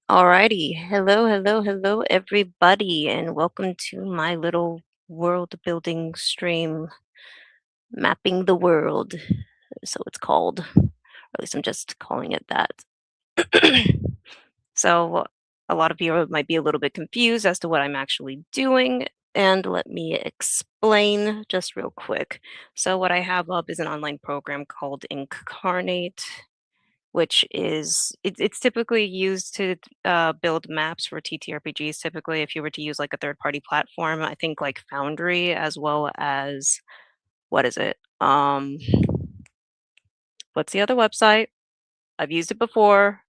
Alrighty. Hello, hello, hello, everybody, and welcome to my little world building stream, Mapping the World. So it's called, or at least I'm just calling it that. So a lot of you might be a little bit confused as to what I'm actually doing, and let me explain just real quick. So what I have up is an online program called Incarnate, which is it's typically used to build maps for TTRPGs. Typically, if you were to use like a third party platform, I think like Foundry as well as what is it? What's the other website? I've used it before.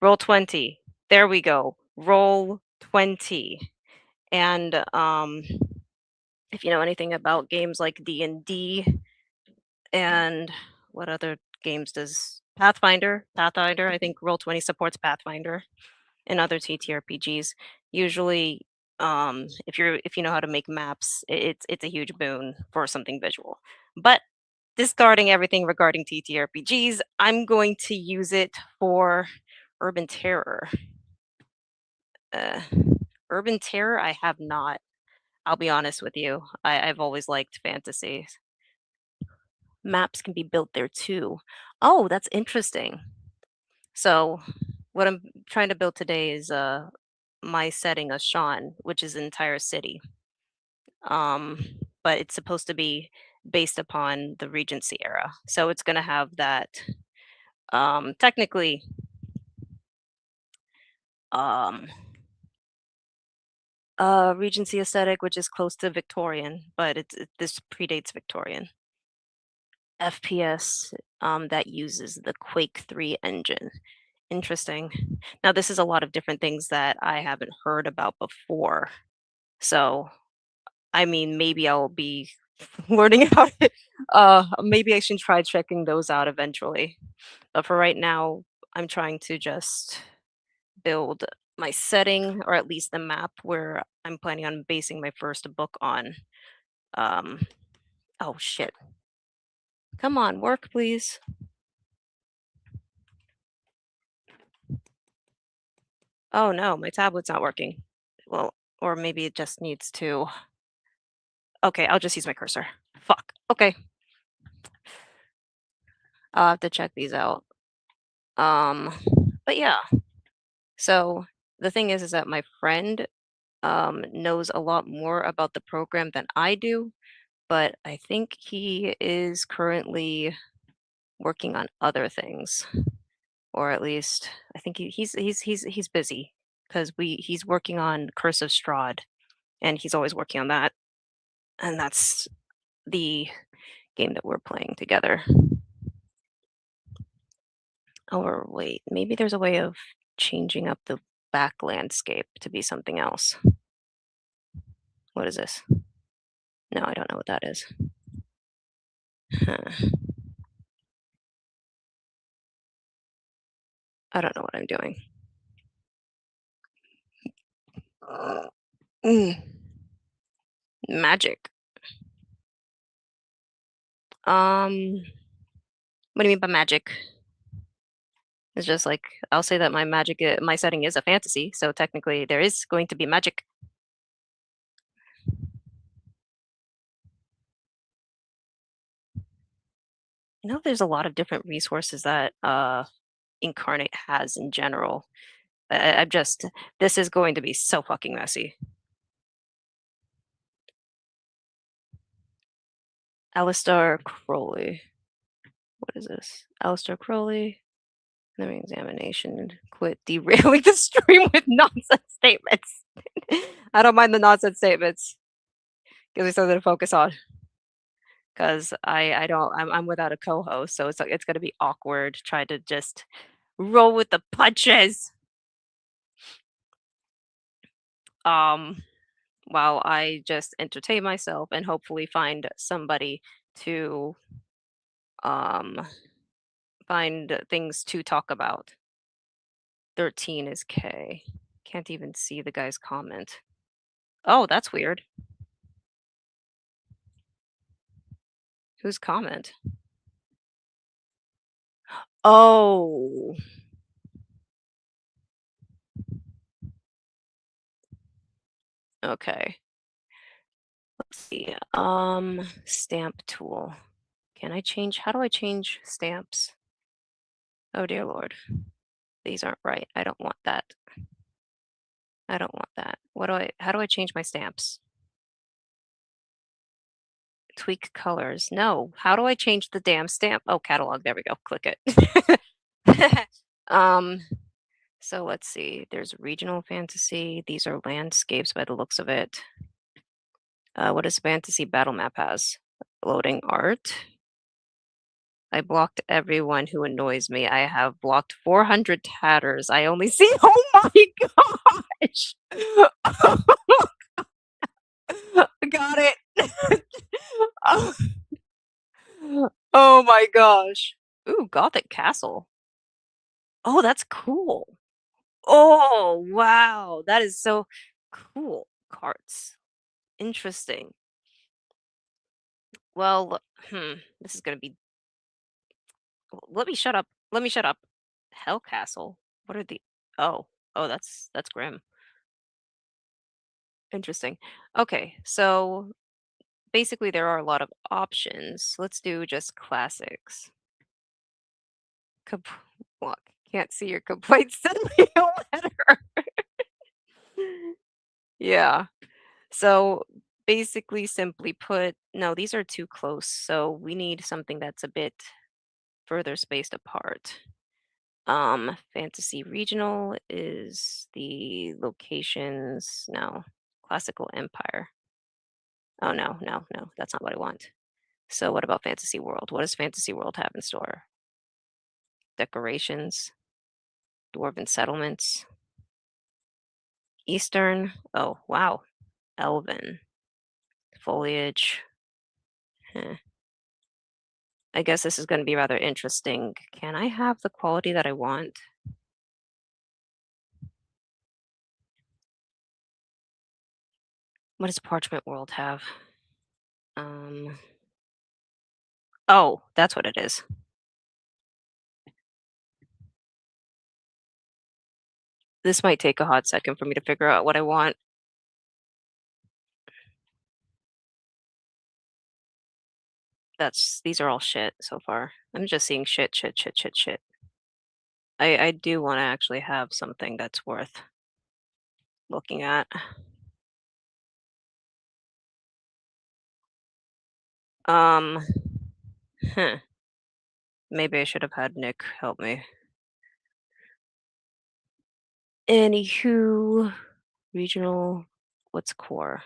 Roll 20. There we go. Roll 20. And if you know anything about games like D&D and what other games does Pathfinder, I think Roll 20 supports Pathfinder and other TTRPGs. Usually, if you know how to make maps, it's a huge boon for something visual. But discarding everything regarding TTRPGs, I'm going to use it for Urban Terror. Uh, Urban Terror, I have not. I'll be honest with you. I've always liked fantasy. Maps can be built there too. Oh, that's interesting. So what I'm trying to build today is my setting of Sean, which is an entire city. Um, but it's supposed to be based upon the Regency era. So it's gonna have that technically um Regency aesthetic, which is close to Victorian, but this predates Victorian. FPS that uses the Quake 3 engine. Interesting. Now this is a lot of different things that I haven't heard about before. So I mean, maybe I'll be learning about it. Maybe I should try checking those out eventually. But for right now, I'm trying to just build my setting, or at least the map where I'm planning on basing my first book on. Um, oh shit. Come on, work, please. Oh no, my tablet's not working. Well, or maybe it just needs to. Okay, I'll just use my cursor. Fuck. Okay, I'll have to check these out. Um, but yeah. So the thing is that my friend knows a lot more about the program than I do, but I think he is currently working on other things, or at least I think he's busy because he's working on Curse of Strahd, and he's always working on that, and that's the game that we're playing together. Or wait, maybe there's a way of changing up the back landscape to be something else. What is this? No, I don't know what that is. Huh. I don't know what I'm doing. Mm, magic. What do you mean by magic? It's just like I'll say that my setting is a fantasy, so technically there is going to be magic. You know, there's a lot of different resources that Incarnate has in general. I'm just this is going to be so fucking messy. Alistair Crowley. What is this? Alistair Crowley. Another examination. Quit derailing the stream with nonsense statements. I don't mind the nonsense statements. Gives me something to focus on. Because I don't I'm without a co-host, so it's gonna be awkward trying to just roll with the punches. Um, while I just entertain myself and hopefully find somebody to um find things to talk about. 13 is K. Can't even see the guy's comment. Oh, that's weird. Whose comment? Oh, Okay. Let's see. Stamp tool. Can I change? How do I change stamps? Oh dear Lord. These aren't right. I don't want that. I don't want that. How do I change my stamps? Tweak colors. No. How do I change the damn stamp? Oh, catalog. There we go. Click it. um, so let's see. There's regional fantasy. These are landscapes by the looks of it. What does fantasy battle map has? Loading art. I blocked everyone who annoys me. I have blocked 400 tatters. I only see. Oh my gosh! Got it. Oh, oh my gosh. Ooh, Gothic castle. Oh, that's cool. Oh, wow. That is so cool. Carts. Interesting. Well, this is gonna be. Let me shut up. Let me shut up. Hell Castle. What are the? Oh, oh, that's grim. Interesting. Okay, so basically there are a lot of options. Let's do just classics. Comp- Look, can't see your complaints. Send me a letter. Yeah. So basically, simply put, no, these are too close. So we need something that's a bit further spaced apart. Fantasy regional is the locations. No, classical empire. Oh no, no, no, that's not what I want. So what about fantasy world? What does fantasy world have in store? Decorations, dwarven settlements, eastern. Oh wow, elven foliage. Heh. I guess this is going to be rather interesting. Can I have the quality that I want? What does Parchment World have? Um, oh, that's what it is. This might take a hot second for me to figure out what I want. These are all shit so far. I'm just seeing shit, shit, shit, shit, shit. I do want to actually have something that's worth looking at. Um, huh. Maybe I should have had Nick help me. Anywho, regional, what's core?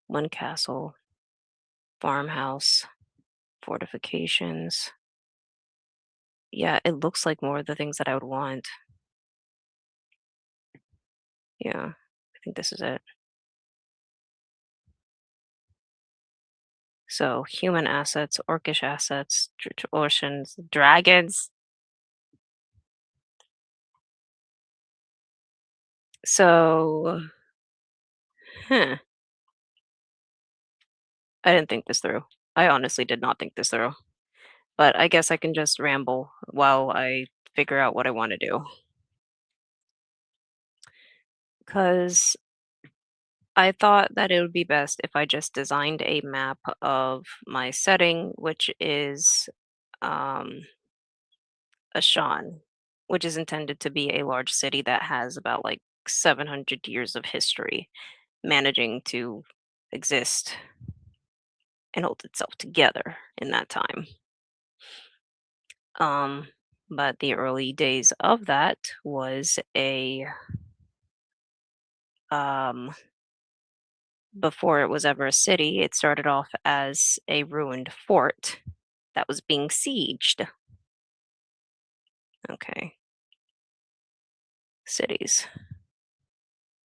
One castle, farmhouse, fortifications. Yeah, it looks like more of the things that I would want. Yeah, I think this is it. So human assets, orcish assets, oceans, dragons. So, huh, I didn't think this through. I honestly did not think this through. But I guess I can just ramble while I figure out what I want to do. Because I thought that it would be best if I just designed a map of my setting, which is um, Ashan, which is intended to be a large city that has about like 700 years of history managing to exist and hold itself together in that time. Um, but the early days of that was a um, before it was ever a city, it started off as a ruined fort that was being sieged. Okay, cities,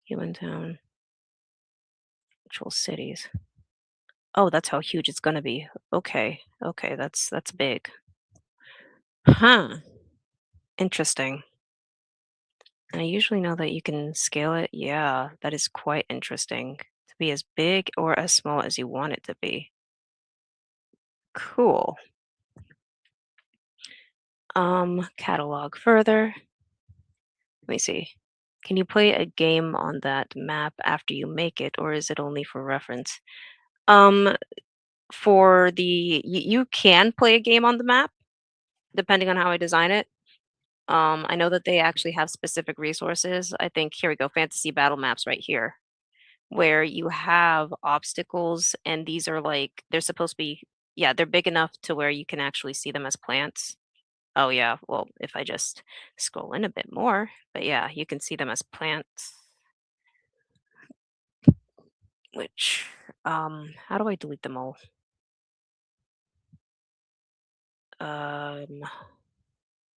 human town, actual cities. Oh, that's how huge it's gonna be. Okay, okay, that's big. Huh. Interesting. And I usually know that you can scale it. Yeah, that is quite interesting. To be as big or as small as you want it to be. Cool. Catalog further. Let me see. Can you play a game on that map after you make it, or is it only for reference? Um, for the you can play a game on the map depending on how I design it. I know that they actually have specific resources. I think here we go, fantasy battle maps right here, where you have obstacles, and these are like they're supposed to be, yeah, they're big enough to where you can actually see them as plants. Oh yeah, well, if I just scroll in a bit more, but yeah, you can see them as plants, which how do I delete them all? Um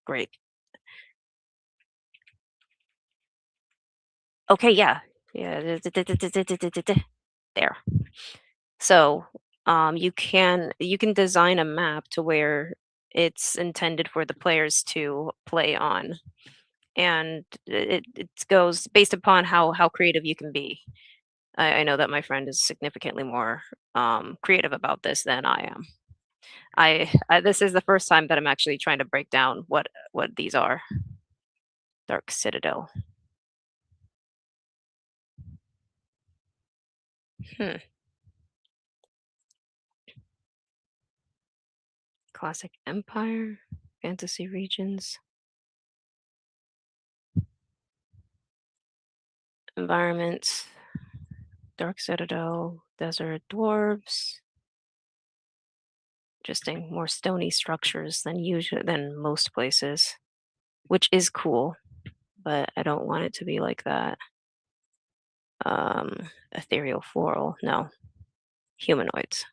Great. Okay, yeah. Yeah. There. So, you can design a map to where it's intended for the players to play on, and it goes based upon how creative you can be. I know that my friend is significantly more creative about this than I am. I this is the first time that I'm actually trying to break down what these are. Dark Citadel. Hmm. Classic Empire, Fantasy Regions, Environments, Dark Citadel, Desert Dwarves. Interesting. More stony structures than most places, which is cool, but I don't want it to be like that. Ethereal floral. No. Humanoids.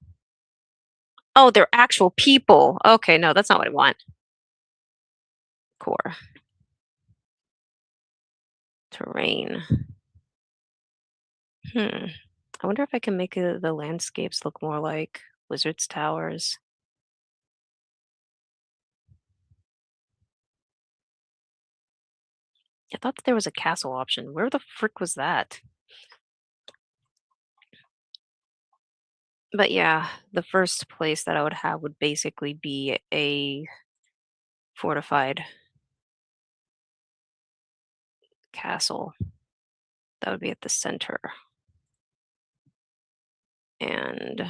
Oh, they're actual people. Okay, no, that's not what I want. Core. Terrain. Hmm. I wonder if I can make the landscapes look more like Wizard's Towers. I thought that there was a castle option. Where the frick was that? But yeah, the first place that I would have would basically be a fortified castle that would be at the center. And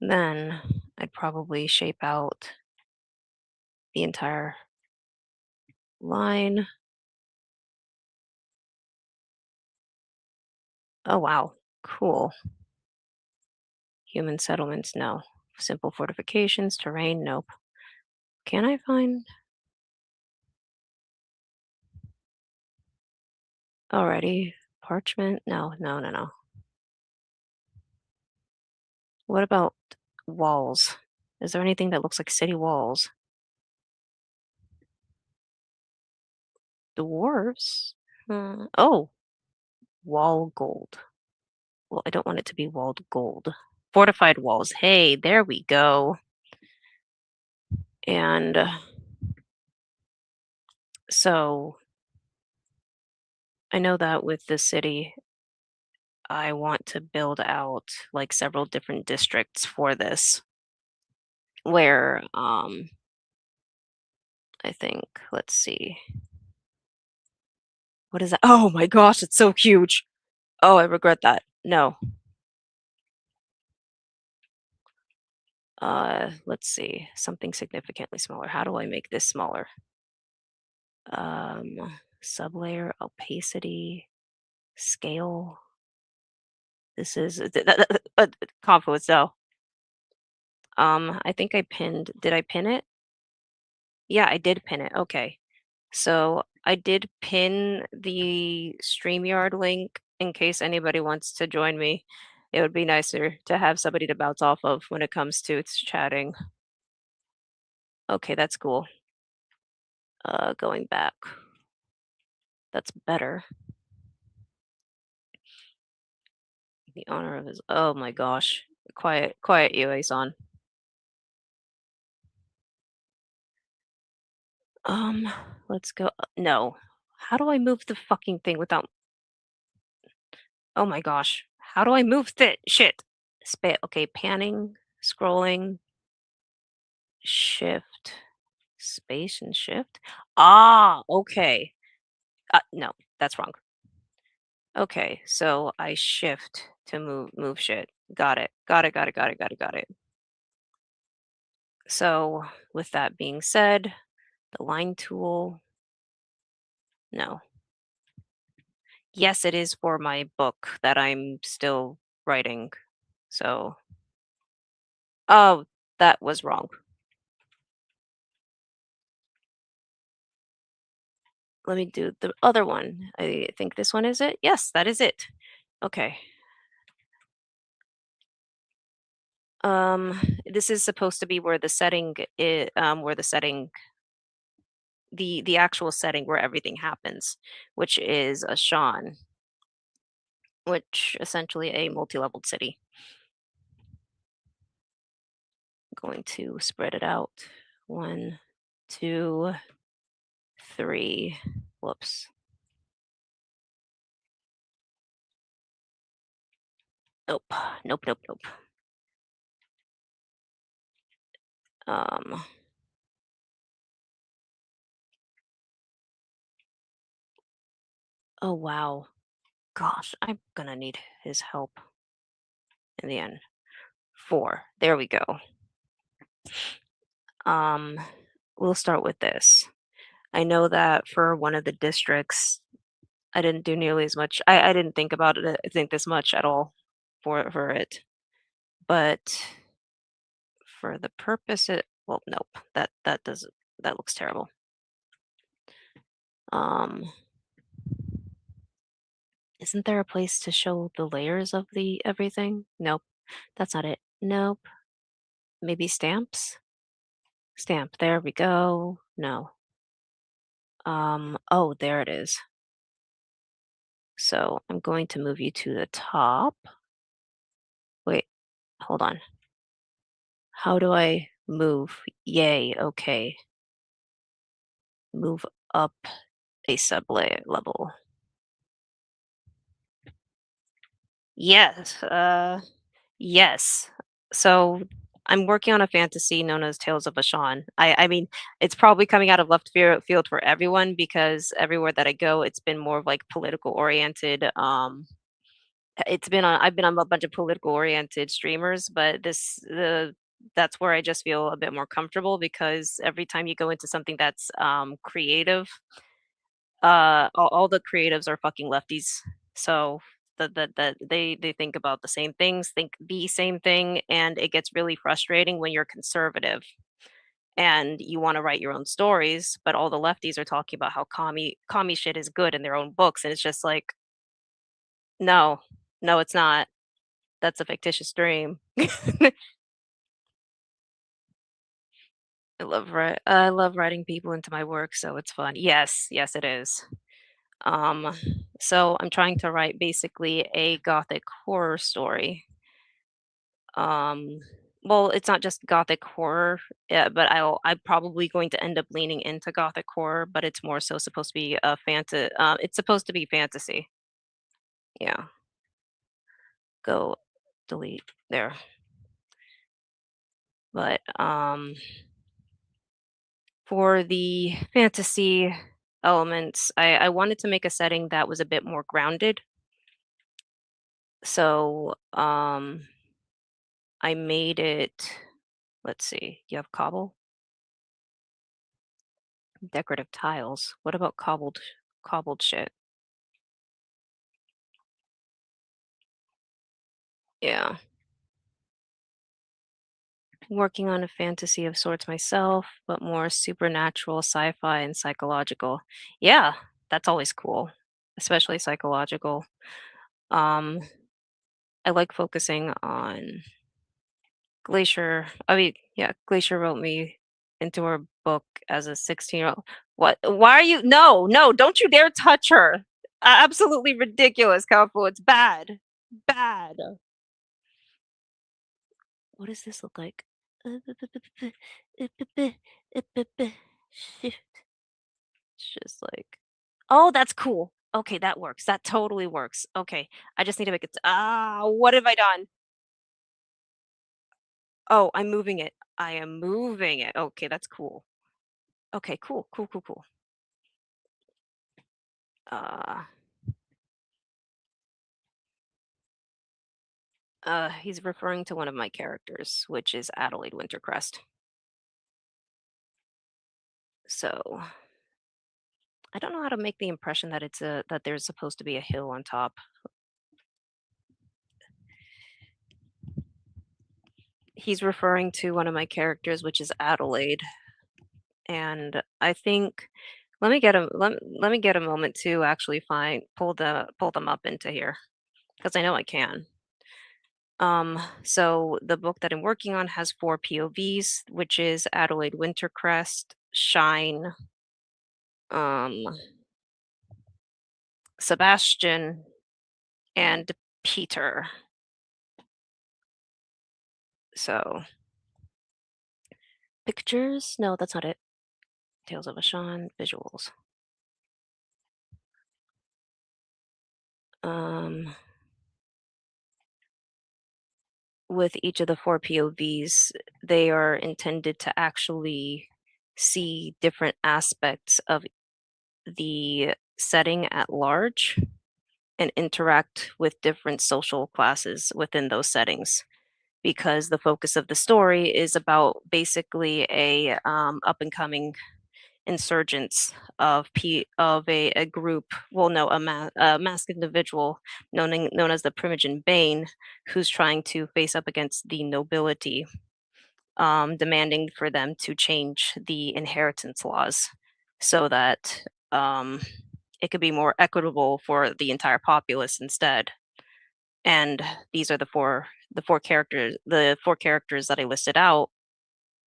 then I'd probably shape out the entire line. Oh, wow. Cool. Human settlements, no. Simple fortifications, terrain, nope. Can I find? Already. Parchment? No, no, no, no. What about walls? Is there anything that looks like city walls? Dwarves? Oh, wall gold. Well, I don't want it to be walled gold. Fortified walls. Hey, there we go. And so I know that with the city, I want to build out like several different districts for this where I think, let's see. What is that? Oh my gosh, it's so huge. Oh, I regret that. No. Let's see. Something significantly smaller. How do I make this smaller? Sublayer, opacity, scale. This is Confluence though. I think I pinned. Did I pin it? Yeah, I did pin it. Okay. So I did pin the StreamYard link in case anybody wants to join me. It would be nicer to have somebody to bounce off of when it comes to chatting. Okay, that's cool. Going back. That's better. The honor of his. Oh my gosh. Quiet, quiet, you, Aeson. Um, let's go. No. How do I move the fucking thing without? Oh my gosh. How do I move that shit? Okay, panning, scrolling, shift, space and shift. Ah, okay. No, that's wrong. Okay, so I shift to move shit. Got it. Got it. Got it. Got it. Got it. Got it. So with that being said, the line tool, no. Yes, it is for my book that I'm still writing. So, oh, that was wrong. Let me do the other one. I think this one is it. Yes, that is it. Okay. This is supposed to be where the setting where the setting the actual setting where everything happens, which is a Sean, which essentially a multi-leveled city. I'm going to spread it out. One, two, three. Whoops. Nope. Nope. Nope. Nope. Um. Oh wow. Gosh, I'm gonna need his help in the end. Four. There we go. Um. We'll start with this. I know that for one of the districts, I didn't do nearly as much. I didn't think about it. I think this much at all for it, but for the purpose it well, nope. That doesn't that looks terrible. Um, isn't there a place to show the layers of the everything? Nope, that's not it. Nope. Maybe stamps? Stamp. There we go. No. Oh, there it is. So I'm going to move you to the top. Wait, hold on. How do I move? Yay, okay. Move up a sublayer level. Yes, yes. So I'm working on a fantasy known as Tales of Ashan. I mean, it's probably coming out of left field for everyone because everywhere that I go, it's been more of like political oriented. It's been on. I've been on a bunch of political oriented streamers, but that's where I just feel a bit more comfortable because every time you go into something that's creative, all the creatives are fucking lefties. So they think about the same things, think the same thing, and it gets really frustrating when you're conservative and you want to write your own stories, but all the lefties are talking about how commie shit is good in their own books, and it's just like, no, no, it's not. That's a fictitious dream. I love writing people into my work, so it's fun. Yes, yes, it is. Um, so I'm trying to write basically a gothic horror story. Um, well, it's not just gothic horror, yeah, but I'm probably going to end up leaning into gothic horror, but it's more so supposed to be a it's supposed to be fantasy. Yeah. Go delete there. But for the fantasy elements, I wanted to make a setting that was a bit more grounded. So, I made it, let's see, you have cobble? Decorative tiles. What about cobbled shit? Yeah. Working on a fantasy of sorts myself, but more supernatural, sci-fi, and psychological. Yeah, that's always cool, especially psychological. Um, I like focusing on Glacier. I mean, yeah, Glacier wrote me into her book as a 16-year-old. What? Why are you? No, no, don't you dare touch her. Absolutely ridiculous, Calfu. It's bad. Bad. What does this look like? Shift. It's just like, oh, that's cool. Okay, that works. That totally works. Okay, I just need to make it. What have I done? Oh, I'm moving it. I am moving it. Okay, that's cool. Okay, cool, cool, cool, cool. Uh, he's referring to one of my characters, which is Adelaide Wintercrest. So I don't know how to make the impression that that there's supposed to be a hill on top. He's referring to one of my characters, which is Adelaide, and I think let me get a moment to actually find pull them up into here because I know I can. So the book that I'm working on has four POVs, which is Adelaide Wintercrest, Shine, um, Sebastian, and Peter. So pictures? No, that's not it. Tales of Ashan, visuals. Um, with each of the four POVs, they are intended to actually see different aspects of the setting at large and interact with different social classes within those settings because the focus of the story is about basically a up and coming insurgents of a group, well, no, a masked individual known as the Primogen Bane, who's trying to face up against the nobility, demanding for them to change the inheritance laws so that um, it could be more equitable for the entire populace instead. And these are the four characters that I listed out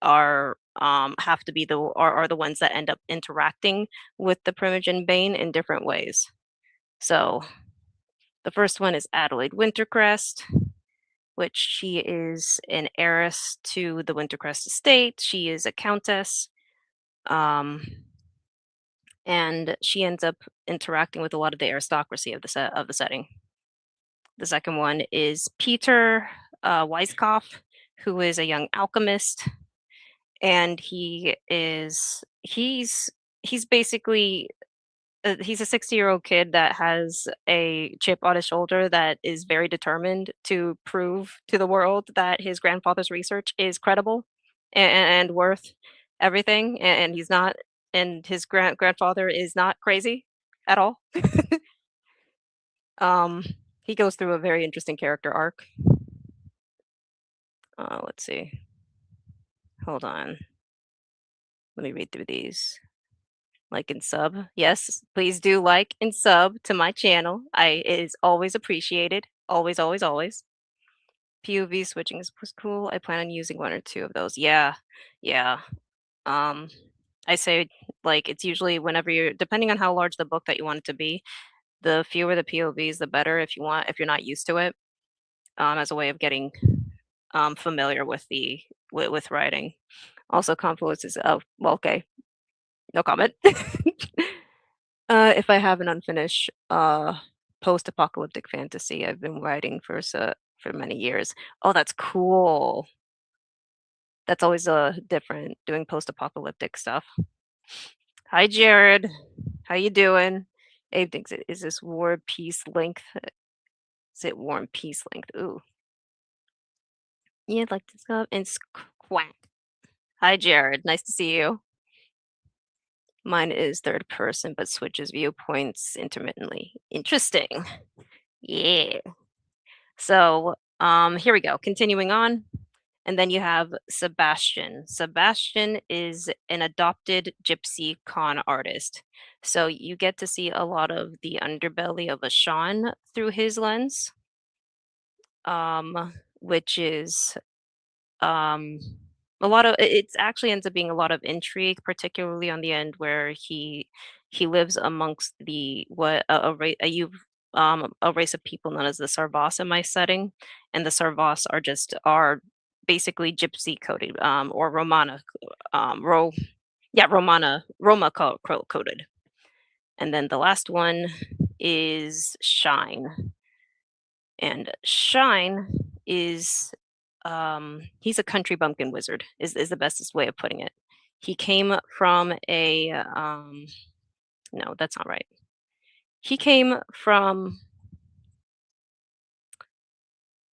are have to be are the ones that end up interacting with the Primogen Bane in different ways. So the first one is Adelaide Wintercrest, which she is an heiress to the Wintercrest estate. She is a countess, um, and she ends up interacting with a lot of the aristocracy of of the setting. The second one is Peter Weiskopf, who is a young alchemist, and he's basically he's a 60-year-old kid that has a chip on his shoulder that is very determined to prove to the world that his grandfather's research is credible and worth everything, and he's not, and his grandfather is not crazy at all. um, he goes through a very interesting character arc. Let's see. Hold on. Let me read through these. Like and sub. Yes, please do like and sub to my channel. It is always appreciated. Always, always, always. POV switching is was cool. I plan on using one or two of those. Yeah. Yeah. Um I say like it's usually whenever you're depending on how large the book that you want it to be, the fewer the POVs the better if you're not used to it. As a way of getting familiar with with writing. Also Confluence is oh well okay. No comment. If I have an unfinished post-apocalyptic fantasy I've been writing for many years. Oh, that's cool. That's always different doing post-apocalyptic stuff. Hi, Jared. How you doing? Abe thinks is this War Peace length? Is it War and Peace length? Ooh, yeah, like this stuff. And quack. Hi, Jared. Nice to see you. Mine is third person, but switches viewpoints intermittently. Interesting. Yeah. So, here we go. Continuing on. And then you have Sebastian. Sebastian is an adopted gypsy con artist. So you get to see a lot of the underbelly of Ashan through his lens, which is um, a lot of it's actually ends up being a lot of intrigue, particularly on the end where he lives amongst the what a race of people known as the Sarvas in my setting, and the Sarvas are basically gypsy coded or Romana ro yeah coded, and then the last one is Shine, and Shine is he's a country bumpkin wizard is the bestest way of putting it. He came from a no, that's not right. He came from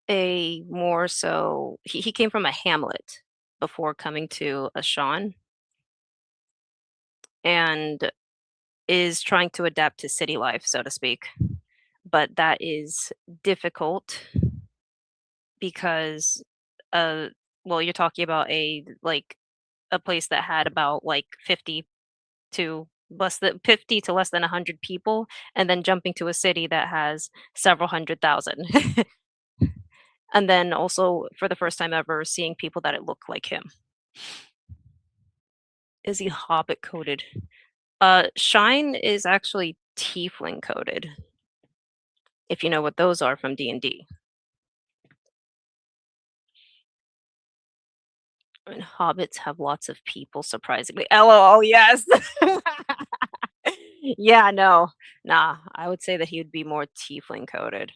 a more so he came from a hamlet before coming to a Sean and is trying to adapt to city life, so to speak. But that is difficult because, uh, well, you're talking about a place that had about like 50 to less than 100 people, and then jumping to a city that has several hundred thousand. And then also for the first time ever seeing people that it look like him. Is he hobbit coded? Shine is actually tiefling coded, if you know what those are from D&D. And hobbits have lots of people, surprisingly. LOL, yes. Yeah, no. Nah, I would say that he would be more tiefling coded.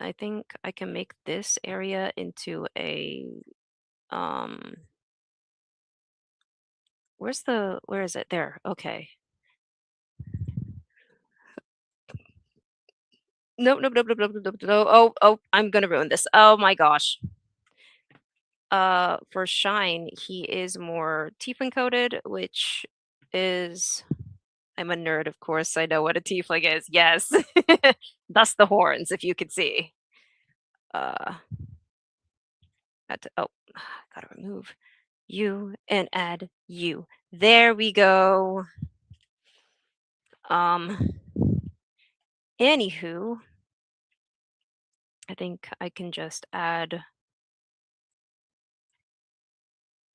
I think I can make this area into a um where is it? There. Okay. Nope, nope, nope, nope, nope, nope, nope. Oh, oh, I'm gonna ruin this. Oh my gosh. For Shine, he is more tiefling coded, which is I'm a nerd, of course. I know what a tiefling is. Yes. Thus the horns, if you could see. Uh had to, oh, gotta remove you and add you. There we go. Um Anywho, I think I can just add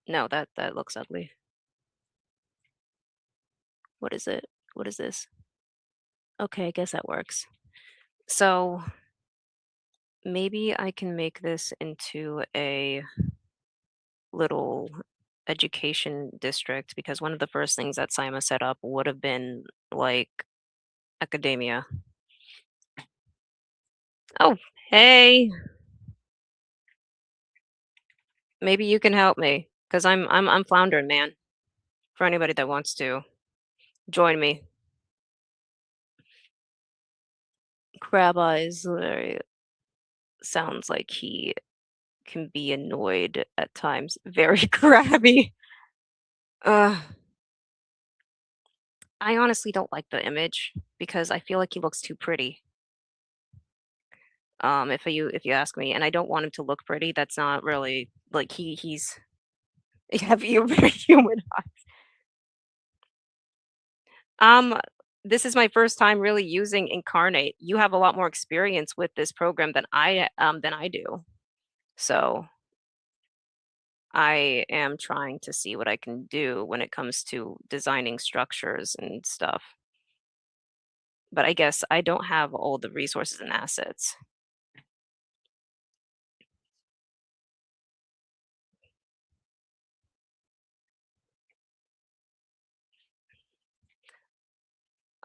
no, that looks ugly. What is it? What is this? Okay, I guess that works. So maybe I can make this into a little education district because one of the first things that Sima set up would have been like academia. Oh, hey, maybe you can help me because I'm floundering, man. For anybody that wants to join me, Crab Eyes literally sounds like he can be annoyed at times. Very crabby. Uh, I honestly don't like the image because I feel like he looks too pretty. If you ask me, and I don't want him to look pretty. That's not really like he's have you very human eyes. Um, this is my first time really using Incarnate. You have a lot more experience with this program than I do. So I am trying to see what I can do when it comes to designing structures and stuff. But I guess I don't have all the resources and assets.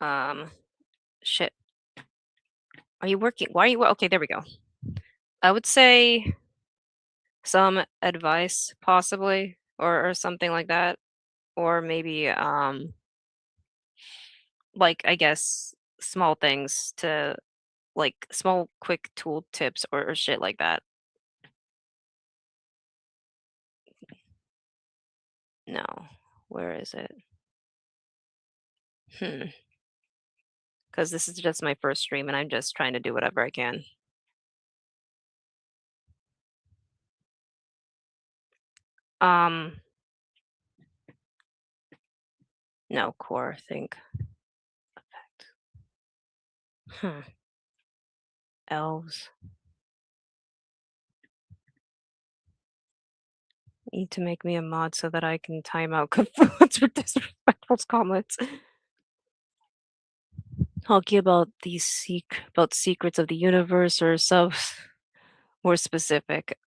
Um, shit. Are you working? Why are you? Okay, there we go. I would say some advice, possibly, or something like that, or maybe like I guess small things to like small quick tool tips or shit like that. No, where is it? Hmm. Because this is just my first stream and I'm just trying to do whatever I can. Um, no, core, I think. Effect. Hmm. Elves. Need to make me a mod so that I can time out Cthulhu's for disrespectful comments. Talking about about secrets of the universe or stuff more specific.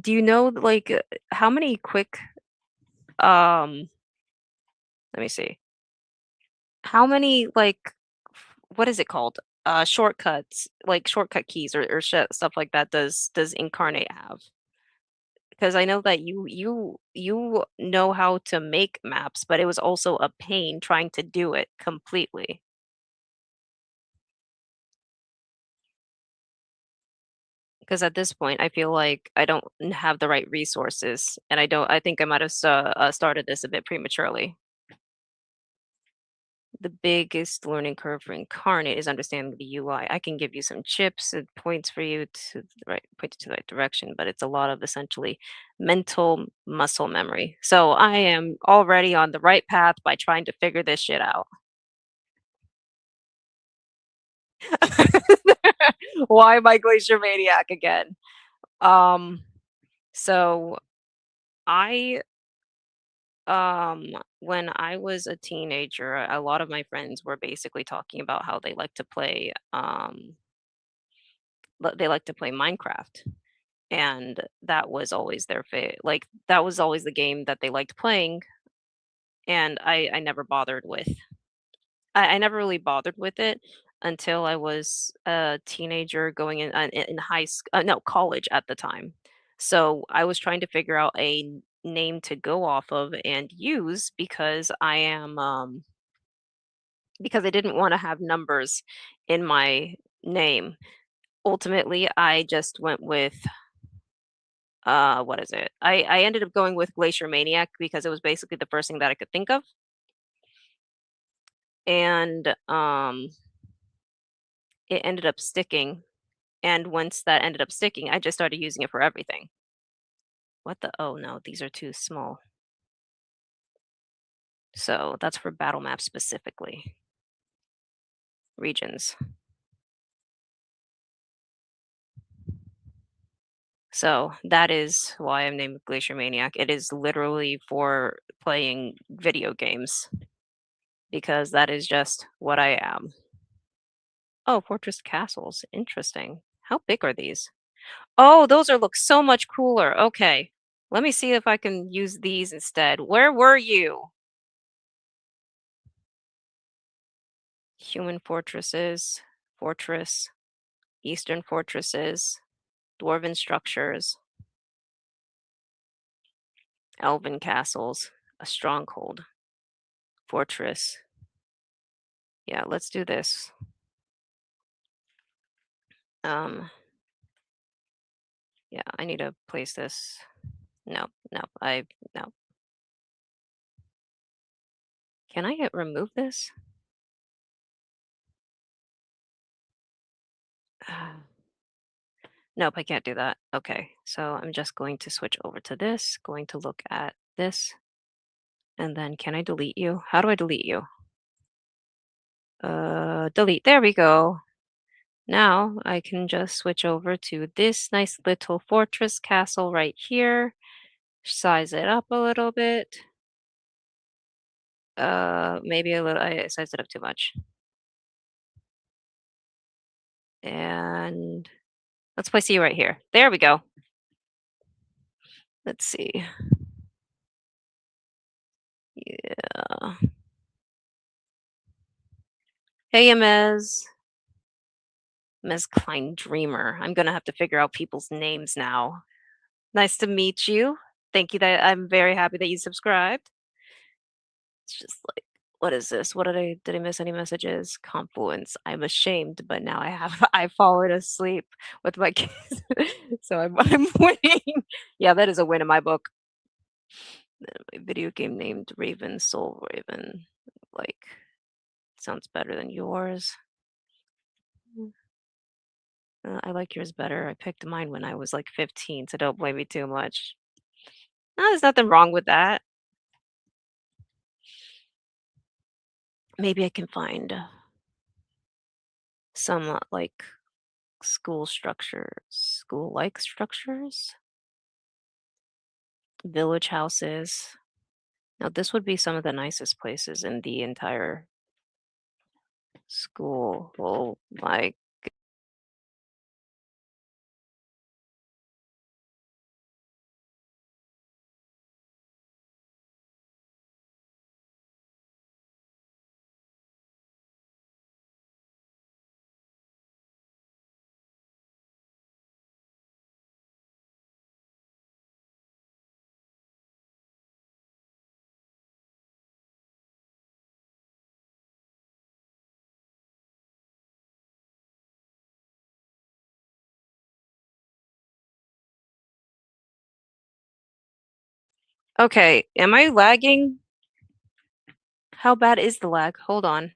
Do you know like how many quick um let me see. How many like what is it called? Shortcuts, like shortcut keys or stuff like that does Incarnate have? because I know that you know how to make maps, but it was also a pain trying to do it completely. Because at this point, I feel like I don't have the right resources, and I think I might have started this a bit prematurely. The biggest learning curve for Incarnate is understanding the UI. I can give you some chips and points for you to the right point you to the right direction, but it's a lot of essentially mental muscle memory. So I am already on the right path by trying to figure this shit out. Why am I Glacier Maniac again? Um, so I when I was a teenager, a lot of my friends were basically talking about how they like to play they like to play Minecraft. And that was always their like that was always the game that they liked playing, and I never bothered with I never really bothered with it until I was a teenager going in high school, no, college at the time. So I was trying to figure out a name to go off of and use because I didn't want to have numbers in my name. Ultimately, I just went with what is it? I ended up going with Glacier Maniac because it was basically the first thing that I could think of. And it ended up sticking. And once that ended up sticking, I just started using it for everything. What the oh no, these are too small. So that's for battle maps specifically. Regions. So that is why I'm named Glacier Maniac. It is literally for playing video games because that is just what I am. Oh, Fortress Castles. Interesting. How big are these? Oh, those are look so much cooler. Okay. Let me see if I can use these instead. Where were you? Human fortresses, fortress, eastern fortresses, dwarven structures, elven castles, a stronghold, fortress. Yeah, let's do this. Um, yeah, I need to place this. No, no, no. Can I hit remove this? Nope, I can't do that. Okay, so I'm just going to switch over to this, going to look at this, and then can I delete you? How do I delete you? Delete. There we go. Now I can just switch over to this nice little fortress castle right here, size it up a little bit. Maybe a little, I sized it up too much. And let's place you right here. There we go. Let's see. Yeah. Hey, Amez. Ms. Klein Dreamer. I'm gonna have to figure out people's names now. Nice to meet you. Thank you that I'm very happy that you subscribed. It's just like, what is this? What did I miss any messages? Confluence. I'm ashamed, but now I have I've fallen asleep with my kids. So I'm winning. Yeah, that is a win in my book. A video game named Raven Soul Raven. Like sounds better than yours. I like yours better. I picked mine when I was like 15, so don't blame me too much. No, there's nothing wrong with that. Maybe I can find some like school-like structures, village houses. Now, this would be some of the nicest places in the entire school. Oh my Okay, am I lagging? How bad is the lag? Hold on.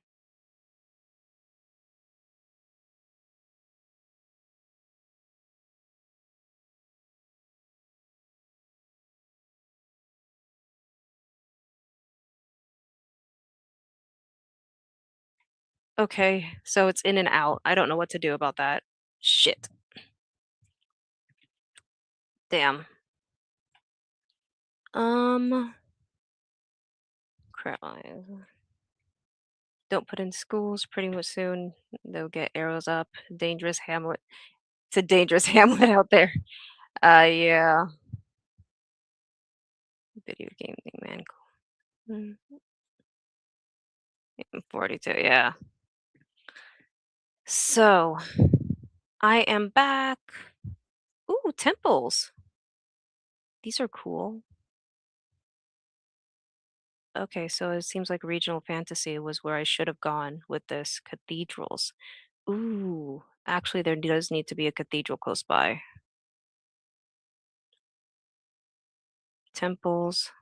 Okay, so it's in and out. I don't know what to do about that. Shit. Damn. Um, crap. Don't put in schools pretty much soon. They'll get arrows up. Dangerous hamlet. It's a dangerous hamlet out there. Yeah. Video game thing, man. Mm, 42, yeah. So, I am back. Ooh, temples. These are cool. Okay, so it seems like regional fantasy was where I should have gone with this. Cathedrals. Ooh, actually, there does need to be a cathedral close by. Temples.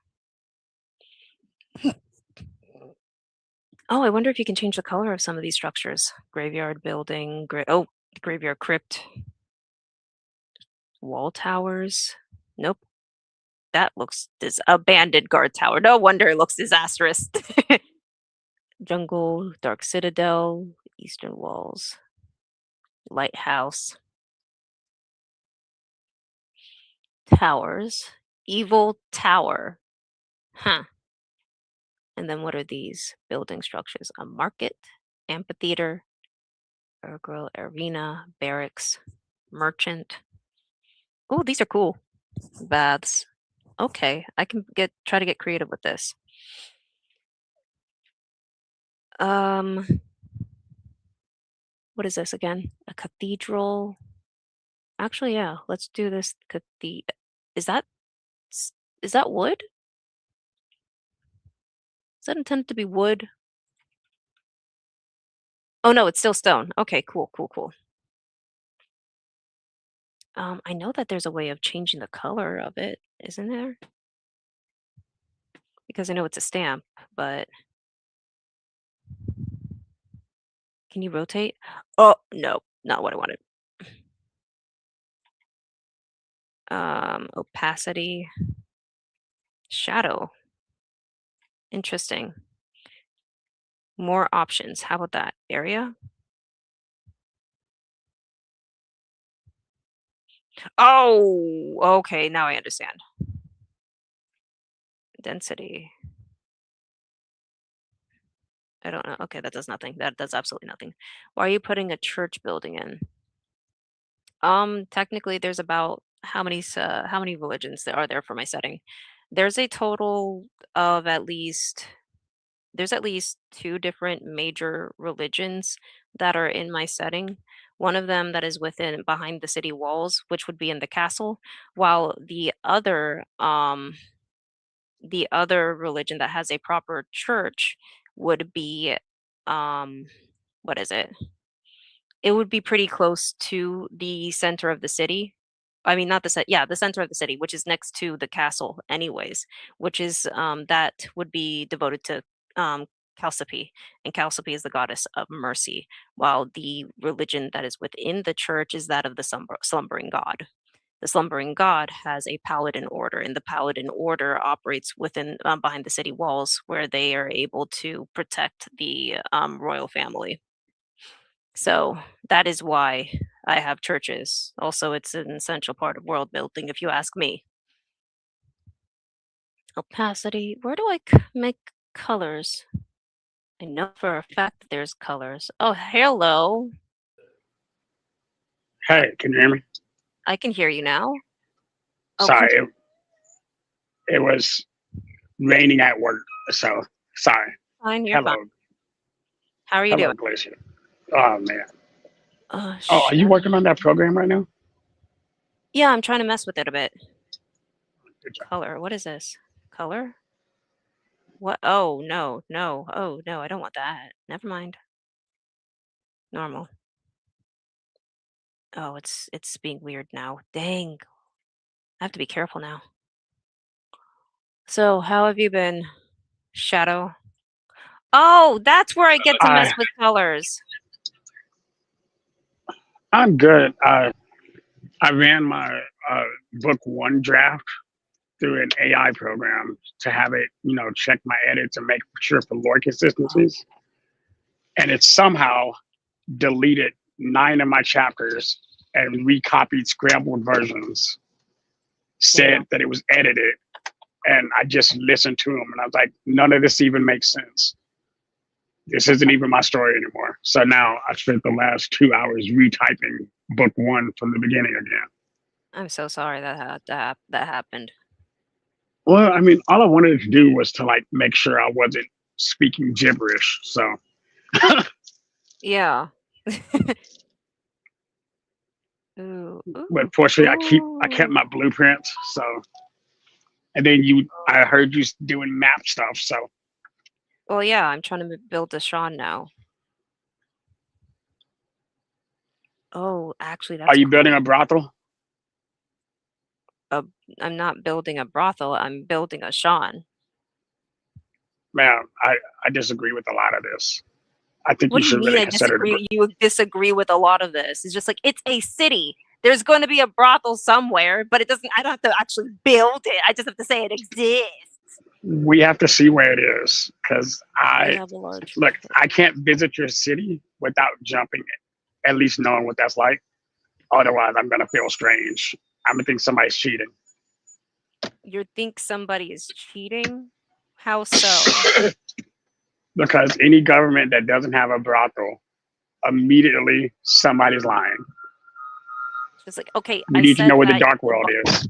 Oh, I wonder if you can change the color of some of these structures. Graveyard building, graveyard crypt, wall towers. Nope, that looks abandoned guard tower. No wonder it looks disastrous. Jungle, dark citadel, eastern walls, lighthouse, towers, evil tower. Huh. And then what are these building structures? A market, amphitheater, girl arena, barracks, merchant. Oh, these are cool. Baths. Okay, I can try to get creative with this. Um, what is this again? A cathedral. Actually, yeah, let's do this Is that s- is that wood? Is that intended to be wood? Oh no, it's still stone. Okay, cool, cool, cool. I know that there's a way of changing the color of it, isn't there? Because I know it's a stamp, but can you rotate? Oh, no, not what I wanted. Opacity, shadow. Interesting. More options. How about that? Area? Oh, okay, now I understand. Density. I don't know. Okay, that does nothing. That does absolutely nothing. Why are you putting a church building in? Technically, there's about how many religions there are there for my setting? There's a total of at least two different major religions that are in my setting. One of them that is within behind the city walls, which would be in the castle, while the other religion that has a proper church would be um what is it? It would be pretty close to the center of the city. I mean, not the yeah, the center of the city, which is next to the castle anyways, which is that would be devoted to Chalciope, and Chalciope is the goddess of mercy, while the religion that is within the church is that of the slumbering god. The slumbering god has a paladin order, and the paladin order operates within behind the city walls, where they are able to protect the royal family. So that is why I have churches. Also, it's an essential part of world building, if you ask me. Opacity. Where do I make colors? I know for a fact that there's colors. Oh, hello. Uh, Hey, can you hear me? I can hear you now. Oh, Sorry, continue. it was raining at work, so sorry. Fine, you're fine. Hello, How are you doing? hello, Glacier. Oh man. Oh, are you Shadow. working on that program right now? Yeah, I'm trying to mess with it a bit. Good job. Color. What is this? Color? What? Oh, no, no. Oh, no, I don't want that. Never mind. Normal. Oh, it's being weird now. Dang. I have to be careful now. So, how have you been, Shadow? Oh, that's where I get to mess I with colors. I'm good. I ran my book one draft through an AI program to have it, check my edits and make sure for lore consistencies. And it somehow deleted 9 of my chapters and recopied scrambled versions. Said Damn. that it was edited, and I just listened to them, and I was like, none of this even makes sense. This isn't even my story anymore. So now I spent the last 2 hours retyping book one from the beginning again. I'm so sorry that happened. Well, I mean, all I wanted to do was to like make sure I wasn't speaking gibberish. So, Yeah. Ooh, but ooh, fortunately, I kept ooh. my blueprints. So, and then I heard you doing map stuff. So, Well, yeah, I'm trying to build a Sean now. Oh, actually, are that's you building cool. a brothel? Uh, I'm not building a brothel. I'm building a Sean. Man, I disagree with a lot of this. I think What you do you should mean really I consider the. disagree? You disagree with a lot of this. It's just like it's a city. There's going to be a brothel somewhere, but it doesn't. I don't have to actually build it. I just have to say it exists. We have to see where it is because We I have a large. look. I can't visit your city without jumping it, at least knowing what that's like. Otherwise, I'm gonna feel strange. I'm gonna think somebody's cheating. You think somebody is cheating? How so? Because any government that doesn't have a brothel, immediately somebody's lying. It's just like, okay, We I need to said know where the that. dark world is.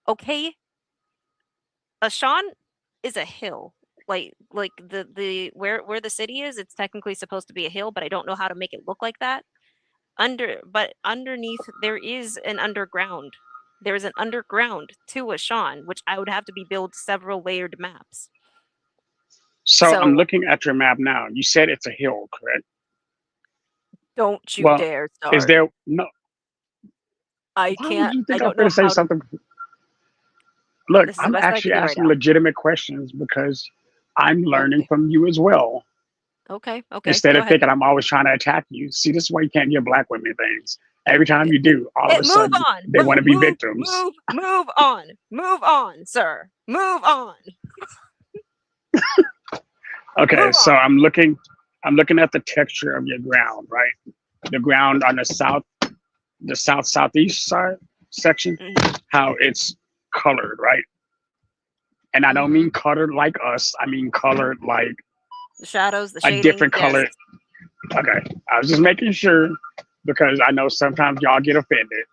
Okay, Ashan is a hill. Like the where the city is, it's technically supposed to be a hill, but I don't know how to make it look like that. But underneath there is an underground. There is an underground to Ashan, which I would have to be build several layered maps. So I'm So looking at your map now. You said it's a hill, correct? don't you Well, dare is start. there no? I Why would can't. you I think I'm don't going know to say how to. something? Look, This is the I'm best I actually can do right asking now. legitimate questions because I'm learning Okay. from you as well. Okay. Okay. Instead Go of ahead. thinking I'm always trying to attack you. See, this is why you can't give black women things. Every time you do, all of a Move sudden on. they want to be Move. victims. Move. Move on. Move on, sir. Move on. Okay, Move so on. I'm looking at the texture of your ground, right? The ground on the south southeast side section, Mhm. how it's colored, right? And I don't Mhm. mean colored like us. I mean colored like The shadows, the a shading. different Yes. color. Okay, I was just making sure because I know sometimes y'all get offended.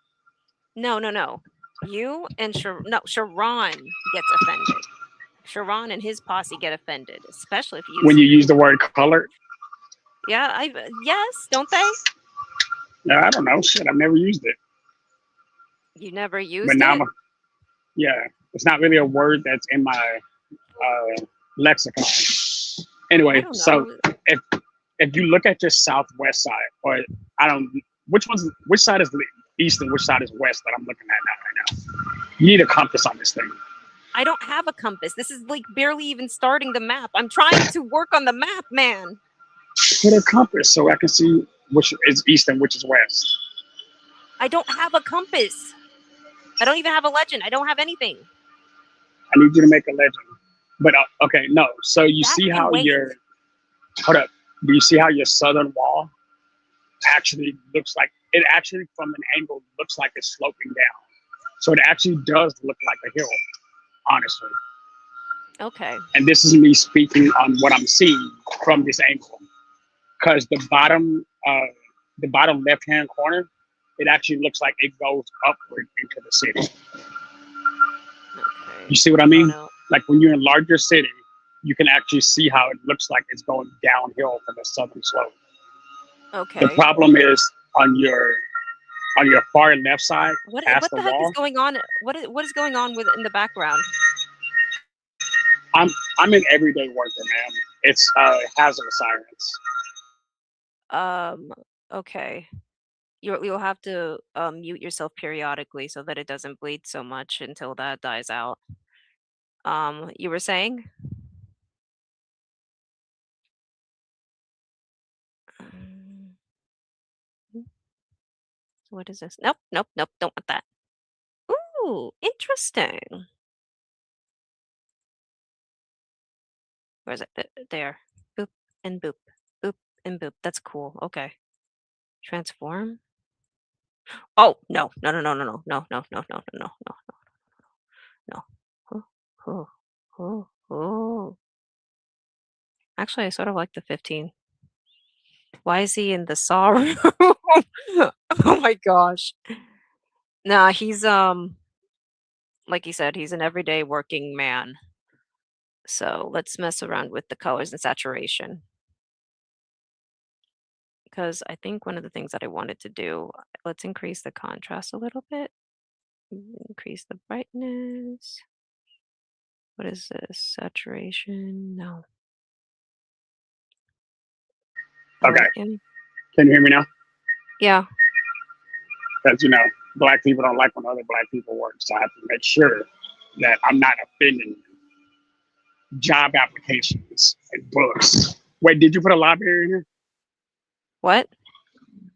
No. No. No. You and Sharon gets offended. Sharon and his posse get offended, especially if you When you use speak. the word colored. Yeah. Yes. Don't they? Yeah, I don't know. Shit, I've never used it. You never But used now, it. yeah, it's not really a word that's in my lexicon. I Anyway, don't so know. if if you look at your southwest side, or I don't, which side is east and which side is west that I'm looking at now right now. You need a compass on this thing. I don't have a compass. This is like barely even starting the map. I'm trying to work on the map, man. Put a compass so I can see which is east and which is west. I don't have a compass. I don't even have a legend. I don't have anything. I need you to make a legend. But okay, no. So you That see can how wait. your hold up? Do you see how your southern wall actually looks like it? Actually, from an angle, looks like it's sloping down. So it actually does look like a hill, honestly. Okay. And this is me speaking on what I'm seeing from this angle, because the bottom left hand corner, it actually looks like it goes upward into the city. You Okay. see what I Oh mean? no. Like when you're in a larger city, you can actually see how it looks like it's going downhill from the southern slope. The Okay. problem is on your far left side, past What the the heck is wall. going on? What is going on with in the background? I'm I'm an everyday worker, man. It's hazard sirens. Um. Okay. You'll have to mute yourself periodically so that it doesn't bleed so much until that dies out. You were saying? Um, what is this? Nope, nope, nope, don't want that. Ooh, interesting. Where is it? There. Boop and boop. Boop and boop. That's cool. Okay. Transform. Oh, no. No, no, no, no, no, no, no, no, no, no, no, no. Oh, oh, oh, oh. Actually, I sort of like the 15. Why is he in the saw room? Oh my gosh. Nah, he's like you said, he's an everyday working man. So let's mess around with the colors and saturation. Because I think one of the things that I wanted to do, let's increase the contrast a little bit. Increase the brightness. What is this? Saturation? No. Okay. Lighting. Can you hear me now? Yeah. Because, you know, black people don't like when other black people work. So I have to make sure that I'm not offending job applications and books. Wait, did you put a library in here? What?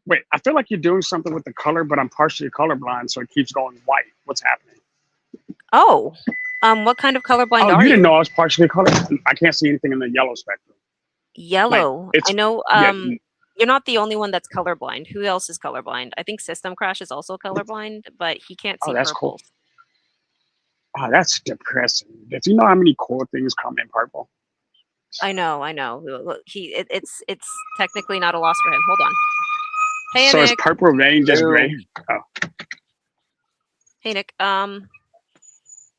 Wait, I feel like you're doing something with the color, but I'm partially colorblind, so it keeps going white. What's happening? Oh. What kind of colorblind Oh, are you didn't you? know I was partially colorblind? I can't see anything in the yellow spectrum. Yellow. It's I know yeah. you're not the only one that's colorblind. Who else is colorblind? I think System Crash is also colorblind, but he can't Oh, see that's cool. purples. Oh, that's depressing. Do you know how many cool things come in purple? I know, I know. Look, it's technically not a loss for him. Hold on. Hey So is Nick. purple rain just gray? Oh, Hey Nick.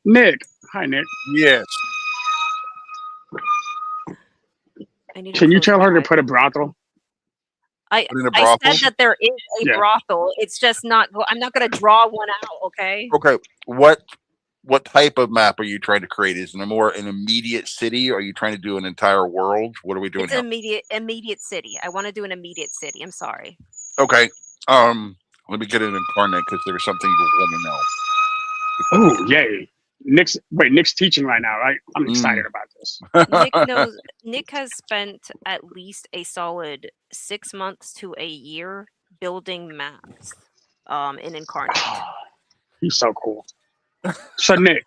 Nick. Hi, Nick. Yes. I need to Can you close tell my her to eyes. put a brothel? I Put in a I brothel? said that there is a Yeah. brothel. It's just not. I'm not going to draw one out. Okay. Okay. What type of map are you trying to create? Is it more an immediate city? Or are you trying to do an entire world? What are we doing It's here? an immediate city. I want to do an immediate city. I'm sorry. Okay. Let me get it incarnate because there's something you want to know. Oh, yay. Nick's teaching right now, right? I'm excited about this. Nick knows. Nick has spent at least a solid 6 months to a year building maps. In Incarnate. He's so cool. So Nick,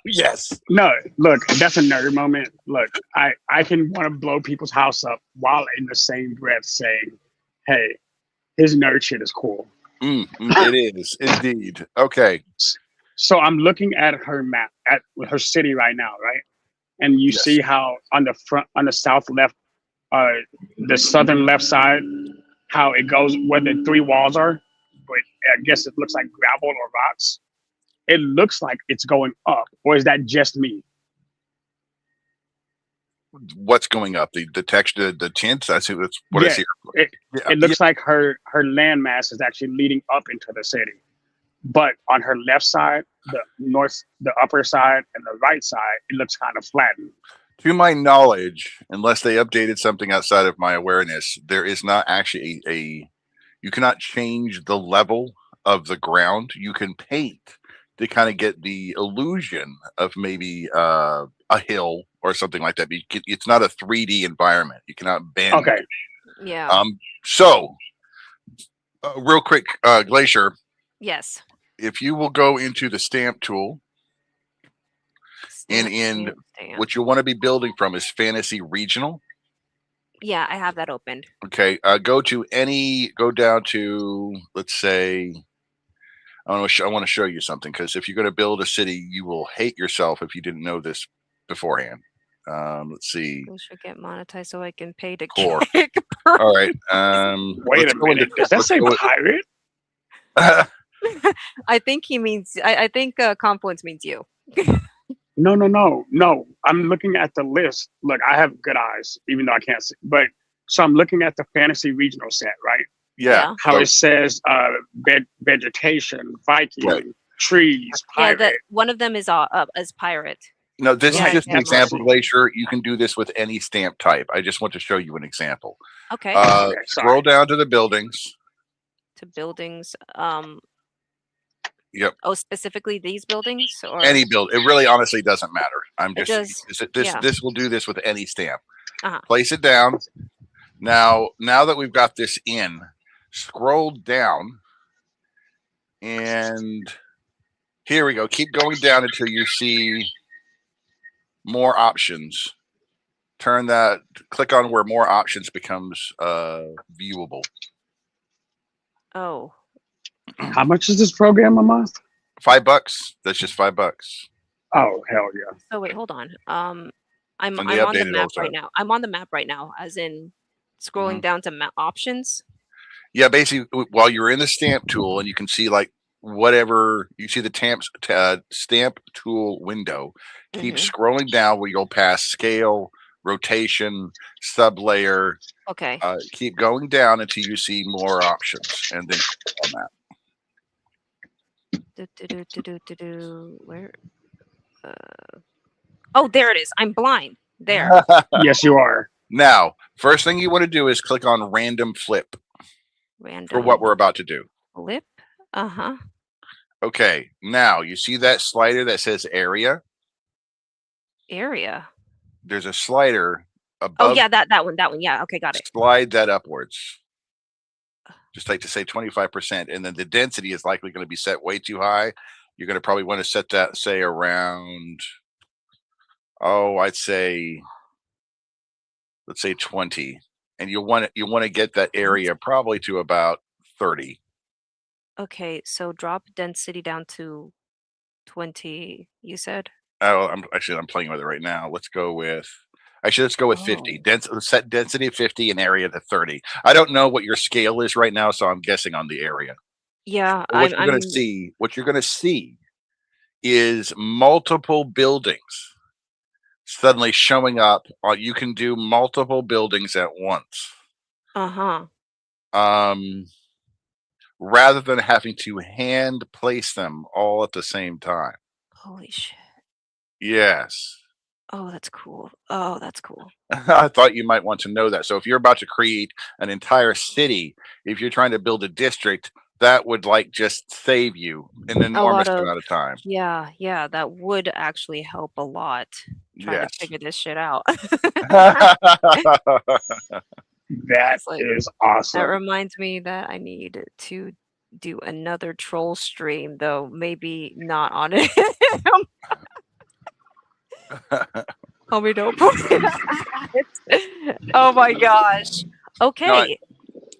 Yes. no, look, that's a nerd moment. Look, I can want to blow people's house up while in the same breath saying, hey, his nerd shit is cool. It is indeed. Okay. So I'm looking at her map, at her city right now, right? And you Yes. see how on the south left, the southern left side, how it goes where the three walls are, but I guess it looks like gravel or rocks. It looks like it's going up, or is that just me? What's going up? The texture, the tints. I see. That's what I see. It looks like her landmass is actually leading up into the city, but on her left side, the upper side, and the right side, it looks kind of flattened. To my knowledge, unless they updated something outside of my awareness, there is not actually you cannot change the level of the ground. You can paint to kind of get the illusion of maybe a hill or something like that. It's not a 3D environment. You cannot bend. Okay. Yeah. So, real quick, Glacier, Yes. if you will go into the stamp tool, and what you want to be building from is Fantasy Regional. Yeah, I have that opened. Okay, go down to, let's say, I want to show you something, because if you're going to build a city, you will hate yourself if you didn't know this beforehand. Let's see. We should get monetized so I can pay to Core. kick. All right. Wait a minute. Does that say pirate? I think he means. I think Confluence means you. No. I'm looking at the list. Look, I have good eyes, even though I can't see. But so I'm looking at the Fantasy Regional set, right? Yeah. How it says vegetation, Viking, Right. trees, pirate. Yeah, that one of them is as pirate. No, this Yeah, is just an yeah. example, Glacier. You can do this with any stamp type. I just want to show you an example. Okay. Scroll down to the buildings. To buildings. Yep. Oh, specifically these buildings or Any build. It really honestly doesn't matter. I'm It just does, this yeah. this will do this with any stamp. Uh-huh. Place it down. Now that we've got this in, scroll down, and here we go. Keep going down until you see more options. Click on where more options becomes viewable. Oh, How much is this program a month? $5. That's just $5. Oh, hell yeah. so wait, hold on. I'm And I'm they on the update it all map the right time. now. I'm on the map right now, as in scrolling Mhm. down to map options. Yeah, basically, while you're in the stamp tool, and you can see like whatever you see the stamp tool window. Keep Mhm. scrolling down where you'll pass scale, rotation, sub layer. Okay. Keep going down until you see more options, and then click on that. Where? Oh, there it is. I'm blind. There. Yes, you are. Now, first thing you want to do is click on random flip Random for what we're about to do. flip. Uh-huh. Okay, now you see that slider that says area? Area. There's a slider Oh above. yeah, that one. Yeah. Okay, got it. Slide that upwards. Just like to say 25%, and then the density is likely going to be set way too high. You're going to probably want to set that, say, around, I'd say, let's say 20, and you want to get that area probably to about 30. Okay, so drop density down to 20, you said? Oh, I'm playing with it right now. Let's go with 50. Set density of 50 and area to 30. I don't know what your scale is right now, so I'm guessing on the area. Yeah, But what you're going to see is multiple buildings suddenly showing up. You can do multiple buildings at once. Uh-huh. Rather than having to hand place them all at the same time. Holy shit. Yes. Oh, that's cool. Oh, that's cool. I thought you might want to know that. So if you're about to create an entire city, if you're trying to build a district, that would like just save you an enormous amount of time. Yeah, that would actually help a lot trying to Yes. figure this shit out. That It's like, is that awesome. reminds me that I need to do another troll stream, though maybe not on it. Homie, don't put it. Oh my gosh. Okay.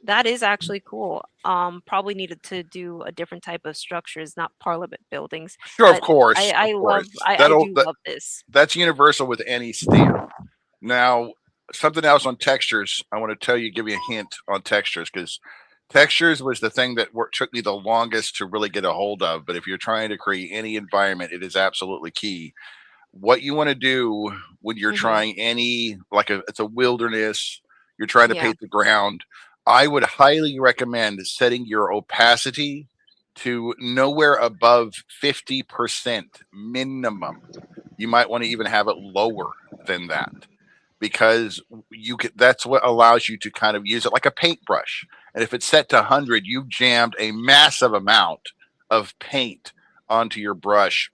That is actually cool. Probably needed to do a different type of structures, not parliament buildings. Sure, of But course. I of love course. I do love this. That's universal with any stamp. Now, something else on textures, I want to tell you, give you a hint on textures, because textures was the thing that took me the longest to really get a hold of. But if you're trying to create any environment, it is absolutely key. What you want to do when you're trying any, it's a wilderness, you're trying to Yeah. paint the ground, I would highly recommend setting your opacity to nowhere above 50% minimum. You might want to even have it lower than that, because that's what allows you to kind of use it like a paintbrush. And if it's set to 100, you've jammed a massive amount of paint onto your brush.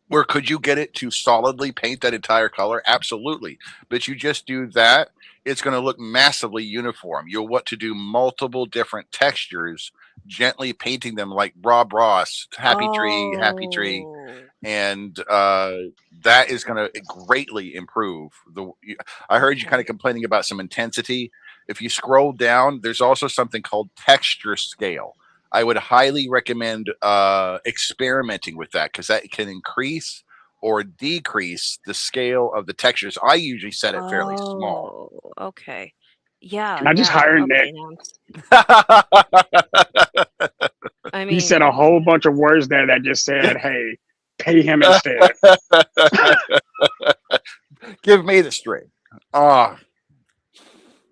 Where could you get it to solidly paint that entire color? Absolutely. But you just do that, it's going to look massively uniform. You'll want to do multiple different textures, gently painting them like Rob Ross, happy tree. Oh. And that is going to greatly improve I heard you kind of complaining about some intensity. If you scroll down, there's also something called texture scale. I would highly recommend experimenting with that, because that can increase or decrease the scale of the textures. I usually set it fairly small. Oh, okay. Yeah, Can I just yeah. hire Okay, Nick? I He mean, said a whole bunch of words there that just said, "Hey, pay him instead." Give me the string.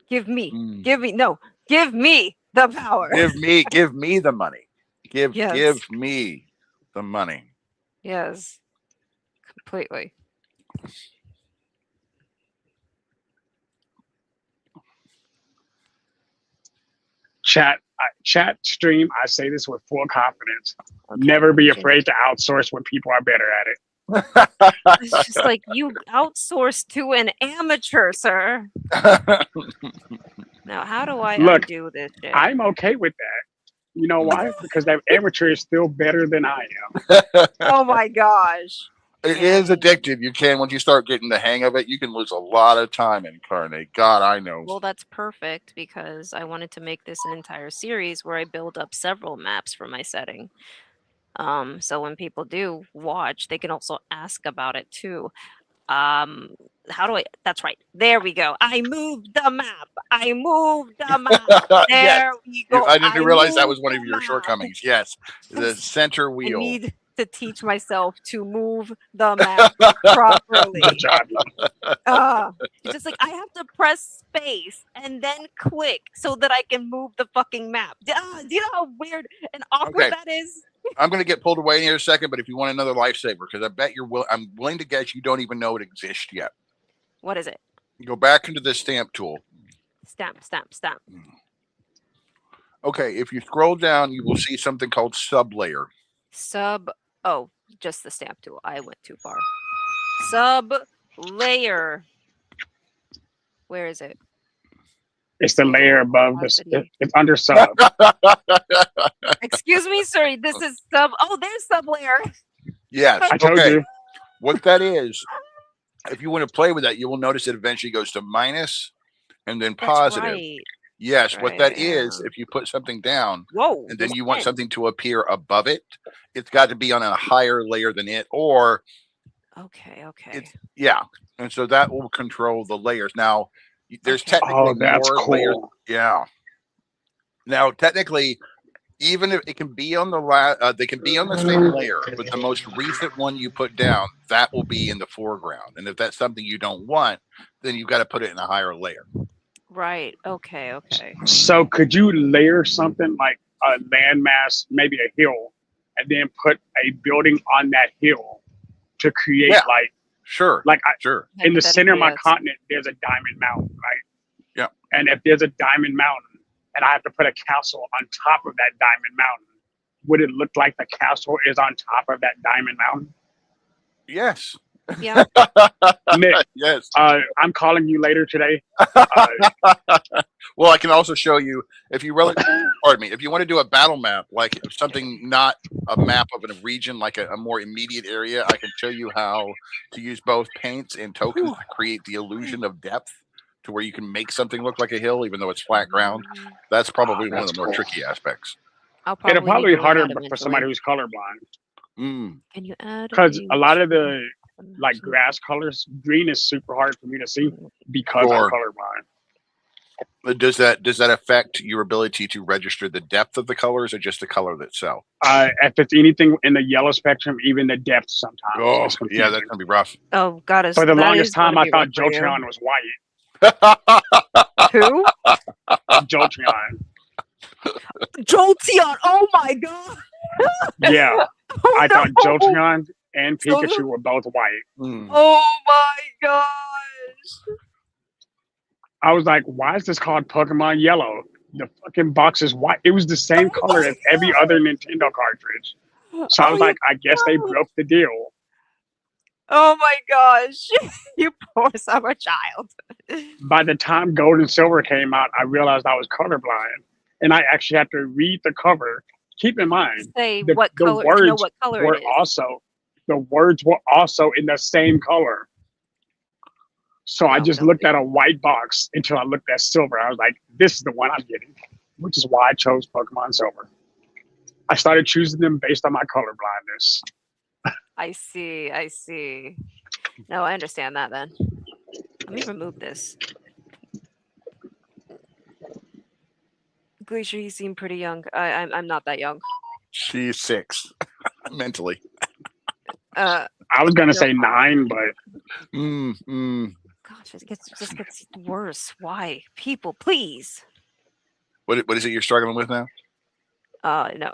give me Mm. give me the power. Give me the money. Give Yes. me the money. Yes. Completely. Chat, chat stream, I say this with full confidence. Okay, Never be okay. afraid to outsource when people are better at it. It's just like you outsource to an amateur, sir. Now, how do I Look, undo this shit? I'm okay with that. You know why? Because that amateur is still better than I am. Oh my gosh. It is addictive. You can, once you start getting the hang of it, you can lose a lot of time in Incarnate. God, I know. Well, that's perfect because I wanted to make this an entire series where I build up several maps for my setting. So when people do watch, they can also ask about it too. How do I? That's right. There we go. I moved the map. I moved the map. Yes. There we go. I didn't realize that was moved one of the your map. shortcomings. Yes, the center I wheel. need to teach myself to move the map properly. Good job. It's just like I have to press space and then click so that I can move the fucking map. Do you know how weird and awkward Okay. that is? I'm going to get pulled away in here a second, but if you want another lifesaver, because I bet I'm willing to guess you don't even know it exists yet. What is it? Go back into the stamp tool. Stamp, stamp, stamp. Okay, if you scroll down, you will see something called sublayer. Oh, just the stamp tool. I went too far. Sub layer. Where is it? It's the layer above this. Opacity. It's under sub. Excuse me, sir. This is sub. Oh, there's sub layer. Yes. I told Okay. you. What that is, if you want to play with that, you will notice it eventually goes to minus and then That's positive. right. Yes, what that Right, is, yeah. if you put something down Whoa. and then there's you want 10. something to appear above it, it's got to be on a higher layer than it, or Okay. Okay. yeah. And so that will control the layers. Now, there's Okay. technically Oh, that's more layers. cool. Yeah. Now, technically, even if it can be on they can be on the same layer, but the most recent one you put down, that will be in the foreground. And if that's something you don't want, then you've got to put it in a higher layer. Right. Okay. Okay. So could you layer something like a landmass, maybe a hill, and then put a building on that hill to create Yeah. sure. Sure. In the center of my Hypothetically, yes. continent, there's a diamond mountain, right? Yeah. And if there's a diamond mountain and I have to put a castle on top of that diamond mountain, would it look like the castle is on top of that diamond mountain? Yes. Yeah. Nick, Yes. I'm calling you later today. Well, I can also show you if you really, pardon me, if you want to do a battle map, like something not a map of a region, like a more immediate area, I can show you how to use both paints and tokens to create the illusion of depth to where you can make something look like a hill, even though it's flat ground. That's probably one of That's the more cool. tricky aspects. I'll It'll probably need be to harder learn that for somebody eventually. who's colorblind Mm. Can you add? because a lot of the like grass colors, green is super hard for me to see because Sure. I'm colorblind. But does that affect your ability to register the depth of the colors or just the color itself? If it's anything in the yellow spectrum, even the depth sometimes. Oh, is yeah, confusing. that's gonna be rough. Oh, God, is For the that longest is gonna time, I be thought rough for you. Jolteon was white. Who? Jolteon. Jolteon. Oh my God. Yeah, Oh, I thought no. Jolteon and So- Pikachu were both white. Mm. Oh my gosh. I was like, why is this called Pokemon Yellow? The fucking box is white. It was the same Oh color my as every God. other Nintendo cartridge. So I Oh, was you like, I guess they poor- broke the deal. Oh my gosh. You poor summer child. By the time Gold and Silver came out, I realized I was colorblind. And I actually had to read the cover. Keep in mind, Say the- what the color. To know words what color were it is. the words were also in the same color. So I No, just no, looked at a white box until I looked at silver. I was like, this is the one I'm getting, which is why I chose Pokemon Silver. I started choosing them based on my color blindness. I see. I see. No, I understand that then. Let me remove this. Glacier, you seem pretty young. I'm not that young. She's 6 mentally. Uh, I was gonna No. say 9, but gosh, it just gets worse. Why? People, please. What is it you're struggling with now? No.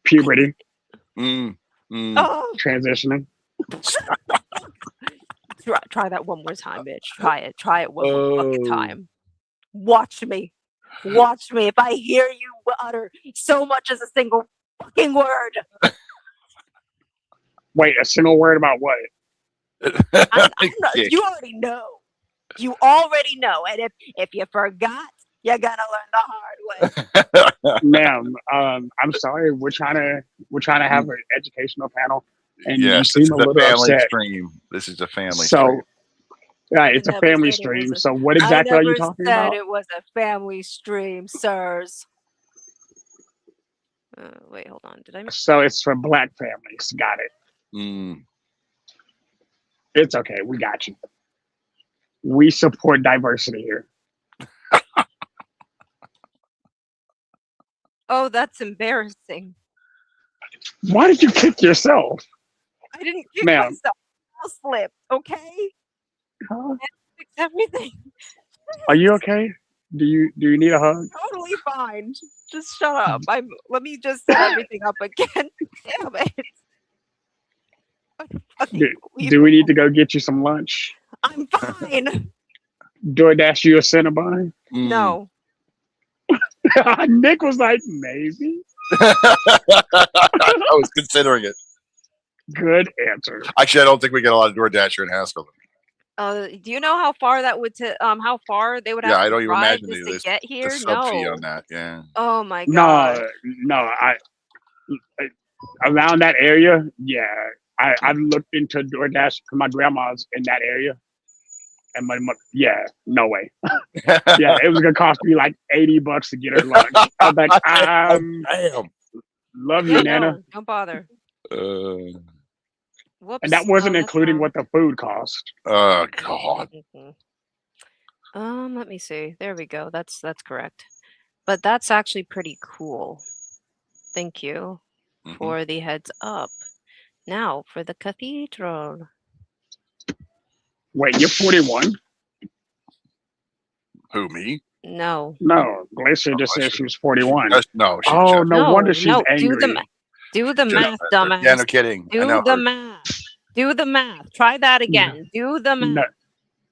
puberty, Oh, transitioning. try that one more time, bitch. Try it. Try it one more fucking Oh. time. Watch me. Watch me. If I hear you utter so much as a single fucking word, Wait, a single word about what? I'm not, Kick. you already know. You already know. And if you forgot, you're gonna learn the hard way. Ma'am, I'm sorry. We're trying to have an educational panel, and you Yes, seem this a is a little family upset. stream. This is a family So, stream. right, it's a never family said it was stream. a- So, what I exactly are you never talking said about? it was a family stream, sirs. Wait, hold on. Did I miss? So, it's for Black families. Got it. Mm. It's okay. We got you. We support diversity here. Oh, that's embarrassing. Why did you kick yourself? I didn't kick Ma'am. myself. I slipped. Okay, Huh? fix everything. Are you okay? Do you need a hug? Totally fine. Just shut up. Let me just set everything up again. Damn it. Do we need to go get you some lunch? I'm fine. DoorDash you a Cinnabon? Mm. No. Nick was like, maybe. I was considering it. Good answer. Actually, I don't think we get a lot of DoorDasher in Haskell. Do you know how far that would how far they would have Yeah, I to don't even drive imagine just the to get the here? sub fee No. on that. Yeah. Oh my god. No, I around that area, yeah. I looked into DoorDash because my grandma's in that area. And yeah, no way. Yeah, it was gonna cost me like $80 to get her lunch. I was like, Damn. love Yeah, you, Nana. no, don't bother. Whoops. And that wasn't Oh, that's including wrong. what the food cost. Oh God. Let me see. There we go. That's correct. But that's actually pretty cool. Thank you Mhm. for the heads up. Now for the cathedral. Wait, you're 41? Who, me? No. No, Glacier just said she was 41. No. She, Oh, no wonder she's no, angry. do the math, dumbass. Yeah, no kidding. I Do know the her. math. Do the math. Try that again. Do the math. No,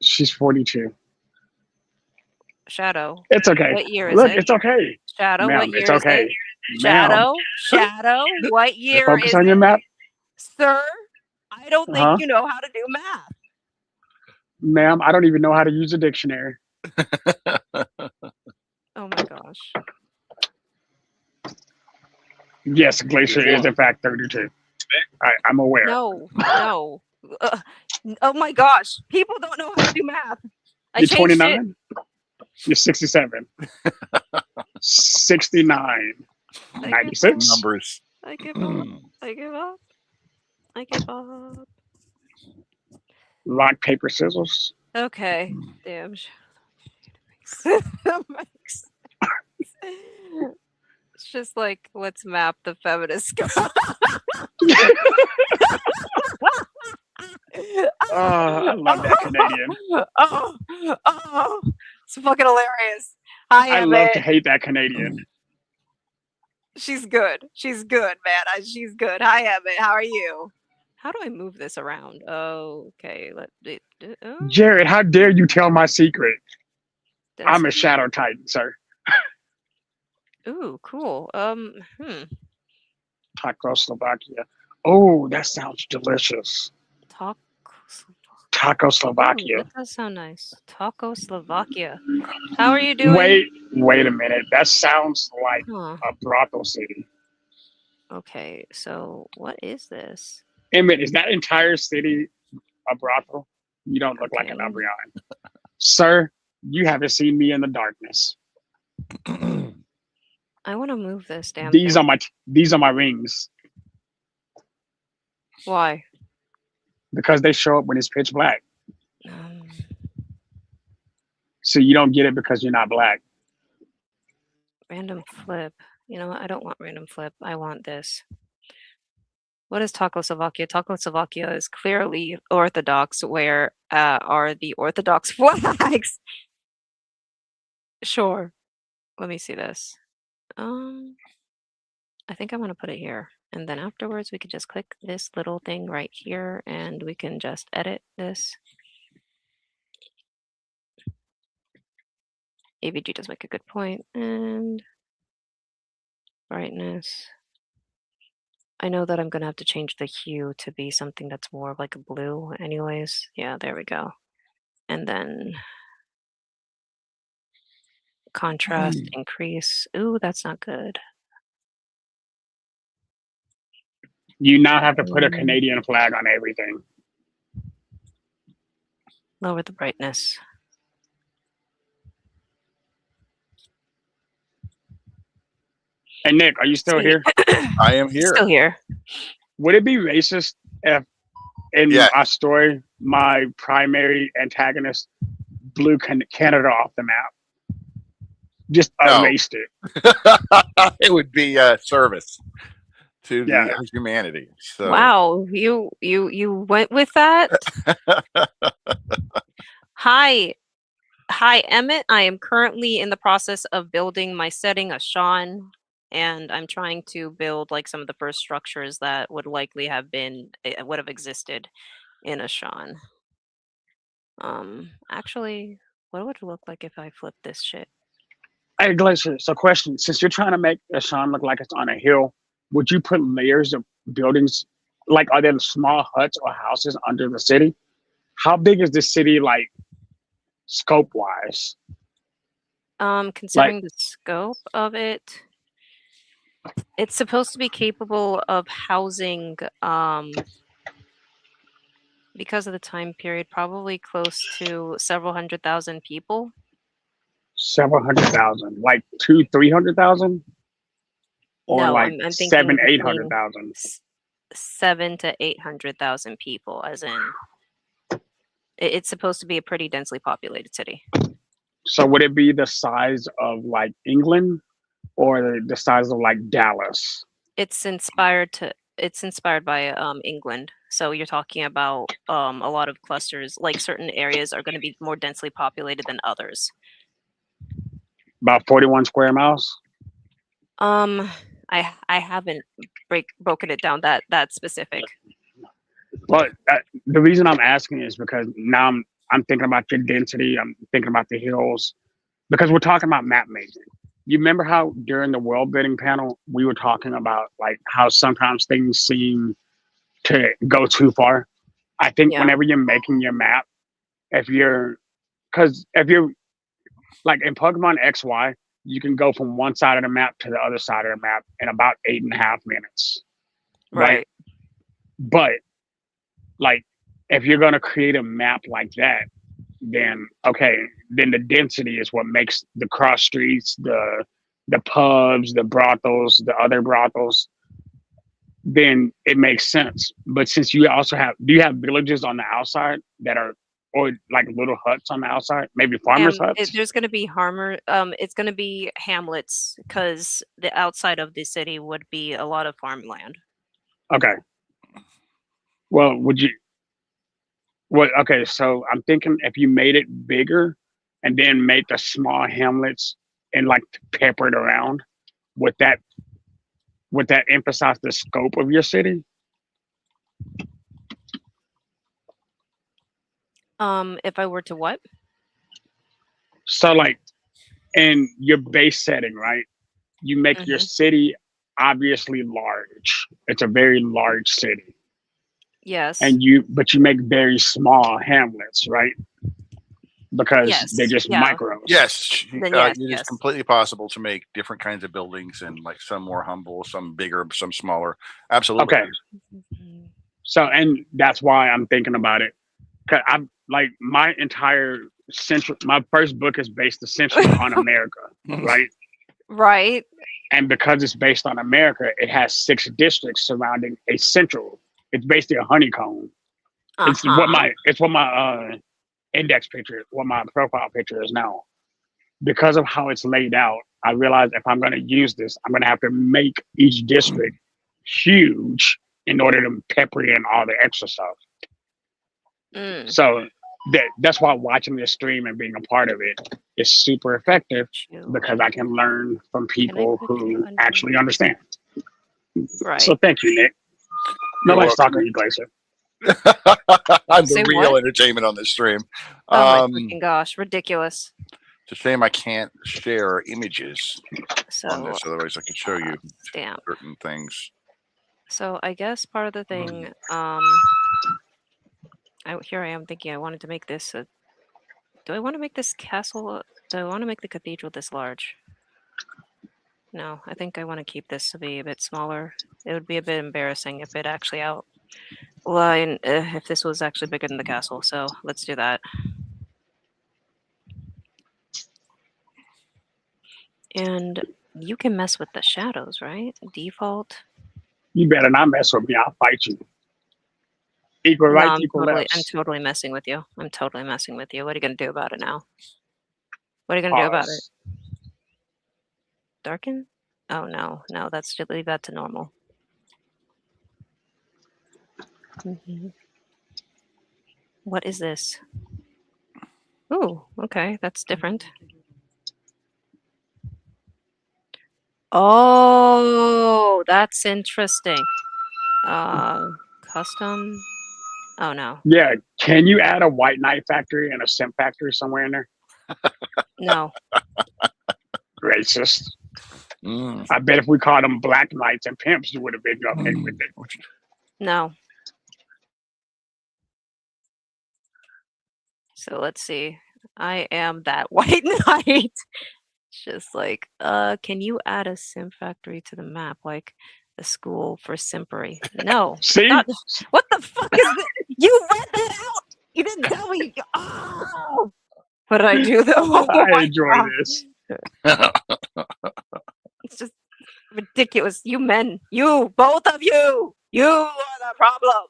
she's 42. Shadow. It's okay. What year is Look, it? it's okay. Shadow, Ma'am, what year it's is okay. it? Ma'am, Shadow, what year focus is on it? your map. Sir, I don't think Huh? you know how to do math. Ma'am, I don't even know how to use a dictionary. Oh my gosh. Yes, Glacier is in fact 32. I'm aware. No. Oh my gosh. People don't know how to do math. I You're changed it. 29? You're 67. 69. 96? Numbers. I give up. I give up. I give up. Rock, paper, scissors. Okay. Damn. It's just like, let's map the feminist sky. I love that Canadian. Oh, it's fucking hilarious. Hi, I love Emmett. to hate that Canadian. She's good. She's good, man. She's good. Hi, Emmett. How are you? How do I move this around? Okay. Jared, how dare you tell my secret? I'm a density? Shadow Titan, sir. Ooh, cool. Czechoslovakia. Oh, that sounds delicious. Czechoslovakia. That does sound nice. Czechoslovakia. How are you doing? Wait a minute. That sounds like Huh. a brothel city. Okay, so what is this? Emmett, is that entire city a brothel? You don't look like an Okay. Umbreon. Sir, you haven't seen me in the darkness. I want to move this damn These thing. are my rings Why? because they show up when it's pitch black. Um, So you don't get it because you're not black. Random flip. You know what? I don't want random flip. I want this. What is Czechoslovakia? Czechoslovakia is clearly Orthodox. Where are the Orthodox flags? Sure. Let me see this. I think I'm going to put it here. And then afterwards, we can just click this little thing right here and we can just edit this. AVG does make a good point. And brightness. I know that I'm gonna have to change the hue to be something that's more of like a blue anyways. Yeah, there we go. And then contrast increase. Ooh, that's not good. You now have to put a Mm. Canadian flag on everything. Lower the brightness. And Nick, are you still See, here? I am here. Still here. Would it be racist if in Yes. our story my primary antagonist blew Canada off the map? Just No. erased it. It would be service to the Yeah. humanity. So Wow, you went with that? Hi, Emmett. I am currently in the process of building my setting, a Sean, and I'm trying to build like some of the first structures that would likely have been would have existed in a Sean. Actually, what would it look like if I flip this shit? Hey, Glacier, so question. Since you're trying to make Ashan look like it's on a hill, would you put layers of buildings? Like, are there small huts or houses under the city? How big is this city, like, scope-wise? Considering the scope of it, it's supposed to be capable of housing, because of the time period, probably close to several 100,000 people. Several 100,000, like 300,000, or No, like I'm thinking 700,000-800,000. 700,000 to 800,000 people, as in it's supposed to be a pretty densely populated city. So would it be the size of like England, or the size of like Dallas? It's inspired by England. So you're talking about a lot of clusters, like certain areas are going to be more densely populated than others. About 41 square miles. I haven't broken it down that specific. But the reason I'm asking is because now I'm thinking about your density. I'm thinking about the hills, because we're talking about map making. You remember how during the world building panel we were talking about like how sometimes things seem to go too far. I think Yeah. whenever you're making your map, if you're like in Pokemon XY, you can go from one side of the map to the other side of the map in about 8.5 minutes. Right. But like, if you're gonna create a map like that, then then the density is what makes the cross streets, the pubs, the brothels, the other brothels. Then it makes sense. But since you also do you have villages on the outside that are, or like little huts on the outside, maybe farmers' huts? There's going to be it's going to be hamlets, because the outside of the city would be a lot of farmland. Okay. Well, okay, so I'm thinking if you made it bigger and then made the small hamlets and like peppered around, would that emphasize the scope of your city? If I were to what? So like in your base setting, right? You make your city obviously large. It's a very large city. Yes. But you make very small hamlets, right? Because they're just micros. yes, Then it is completely possible to make different kinds of buildings, and like some more humble, some bigger, some smaller. Absolutely. Okay. So, and that's why I'm thinking about it. 'Cause I'm like, my first book is based essentially on America, right? Right. And because it's based on America, it has 6 districts surrounding a central. It's basically a honeycomb. It's what my index picture, what my profile picture is now. Because of how it's laid out, I realize if I'm going to use this, I'm going to have to make each district huge in order to pepper in all the extra stuff. So that's why watching this stream and being a part of it is super effective, because I can learn from people who actually understand. Right. So thank you, Nick. Nobody's talking to you, Glacier. I'm Say the real what? entertainment on this stream. Oh my freaking gosh, ridiculous. It's a shame I can't share images on So this. Otherwise, I could show you stamp. certain things. So I guess part of the thing, here I am thinking I wanted to make this a. Do I want to make this castle? Do I want to make the cathedral this large? No, I think I want to keep this to be a bit smaller. It would be a bit embarrassing if it actually outline if this was actually bigger than the castle. So let's do that. And you can mess with the shadows, right? Default. You better not mess with me. I'll fight you. Equal No, rights, equal I'm lefts. totally messing with you. I'm totally messing with you. What are you gonna do about it now? What are you gonna do about it? Pause. Darken? Oh no, no, that's just leave that to normal. What is this? Ooh, okay, that's different. Oh, that's interesting. Custom. Oh no, Yeah, can you add a white knight factory and a simp factory somewhere in there? no. Racist. Mm. I bet if we called them black knights and pimps, you would have been okay with it. No. So let's see. I am that white knight. Just like, can you add a sim factory to the map, like the school for simpery? No. See? What the fuck is this? You read that out. You didn't tell me. Oh! What did I do though? Oh I my enjoy God. this. It's just ridiculous. You men, you, both of you are the problem.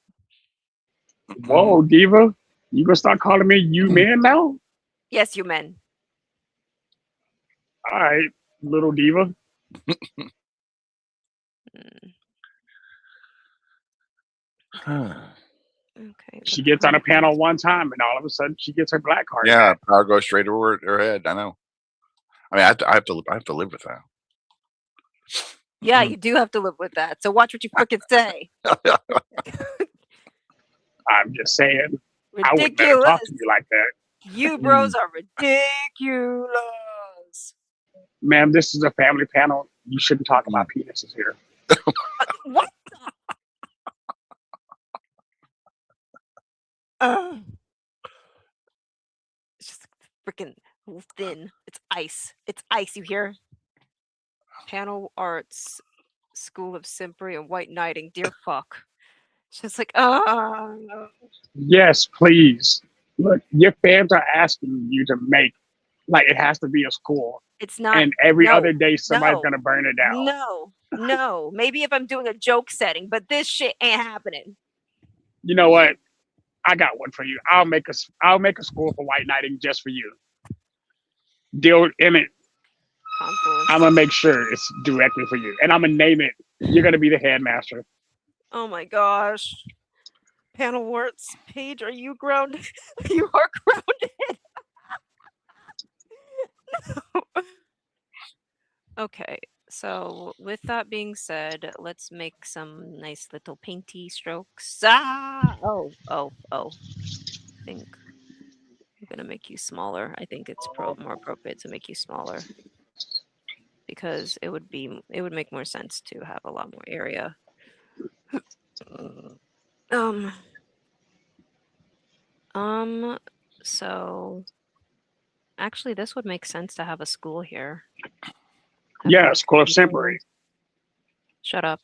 Whoa, Diva. You gonna start calling me you man now? Yes, you men. All right, little Diva. Okay. She gets on a panel one time and all of a sudden she gets her black card. Yeah, back. power goes straight over her head. I know. I mean, I have to live with that. Yeah, you do have to live with that. So watch what you freaking say. I'm just saying. I would never Ridiculous. talk to you like that. You bros are ridiculous. Ma'am, this is a family panel. You shouldn't talk about penises here. What? It's just freaking thin. It's ice. It's ice, you hear? Panel Arts, School of Simpery and White Knighting. Dear fuck. It's just like, Yes, please. Look, your fans are asking you to make, like, it has to be a school. it's not. And every no, other day, somebody's no, going to burn it down. No. Maybe if I'm doing a joke setting, but this shit ain't happening. You know what? I got one for you. I'll make a school for white knighting just for you. Deal in it. Confluence. I'm gonna make sure it's directly for you, and I'm gonna name it. You're gonna be the headmaster. Oh my gosh. Panel Warts, Paige, are you grounded? You are grounded. No. Okay, so with that being said, let's make some nice little painty strokes. Oh. I think I'm gonna make you smaller. I think it's more appropriate to make you smaller because it would make more sense to have a lot more area. So actually this would make sense to have a school here. Yeah, School of Simpery. Shut up.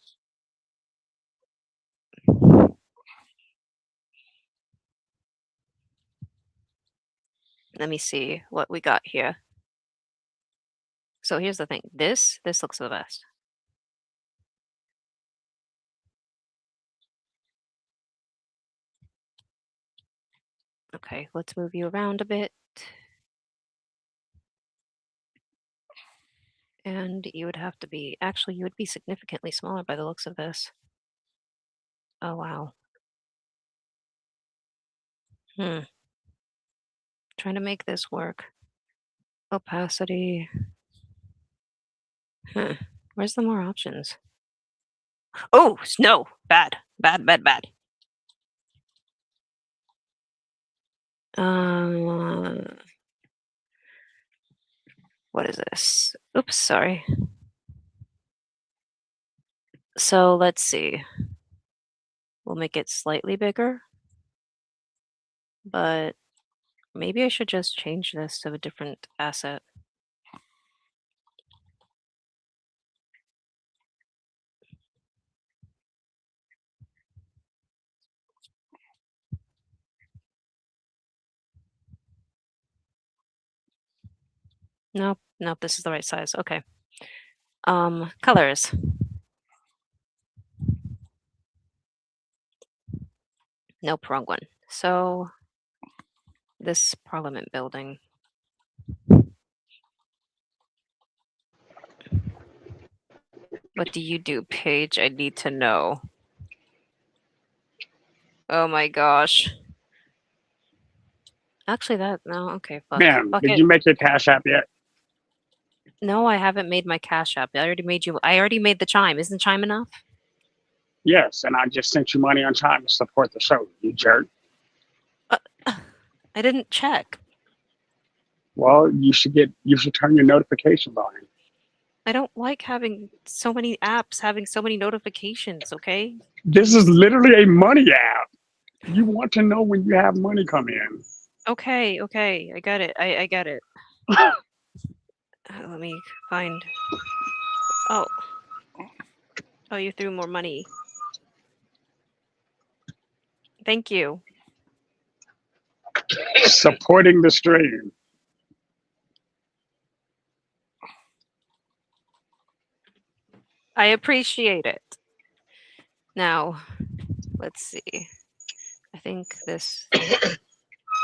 Let me see what we got here. So here's the thing. This looks the best. Okay, let's move you around a bit. And you would have to be, actually, you would be significantly smaller by the looks of this. Oh, wow. Trying to make this work. Opacity. Where's the more options? Oh, no. Bad. What is this? Oops, sorry. So let's see. We'll make it slightly bigger, but maybe I should just change this to a different asset. Nope, nope, this is the right size. Okay. Colors. Nope, wrong one. So this Parliament building. What do you do, Paige? I need to know. Oh my gosh. Actually, no, okay, fuck. Ma'am, Fuck did it. you make your Cash App yet? No, I haven't made my Cash App. I already made the chime. Isn't chime enough? Yes, and I just sent you money on time to support the show, you jerk. I didn't check. Well, you should turn your notifications on. I don't like having so many apps having so many notifications, okay? This is literally a money app. You want to know when you have money come in. Okay, I got it. I get it. Let me find. Oh. Oh, you threw more money. Thank you. Supporting the stream. I appreciate it. Now, let's see. I think this.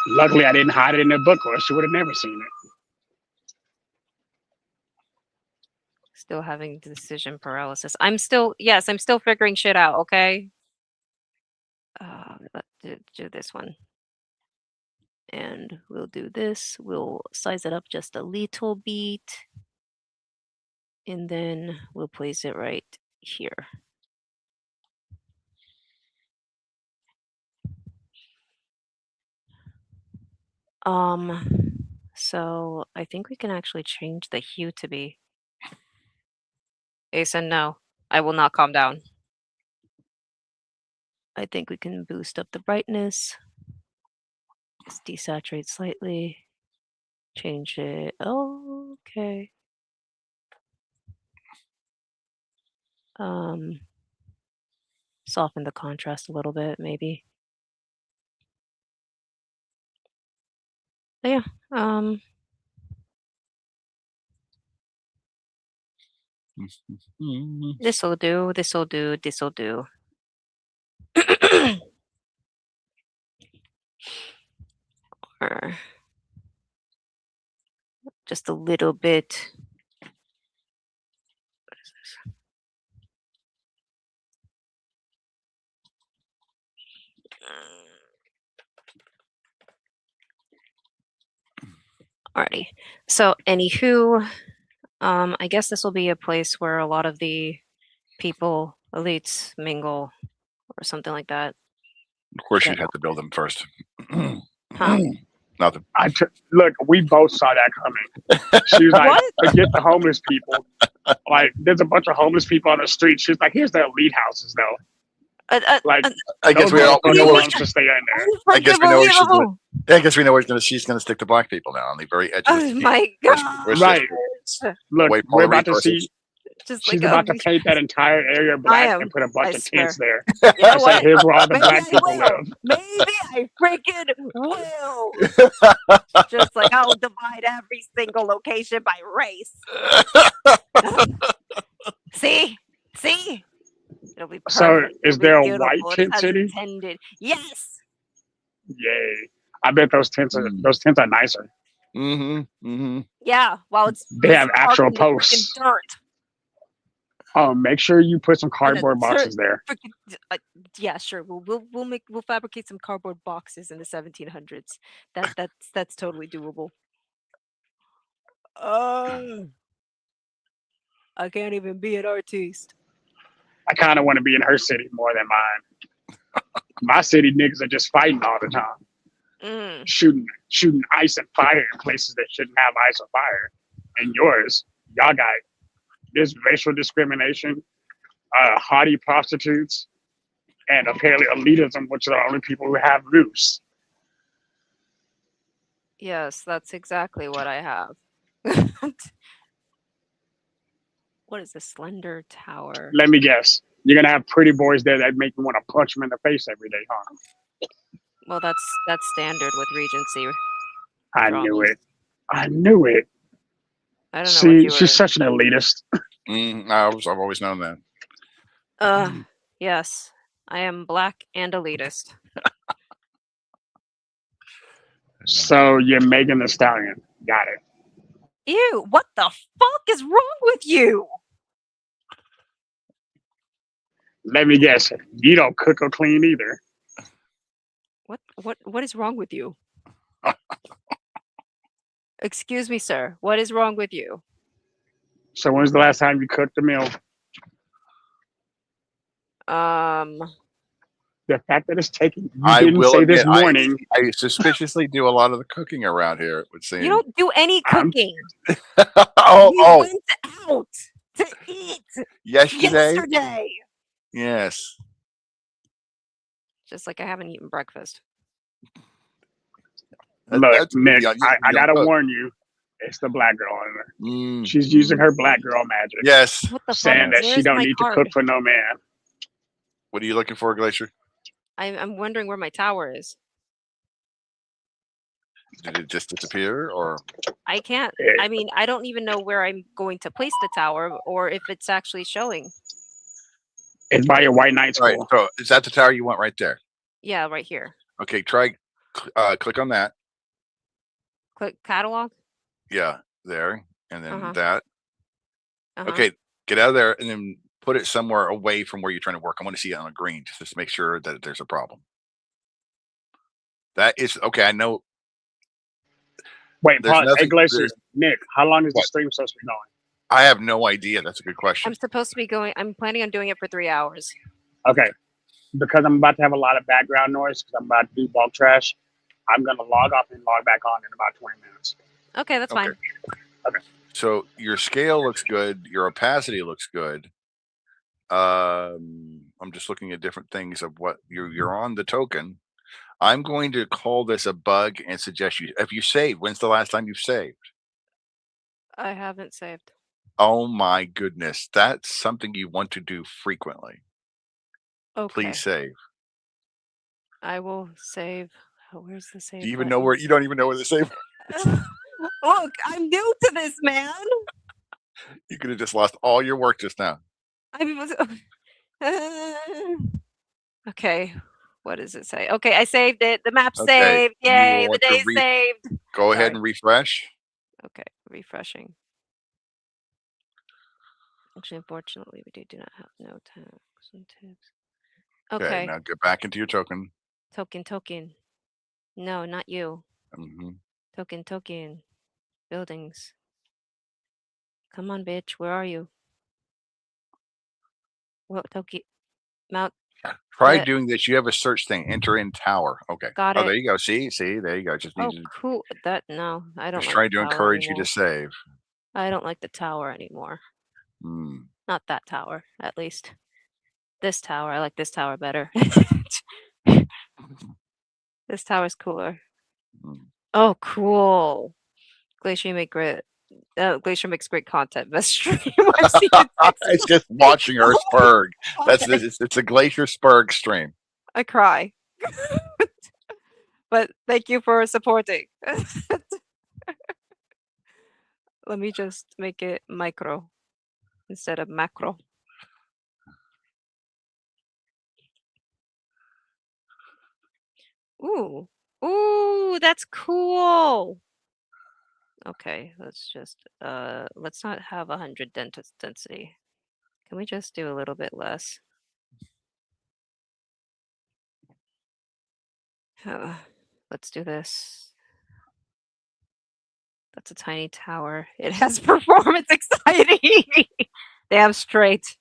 Luckily, I didn't hide it in the book, or she would have never seen it. Still having decision paralysis. I'm still figuring shit out, okay? Let's do this one. And we'll do this. We'll size it up just a little bit. And then we'll place it right here. So I think we can actually change the hue to be. Asen, no, I will not calm down. I think we can boost up the brightness. Just desaturate slightly. Change it. Oh, okay. Soften the contrast a little bit, maybe. But yeah. This'll do. This'll do. This'll do. Or just a little bit. What is this? Alrighty. So, anywho, I guess this will be a place where a lot of the people, elites, mingle, or something like that. Of course, Yeah. you'd have to build them first. Huh? Nothing. Look, we both saw that coming. She was like, What? forget the homeless people. Like, there's a bunch of homeless people on the street. She's like, here's the elite houses, though. Like, I guess those we all motherfuckers know want what to stay in there. I guess we know where she's gonna, I guess we know where she's going to stick to black people now on the very edge of Oh the my god! Right. Look, Away from all we're the about to resources. see. Just She's like about to paint that entire area black and put a bunch I of tents swear. there. You know And say, what? here's where all the Maybe black I people will. live. Maybe I freaking will. Just like I'll divide every single location by race. See? It'll be perfect. So, is It'll be there a beautiful. white It's tent as city? intended. Yes. Yay! I bet those tents are nicer. Yeah. Well, They have actual parked in the freaking posts. dirt. Make sure you put some And a cardboard boxes there. Yeah, sure. We'll fabricate some cardboard boxes in the 1700s. That's totally doable. I can't even be an artiste. I kind of want to be in her city more than mine. My city niggas are just fighting all the time, shooting ice and fire in places that shouldn't have ice or fire, and yours, y'all got this racial discrimination, haughty prostitutes, and apparently elitism, which are the only people who have roofs. Yes, that's exactly what I have. What is a slender tower? Let me guess. You're gonna have pretty boys there that make you want to punch them in the face every day, huh? Well, that's standard with Regency. I knew dramas. it. I knew it. I don't know what See, you she's were. such an elitist. I've always known that. Yes, I am black and elitist. So you're Megan the Stallion. Got it. Ew, what the fuck is wrong with you? Let me guess. You don't cook or clean either. What is wrong with you? Excuse me, sir. What is wrong with you? So when's the last time you cooked a meal? The fact that it's taking you I didn't will say this admit, morning. I suspiciously do a lot of the cooking around here. It would seem. You don't do any I'm- cooking. oh, We oh, went out to eat yesterday. yesterday. Yes. Just like I haven't eaten breakfast. Look, That's- Nick, you I don't gotta cook. warn you. It's the black girl in there. Mm, She's using her black girl magic, Yes. What the fuck? saying that she Where's don't my need card? to cook for no man. What are you looking for, Glacier? I'm wondering where my tower is. Did it just disappear, or I can't. Eh, I mean, I don't even know where I'm going to place the tower or if it's actually showing. It's by your white knight all right? school. So is that the tower you want right there? Yeah, right here. Okay, try click on that. Click catalog. Yeah, there, and then Uh-huh. that. Uh-huh. Okay, get out of there and then put it somewhere away from where you're trying to work. I want to see it on a green just to make sure that there's a problem. That is okay. I know. Wait, There's pause. Hey, nothing- Glacier, there's- Nick, how long is the What? stream supposed to be going? I have no idea. That's a good question. I'm supposed to be going. I'm planning on doing it for 3 hours. Okay, because I'm about to have a lot of background noise because I'm about to do bulk trash. I'm gonna log off and log back on in about 20 minutes. Okay, that's fine. So your scale looks good. Your opacity looks good. I'm just looking at different things of what you're on the token. I'm going to call this a bug and suggest you if you saved. When's the last time you've saved? I haven't saved. Oh my goodness, that's something you want to do frequently. Okay. Please save. I will save. Oh, where's the save? Do you even know where? You don't even know where the save. Look, I'm new to this, man. You could have just lost all your work just now. Okay. What does it say? Okay, I saved it. The map Okay, saved. you Yay, the want to day re- saved. Go ahead Sorry. and refresh. Okay, refreshing. Actually, unfortunately, we do not have no tags and tips. Okay, Okay, now get back into your token. token. No, not you. Mhm. Token. Buildings. Come on, bitch. Where are you? What token? Mount. Try Yeah. doing this. You have a search thing. Enter in tower. Okay. Got Oh, it. there you go. See, there you go. Just Oh, need to cool. That no, I don't just like trying the to tower encourage you anymore. to save. I don't like the tower anymore. Hmm. Not that tower, at least. This tower. I like this tower better. This tower's cooler. Mm. Oh, cool. Glacier makes great content. Best stream I've seen. It's just watching her spurg. It's a Glacier Spurg stream. I cry. But thank you for supporting. Let me just make it micro instead of macro. Ooh, that's cool. Okay, let's not have 100 density. Can we just do a little bit less? Let's do this. That's a tiny tower. It has performance anxiety. Damn straight.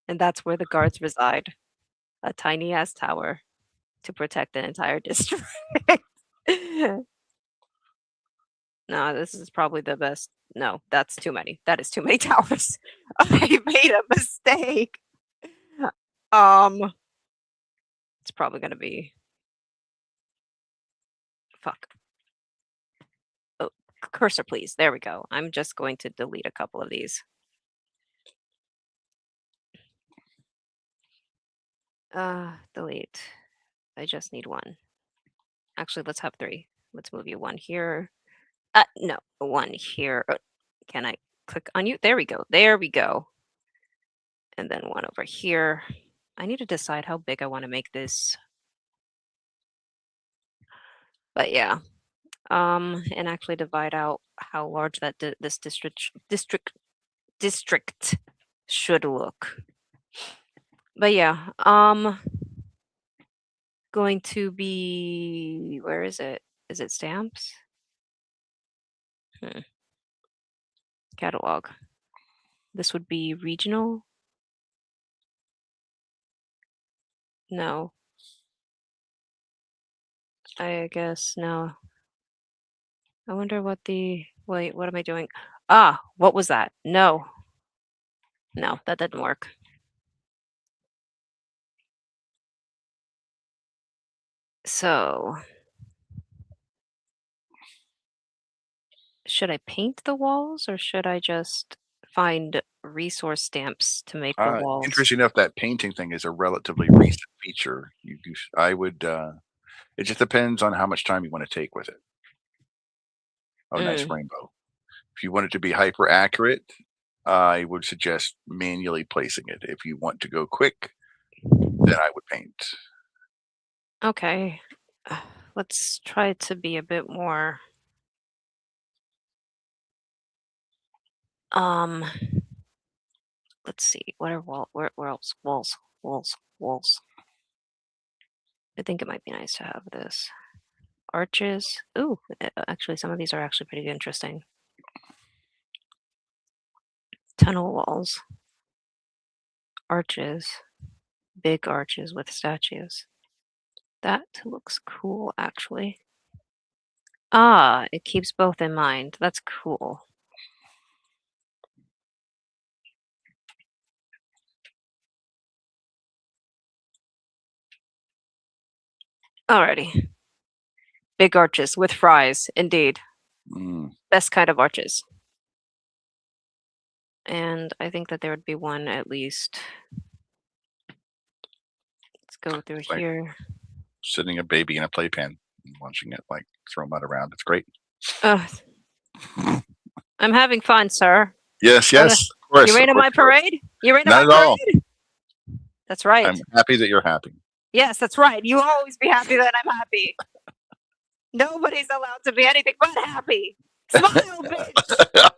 And that's where the guards reside. A tiny ass tower to protect an entire district. No, this is probably the best. No, that's too many. That is too many towers. I made a mistake. It's probably gonna be. Fuck. Oh, cursor, please. There we go. I'm just going to delete a couple of these. Delete. I just need one. Actually, let's have 3. Let's move you 1 here. No, 1 here. Can I click on you? There we go. There we go. And then 1 over here. I need to decide how big I want to make this. But yeah. And actually divide out how large that this district should look. But yeah, going to be, where is it? Is it stamps? Catalog. This would be regional. No. I guess no. I wonder what the, wait, what am I doing? Ah, what was that? No. No, that didn't work. So, should I paint the walls or should I just find resource stamps to make the walls? Interesting enough, that painting thing is a relatively recent feature. I would. It just depends on how much time you want to take with it. Oh, nice rainbow. If you want it to be hyper accurate, I would suggest manually placing it. If you want to go quick, then I would paint. Okay. Let's try to be a bit more. Let's see. What are where else? Walls. I think it might be nice to have this. Arches. Ooh, actually, some of these are actually pretty interesting. Tunnel walls. Arches. Big arches with statues. That looks cool, actually. Ah, it keeps both in mind. That's cool. Alrighty. Big arches with fries, indeed. Best kind of arches. And I think that there would be one at least. Let's go through Like here. sitting a baby in a playpen and watching it like throw mud around. It's great. I'm having fun, sir. Yes, of course. You rain on my parade? You rain on Not my at all. parade? That's right. I'm happy that you're happy. Yes, that's right. You always be happy that I'm happy. Nobody's allowed to be anything but happy. Smile, bitch.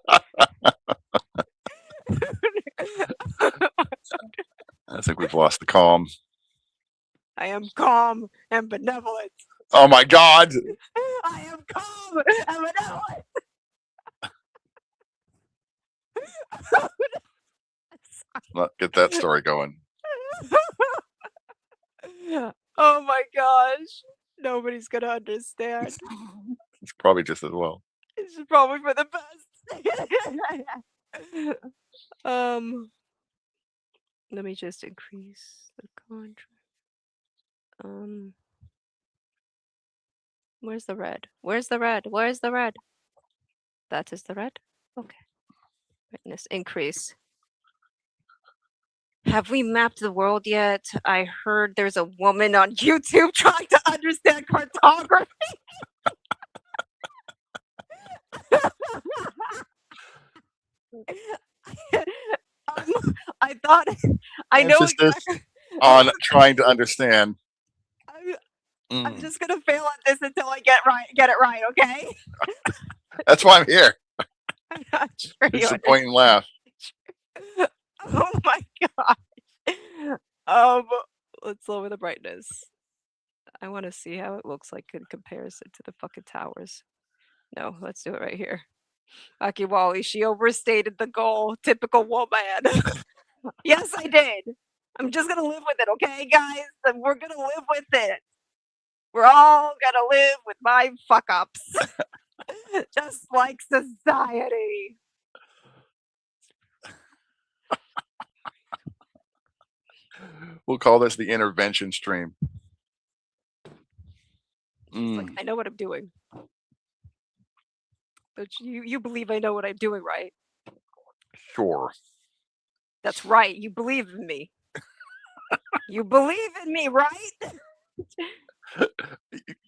I think we've lost the calm. I am calm and benevolent. Oh my God. I am calm and benevolent. Let's get that story going. Oh my gosh. Nobody's gonna understand. It's probably just as well. It's probably for the best. Let me just increase the contrast. Where's the red? Where's the red? Where's the red? That is the red? Okay. Brightness increase. Have we mapped the world yet? I heard there's a woman on YouTube trying to understand cartography. I thought I know exactly. On trying to understand. I'm just gonna fail at this until I get it right, okay? That's why I'm here. I'm not sure. Disappoint and laugh. Oh my gosh. Let's lower the brightness. I want to see how it looks like in comparison to the fucking towers. No, let's do it right here. Akiwali, she overstated the goal. Typical woman. Yes, I did. I'm just gonna live with it, okay, guys? We're gonna live with it. We're all gonna live with my fuck ups. Just just like society. We'll call this the intervention stream. She's like, I know what I'm doing. But you believe I know what I'm doing, right? Sure. That's right. You believe in me. You believe in me, right?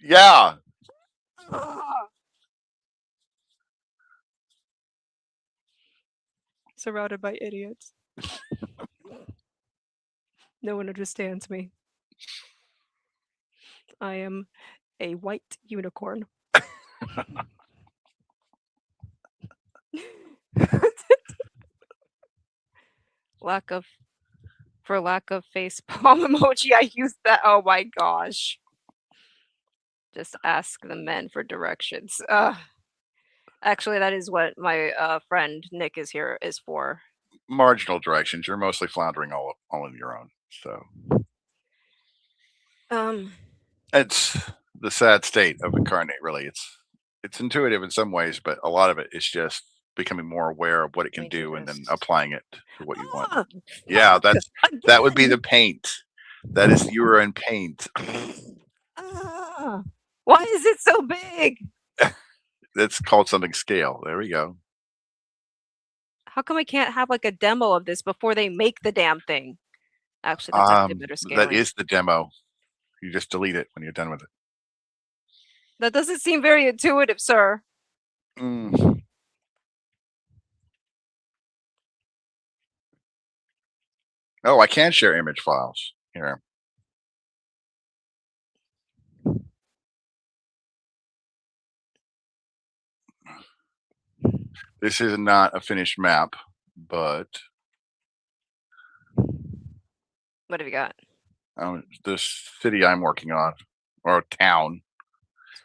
Yeah. Ugh. Surrounded by idiots. No one understands me. I am a white unicorn. For lack of face palm emoji, I used that. Oh my gosh. Just ask the men for directions. Actually, that is what my friend Nick is for. Marginal directions. You're mostly floundering all on your own. So it's the sad state of Incarnate, really. It's intuitive in some ways, but a lot of it is just becoming more aware of what it Let can me do do and then this. applying it to what you want. Ah, Yeah, that would be again. the paint. That is you are in paint. Ah, why is it so big? That's called something scale. There we go. How come I can't have like a demo of this before they make the damn thing? Actually, that's actually better That scaling. is the demo. You just delete it when you're done with it. That doesn't seem very intuitive, sir. Mm. Oh, I can share image files here. This is not a finished map, but What have you got? the city I'm working on, or town.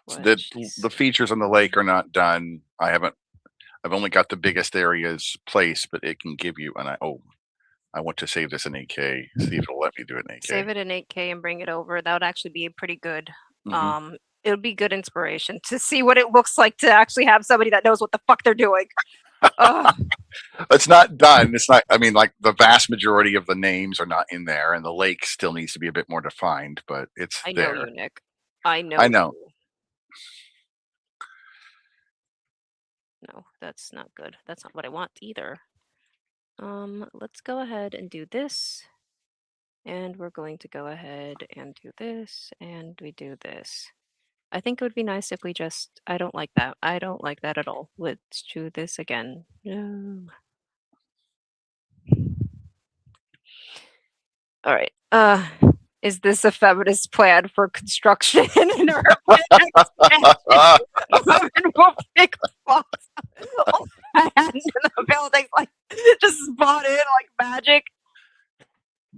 The features on the lake are not done. I've only got the biggest areas placed, but it can give you, and I want to save this in 8K, see if it'll let me do it in 8K. Save it in 8K and bring it over. That would actually be a pretty good Mhm. it would be good inspiration to see what it looks like to actually have somebody that knows what the fuck they're doing. Ugh. It's not done. It's not, I mean, like the vast majority of the names are not in there, and the lake still needs to be a bit more defined, but it's I there. know you, Nick. I know. I know. You. No, that's not good. That's not what I want either. Let's go ahead and do this. And we're going to go ahead and do this, and we do this. I think it would be nice if we just, I don't like that. I don't like that at all. Let's do this again. No. All right. Is this a feminist plan for construction in urban expansion? Women will pick spots and the buildings like just spot in like magic.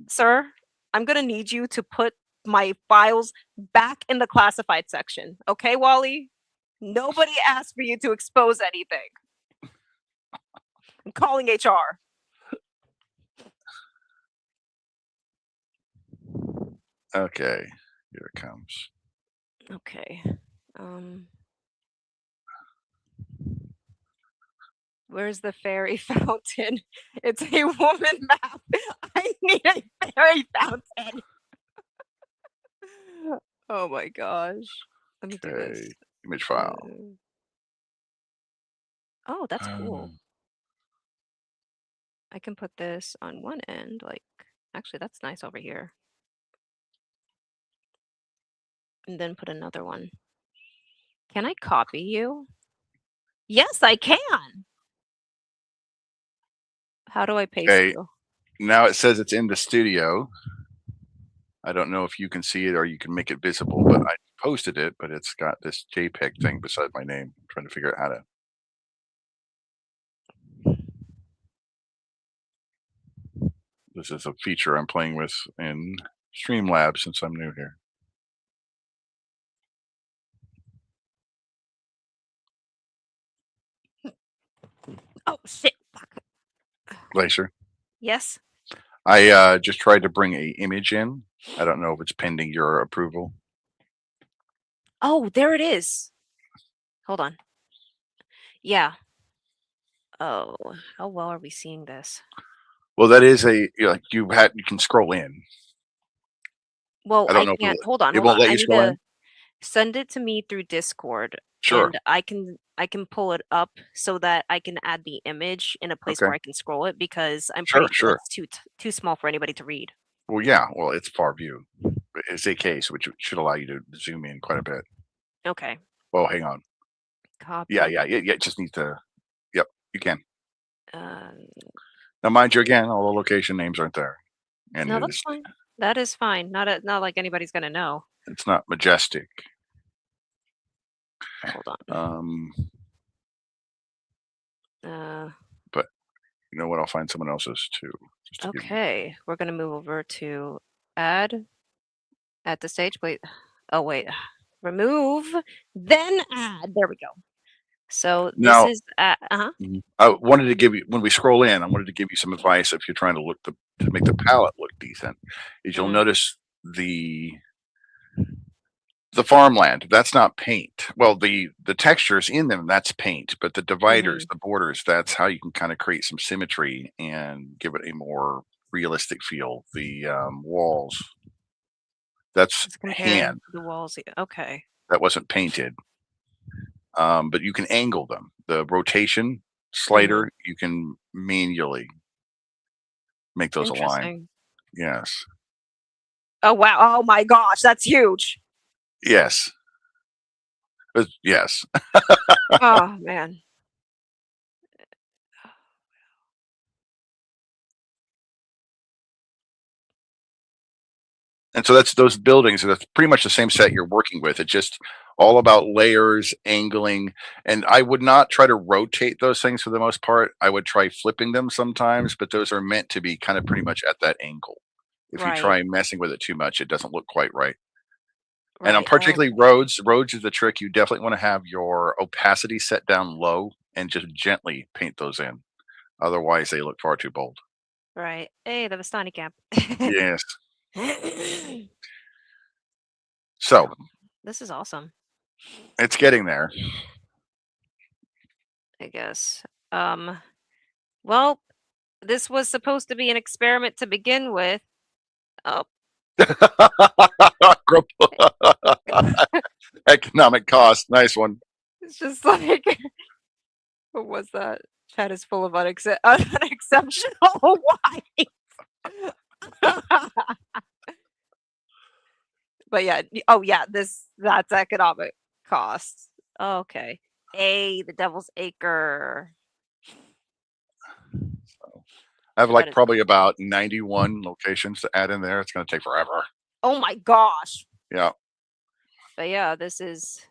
Sir, I'm gonna need you to put my files back in the classified section. Okay, Wally? Nobody asked for you to expose anything. I'm calling HR. Okay, here it comes. Okay. Where's the fairy fountain? It's a woman map. I need a fairy fountain. Oh my gosh. Let me do this. Okay, image file. Oh, that's cool. I can put this on one end, like, actually, that's nice over here. And then put another one. Can I copy you? Yes, I can. How do I paste Okay. you? Now it says it's in the studio. I don't know if you can see it or you can make it visible, but I posted it, but it's got this JPEG thing beside my name. I'm trying to figure out how to. This is a feature I'm playing with in Streamlabs since I'm new here. Oh, shit. Fuck. Glacier. Yes. I just tried to bring a image in. I don't know if it's pending your approval. Oh, there it is. Hold on. Yeah. Oh, how well are we seeing this? Well, that is you can scroll in. Well, I don't I know if can't. Hold on, it hold won't on. let I you need scroll in. to send it to me through Discord, Sure. and I can pull it up so that I can add the image in a place Okay. where I can scroll it because I'm Sure, pretty sure sure. that's too small for anybody to read. Well, yeah. Well, it's far view. It's a case which should allow you to zoom in quite a bit. Okay. Oh, hang on. Copy. Yeah. It just needs to. Yep, you can. Um, Now, mind you, again, all the location names aren't there, and no, that's fine. That is fine. Not like anybody's gonna know. it's not majestic. Hold on. But you know what? I'll find someone else's too. Just to give you- Okay, we're gonna move over to add at the stage. Wait. Oh wait. Remove, then add. There we go. So this Now, is I wanted to give you when we scroll in. I wanted to give you some advice if you're trying to to make the palette look decent. Is you'll Mhm. notice the farmland, that's not paint. Well, the textures in them, that's paint, but the dividers, the borders, that's how you can kind of create some symmetry and give it a more realistic feel. The walls, that's Just comparing hand, the walls. Okay. that wasn't painted. But you can angle them. The rotation slider, you can manually make those align. Interesting. Yes. Oh wow. Oh my gosh, that's huge. Yes. Yes. Oh man. And so that's those buildings. That's pretty much the same set you're working with. It's just all about layers, angling, and I would not try to rotate those things for the most part. I would try flipping them sometimes, but those are meant to be kind of pretty much at that angle. If you Right. try messing with it too much, it doesn't look quite right. And on Right. particularly Okay. roads, roads is the trick. You definitely want to have your opacity set down low and just gently paint those in. Otherwise, they look far too bold. Right. Hey, the Vistani camp. Yes. So This is awesome. it's getting there. I guess. Well, this was supposed to be an experiment to begin with. Oh, Economic cost. Nice one. it's just like, what was that? Chat is full of unexceptional wives. But yeah, oh yeah, that's economic cost. Okay. The Devil's Acre. I have That like is- probably about 91 locations to add in there. It's going to take forever. Oh my gosh. Yeah. But yeah, this is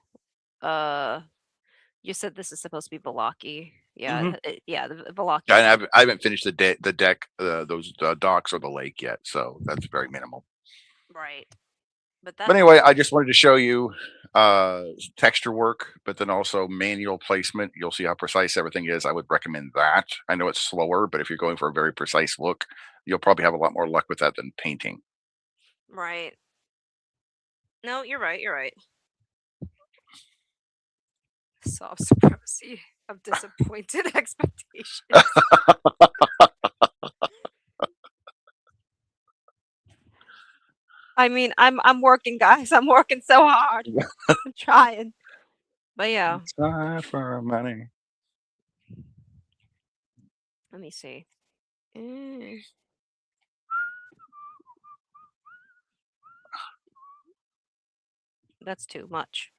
you said this is supposed to be Valaki. Yeah, Mhm. yeah, the Valaki. I haven't finished the deck, those docks or the lake yet. So that's very minimal. Right. But But anyway, I just wanted to show you texture work, but then also manual placement. You'll see how precise everything is. I would recommend that. I know it's slower, but if you're going for a very precise look, you'll probably have a lot more luck with that than painting. Right. No, you're right. You're right. Soft supremacy of disappointed expectations. I mean, I'm working, guys. I'm working so hard. I'm trying. But yeah, Time for money. let me see. That's too much.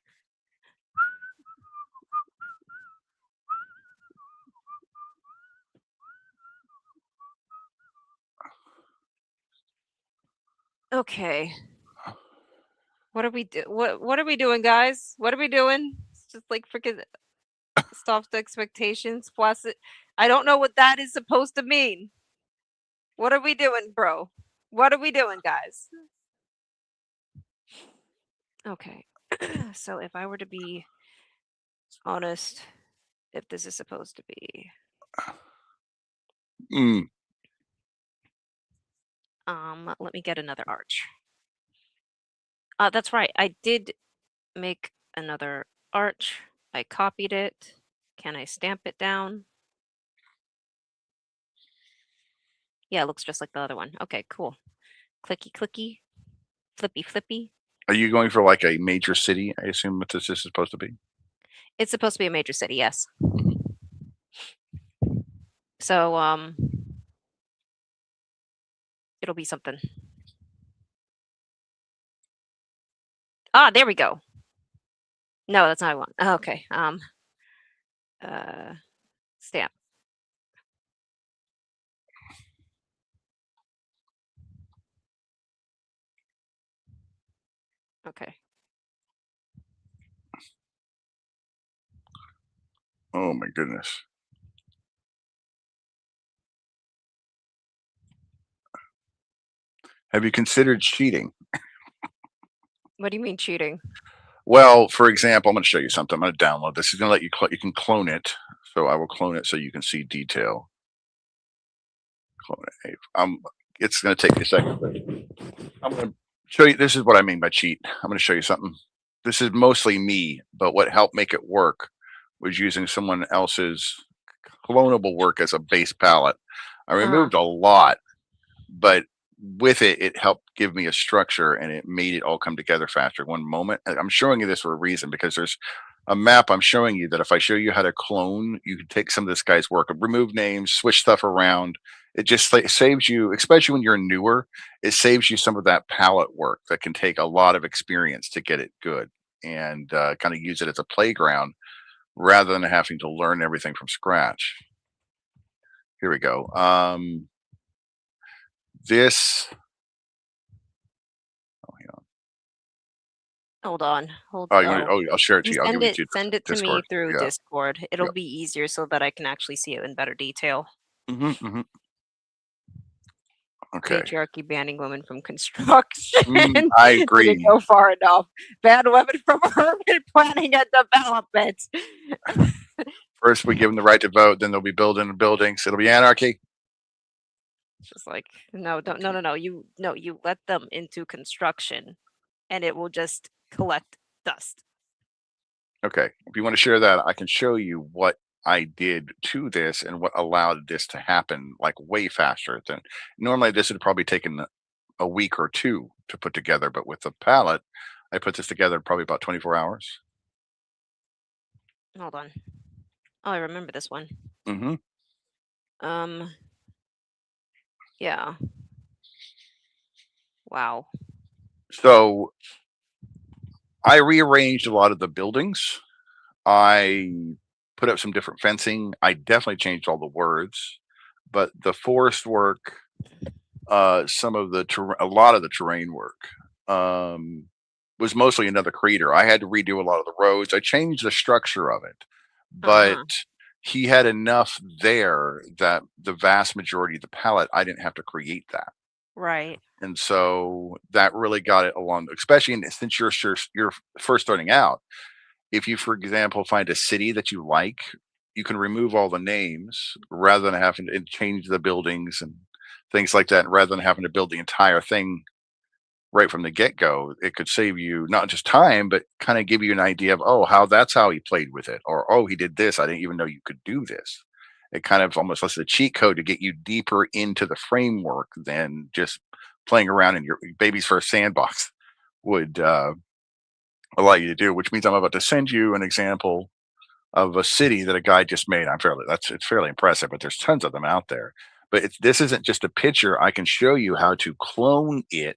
Okay. What are we what are we doing, guys? What are we doing? It's just like freaking soft expectations plus it. I don't know what that is supposed to mean. What are we doing, bro? What are we doing, guys? Okay. So if I were to be honest, if this is supposed to be Mm. let me get another arch. That's right. I did make another arch. I copied it. Can I stamp it down? Yeah, it looks just like the other one. Okay, cool. Clicky, clicky, flippy, flippy. Are you going for like a major city? I assume what this is supposed to be. It's supposed to be a major city, yes. So, it'll be something. Ah, there we go. No, that's not what I want. Oh, okay. Stamp. Okay. Oh my goodness. Have you considered cheating? What do you mean cheating? Well, for example, I'm going to show you something. I'm going to download this. It's going to let you you can clone it. So I will clone it so you can see detail. Clone it. It's going to take me a second. I'm going to show you. This is what I mean by cheat. I'm going to show you something. This is mostly me, but what helped make it work was using someone else's clonable work as a base palette. I removed a lot, but with it, it helped give me a structure and it made it all come together faster. One moment, I'm showing you this for a reason because there's a map I'm showing you that if I show you how to clone, you can take some of this guy's work, remove names, switch stuff around. It just saves you, especially when you're newer, it saves you some of that palette work that can take a lot of experience to get it good and kind of use it as a playground rather than having to learn everything from scratch. Here we go. This. Oh, hang on. Hold on. Hold Oh, on. I'll share it to you. I'll give it to you. Send it to me Discord. through Yeah. Discord. It'll Yep. be easier so that I can actually see it in better detail. Okay. Patriarchy banning women from construction. I agree. Didn't go far enough. Ban women from urban planning and development. First, we give them the right to vote. Then they'll be building buildings. It'll be anarchy. It's just like no. You let them into construction, and it will just collect dust. Okay. If you want to share that, I can show you what I did to this and what allowed this to happen like way faster than normally. This would probably taken a week or two to put together, but with the palette, I put this together probably about 24 hours. Hold on. Oh, I remember this one. Yeah. Wow. So I rearranged a lot of the buildings. I put up some different fencing. I definitely changed all the words, but the forest work, some of the a lot of the terrain work was mostly another creator. I had to redo a lot of the roads. I changed the structure of it, but he had enough there that the vast majority of the palette, I didn't have to create that. Right. And so that really got it along, especially since you're first starting out. If you, for example, find a city that you like, you can remove all the names rather than having to change the buildings and things like that. Rather than having to build the entire thing right from the get-go, it could save you not just time, but kind of give you an idea of, oh, that's how he played with it. Or, oh, he did this. I didn't even know you could do this. It kind of almost lets the cheat code to get you deeper into the framework than just playing around in your baby's first sandbox would allow you to do, which means I'm about to send you an example of a city that a guy just made. It's fairly impressive, but there's tons of them out there. But this isn't just a picture. I can show you how to clone it.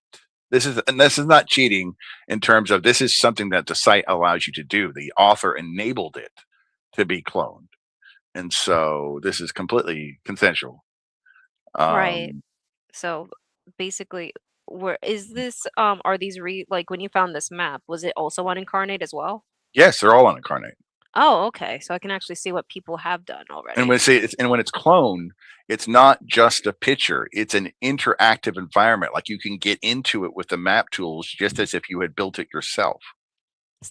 This is not cheating in terms of this is something that the site allows you to do. The author enabled it to be cloned. And so this is completely consensual. Right. So basically, is this are these like when you found this map, was it also on Incarnate as well? Yes, they're all on Incarnate. Oh, okay. So I can actually see what people have done already. And when it's cloned, it's not just a picture, it's an interactive environment. Like you can get into it with the map tools just as if you had built it yourself.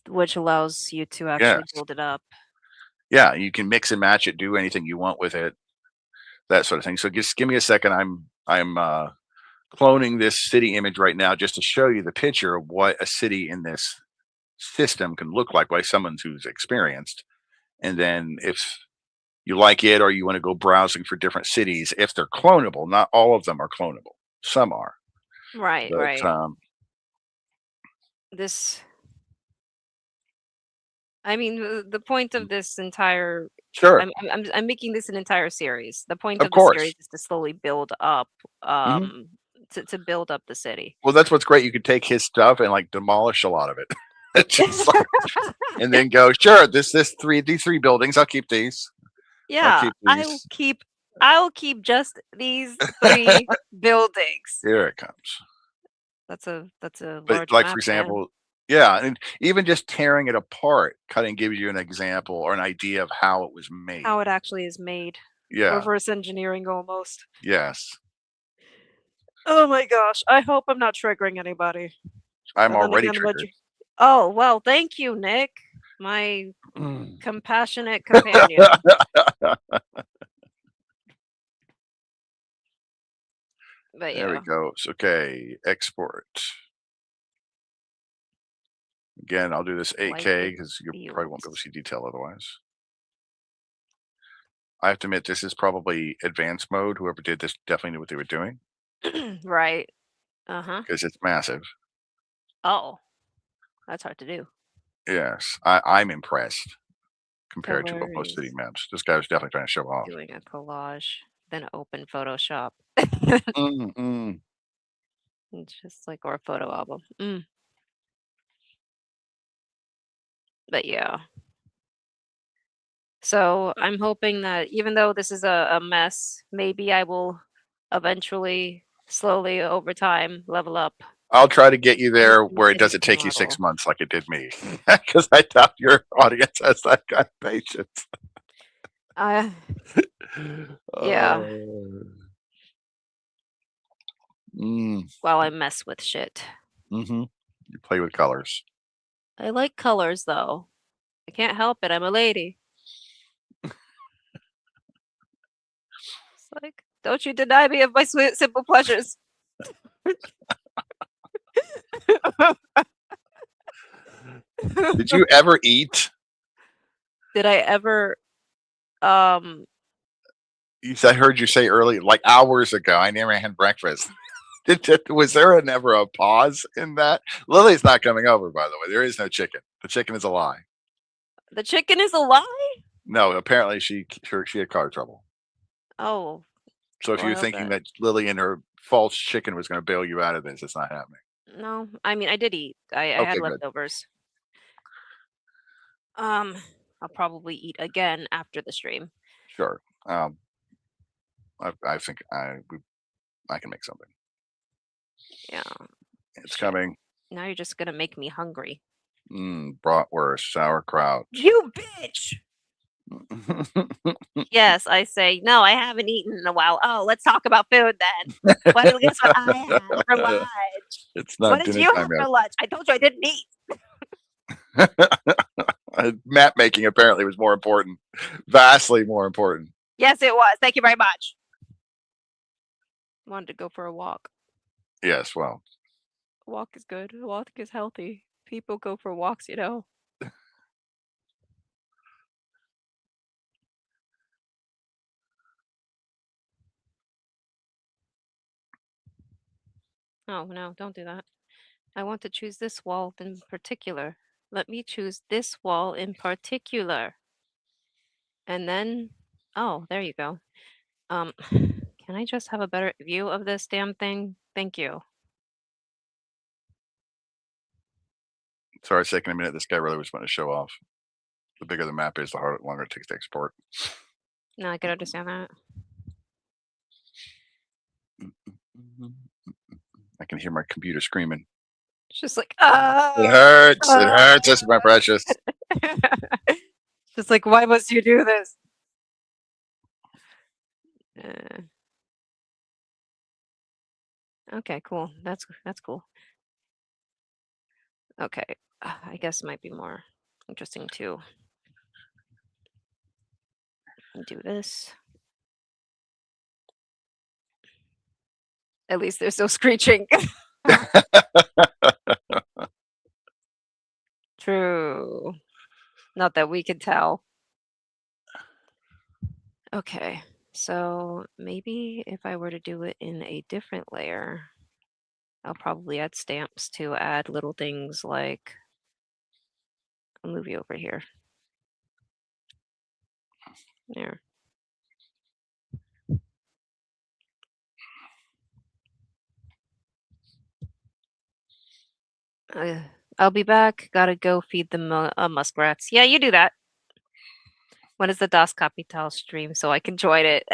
Which allows you to actually build it up. Yeah, you can mix and match it, do anything you want with it, that sort of thing. So just give me a second. I'm cloning this city image right now just to show you the picture of what a city in this system can look like by someone who's experienced. And then if you like it or you want to go browsing for different cities if they're clonable. Not all of them are clonable. Some are. Right, But right. This, I mean, the point of this entire, sure, I'm making this an entire series. The point of of the series course. is to slowly build up, Mhm. to build up the city. Well, that's what's great. You could take his stuff and like demolish a lot of it. It's just like, and then go, sure, these three buildings, I'll keep these. Yeah, keep I'll these. keep just these 3 buildings. Here it comes. That's a But large like, map, for man. example, yeah, and even just tearing it apart, cutting gives you an example or an idea of how it was made. How it actually is made. Yeah. Reverse engineering almost. Yes. Oh my gosh. I hope I'm not triggering anybody. I'm But then already again, triggered. oh, well, thank you, Nick. My Mm. compassionate companion. But There we yeah, go. So, okay, export. Again, I'll do this 8K Lighted because you probably won't be able to fields. see detail otherwise. I have to admit, this is probably advanced mode. Whoever did this definitely knew what they were doing Right. Uh-huh. because it's massive. Oh, that's hard to do. Yes, I'm impressed compared to Color most city is maps. This guy was definitely trying to show off. doing a collage, then open Photoshop. Mm-mm. Just like, or a photo album. But yeah. So I'm hoping that even though this is a mess, maybe I will eventually, slowly over time, level up. I'll try to get you there Make where it a doesn't city take you 6 model. months like it did me, because I doubt your audience has that kind of patience. Yeah. Mm, While I mess with shit. mm-hmm. You play with colors. I like colors though. I can't help it. I'm a lady. It's like, don't you deny me of my sweet, simple pleasures. Did you ever eat? Did I ever I heard you say earlier, like hours ago, I never had breakfast. Was there never a pause in that? Lily's not coming over, by the way. There is no chicken. The chicken is a lie. the chicken is a lie? No, apparently she had car trouble. Oh. So if Well, I you're hope thinking that- that Lily and her false chicken was going to bail you out of this, it's not happening. No, I mean I did eat. I had Okay, good. leftovers. I'll probably eat again after the stream. Sure. I think I can make something. Yeah. It's Shit. coming. Now you're just gonna make me hungry. Bratwurst, sauerkraut. You bitch! Yes, I say, no, I haven't eaten in a while. Oh, let's talk about food then. Guess what I had for lunch? It's not What did dinner you time have yet. for lunch? I told you I didn't eat. Map making apparently was more important, vastly more important. Yes, it was. Thank you very much. Wanted to go for a walk. Yes, well, A walk is good. A walk is healthy. People go for walks, you know. Oh, no, don't do that. I want to choose this wall in particular. Let me choose this wall in particular. And then, oh, there you go. Can I just have a better view of this damn thing? Thank you. sorry, it's taking a minute. This guy really was wanting to show off. The bigger the map is, the longer it takes to export. No, I can understand that. I can hear my computer screaming. It's just like, It hurts. It hurts us, my precious. Just like, why must you do this? Okay, cool. That's cool. Okay, I guess it might be more interesting to do this. At least there's no screeching. True. Not that we can tell. Okay, so maybe if I were to do it in a different layer, I'll probably add stamps to add little things like, I'll move you over here. There. I'll be back. Gotta go feed the muskrats. Yeah, you do that. When is the Das Kapital stream so I can join it?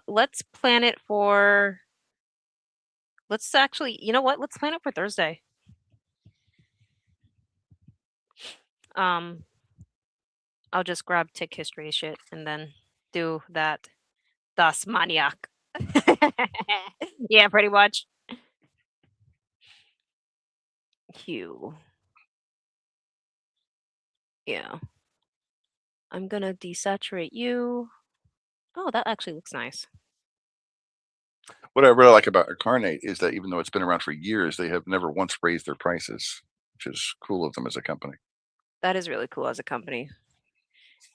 Let's plan it for. Let's actually, you know what? Let's plan it for Thursday. I'll just grab tick history shit and then do that. Das Maniac. Yeah, pretty much. Hue. Yeah. I'm gonna desaturate you. Oh, that actually looks nice. What I really like about Incarnate is that even though it's been around for years, they have never once raised their prices, which is cool of them as a company. That is really cool as a company.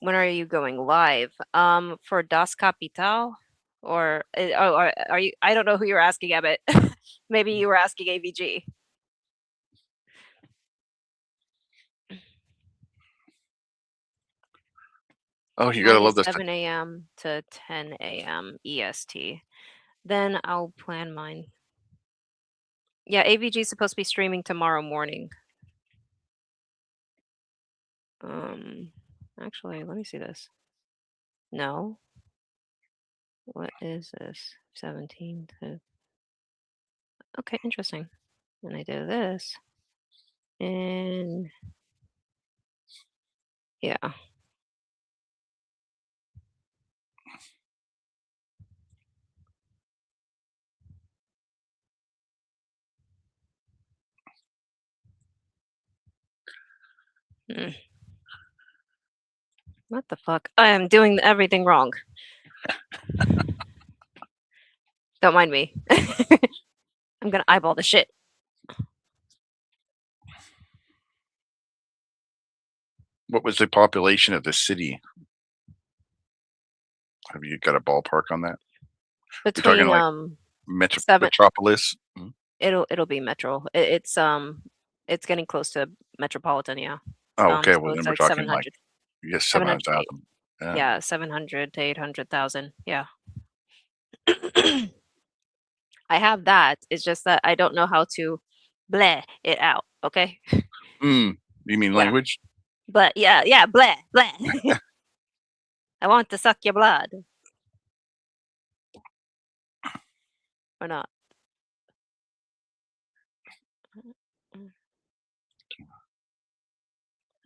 When are you going live? For Das Kapital? Or are you? I don't know who you're asking, Emmett. Maybe you were asking AVG. Oh, you gotta Mine love is this. 7 a.m. to 10 a.m. EST. Then I'll plan mine. Yeah, AVG is supposed to be streaming tomorrow morning. Actually, let me see this. No. What is this? 17 to. Okay, interesting. And I did this. And yeah. What the fuck? I am doing everything wrong. Don't mind me. I'm gonna eyeball the shit. What was the population of the city? Have you got a ballpark on that? Between like seven. Metropolis? Mhm. It'll be metro. It's getting close to metropolitan. Yeah. Oh, okay. So Well, then it's we're like talking 700. like, yes, 700 to 700,000. yeah, 700 to 800,000. Yeah. I have that. It's just that I don't know how to bleh it out. Okay. You mean Yeah. language? But yeah, bleh, bleh. I want to suck your blood. Or not.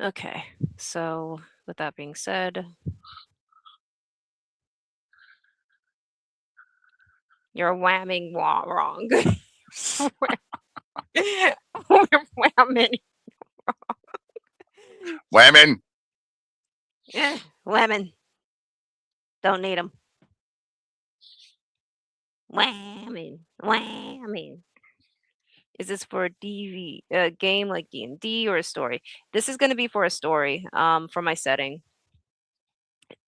Okay. So with that being said, you're whamming wrong. We're whamming. Whamming. Whamming. Don't need them. Whamming. Whamming. Is this for a game like D&D or a story? This is going to be for a story. For my setting.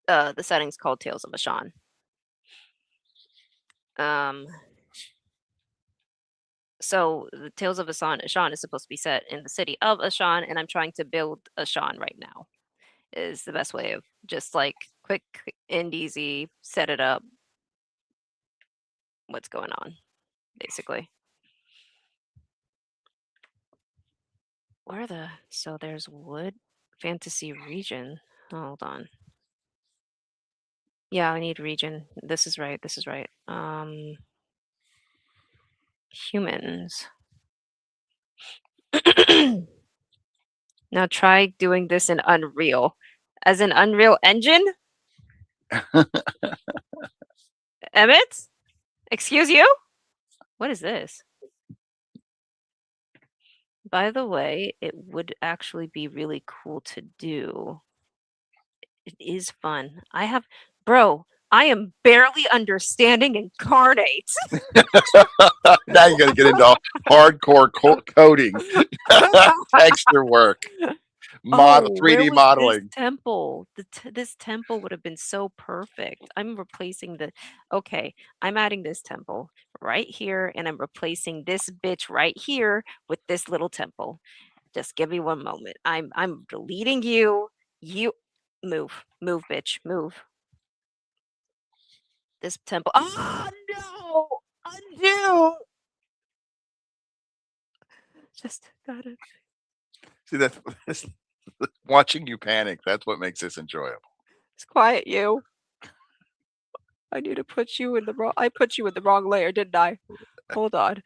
The setting's called Tales of Ashan. So the Tales of Ashan is supposed to be set in the city of Ashan, and I'm trying to build Ashan right now. Is the best way of just like quick and easy, set it up. What's going on, basically. So there's wood fantasy region. Hold on. Yeah, I need region. This is right. Humans. Now try doing this in Unreal. As an Unreal Engine? Emmett? Excuse you? What is this? By the way, it would actually be really cool to do. It is fun. Bro, I am barely understanding Incarnate. Now you got to get into hardcore coding, texture work. Model Oh, where 3D was this modeling. temple? This temple would have been so perfect. I'm replacing the. Okay, I'm adding this temple right here, and I'm replacing this bitch right here with this little temple. Just give me one moment. I'm deleting you. You move, bitch, move. This temple. Oh no! Undo. Just gotta. See, that's watching you panic. That's what makes this enjoyable. It's quiet, you. I need to put you in the wrong. I put you in the wrong layer, didn't I? Hold on.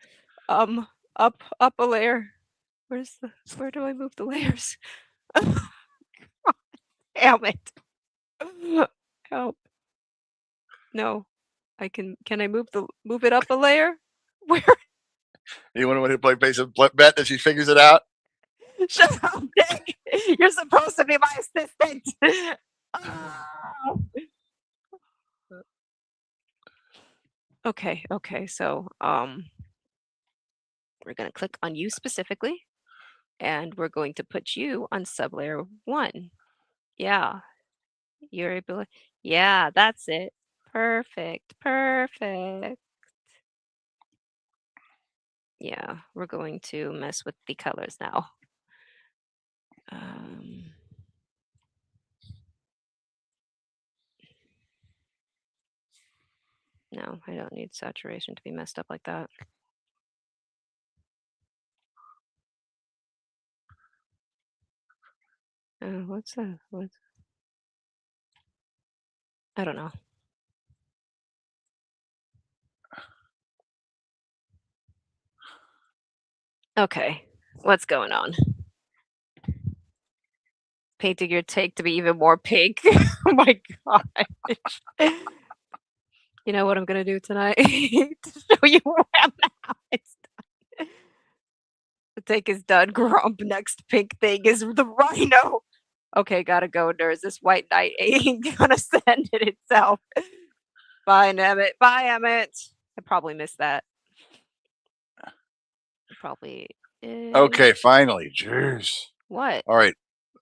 Up a layer. Where do I move the layers? Damn it. Help. No. Can I move it up a layer? Where? You want to play base of bet that she figures it out? Shut up, Nick. You're supposed to be my assistant. Ah. Okay, so we're gonna click on you specifically, and we're going to put you on sublayer 1. Yeah, you're able. Yeah, that's it. Perfect. Yeah, we're going to mess with the colors now. Um, no, I don't need saturation to be messed up like that. What's that? What's I don't know. Okay, what's going on? Painting your take to be even more pink. Oh my gosh. You know what I'm gonna do tonight? To show you where I'm at. It's done. The take is done. Grump. Next pink thing is the rhino. Okay, gotta go, nerds. This white knight ain't gonna send it itself. Bye, Emmett. Bye, Emmett. I probably missed that. Probably. Okay, finally. Jeez. What? All right.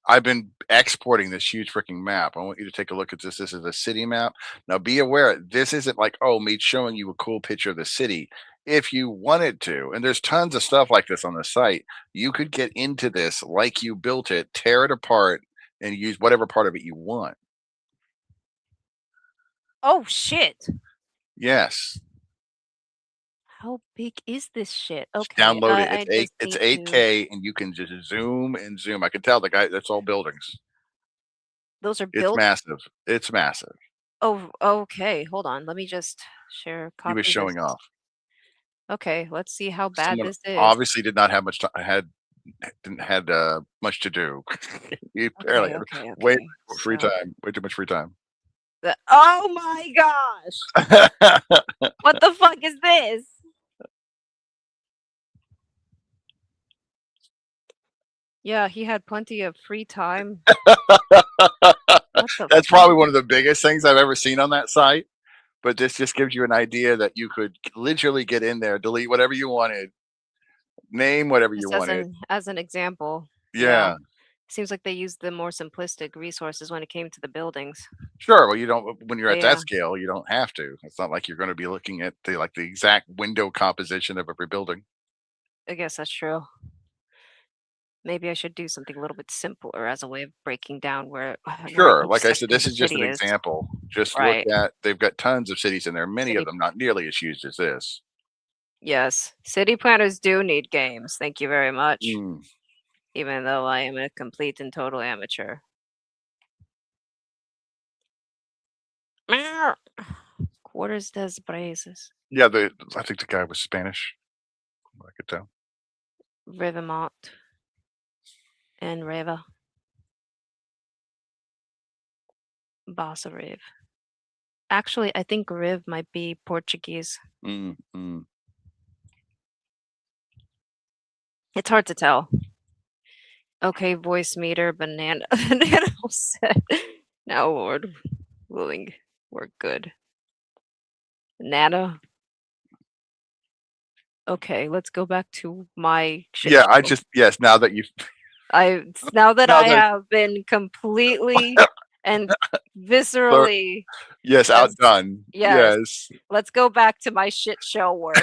I've been exporting this huge freaking map. I want you to take a look at this. This is a city map. Now, be aware, this isn't like, oh, me showing you a cool picture of the city. If you wanted to, and there's tons of stuff like this on the site, you could get into this like you built it, tear it apart, and use whatever part of it you want. Oh shit! Yes. How big is this shit? Just Okay, download it. I It's just need 8K, and you can just zoom and zoom. I can tell the guy. That's all buildings. Those are It's built. massive. It's massive. Oh, okay. Hold on. Let me just share. He was Copy showing this. off. Okay, let's see how bad Someone this is. obviously did not have much time. Didn't had much to do. He apparently had Okay. way free time. Way too much free time. Oh my gosh! What the fuck is this? Yeah, he had plenty of free time. What the That's fuck? probably one of the biggest things I've ever seen on that site. But this just gives you an idea that you could literally get in there, delete whatever you wanted, name whatever you Just wanted. as an example. Yeah. Seems like they used the more simplistic resources when it came to the buildings. Sure. Well, you don't when you're at Yeah. that scale, you don't have to. It's not like you're going to be looking at the exact window composition of every building. I guess that's true. Maybe I should do something a little bit simpler as a way of breaking down where. Sure. each Like I said, section of this the is just an city is. example. Just Right. look at they've got tons of cities in there, many City- of them not nearly as huge as this. Yes, city planners do need games. Thank you very much. Mm. Even though I am a complete and total amateur. Meow. Quarters des Braises. Yeah, I think the guy was Spanish. I could tell. Rivamont. And Reva. Bossa Riv. Actually, I think Riv might be Portuguese. It's hard to tell. Okay, voice meter, banana. Banana said, now Lord willing, we're good. Banana. Okay, let's go back to my shit Yeah, show. yes, now that you've Now that Now I that- have been completely and viscerally, Yes, Yes. outdone. Yes. Yes. let's go back to my shit show work.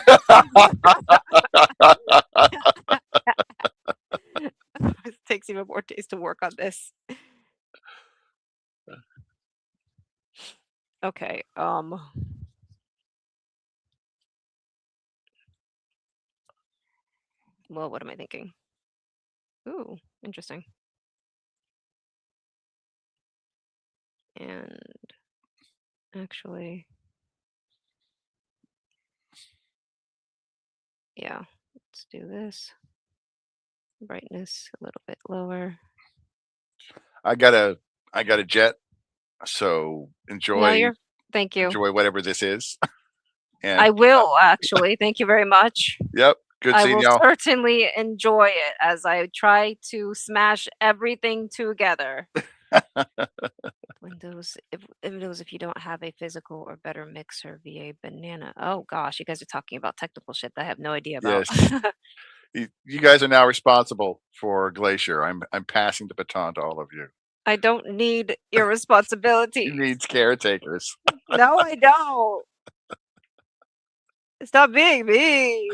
It takes even more days to work on this. Okay. Well, what am I thinking? Ooh, interesting. And actually, yeah, let's do this. Brightness a little bit lower. I got a jet. So No, enjoy thank you. enjoy whatever this is. And I will actually. Thank you very much. yep, good I seeing will y'all. certainly enjoy it as I try to smash everything together. Windows, if you don't have a physical or better mixer via banana. Oh gosh, you guys are talking about technical shit that I have no idea about. Yes. You guys are now responsible for Glacier. I'm passing the baton to all of you. I don't need your He responsibility. needs caretakers. No, I don't. Stop being mean.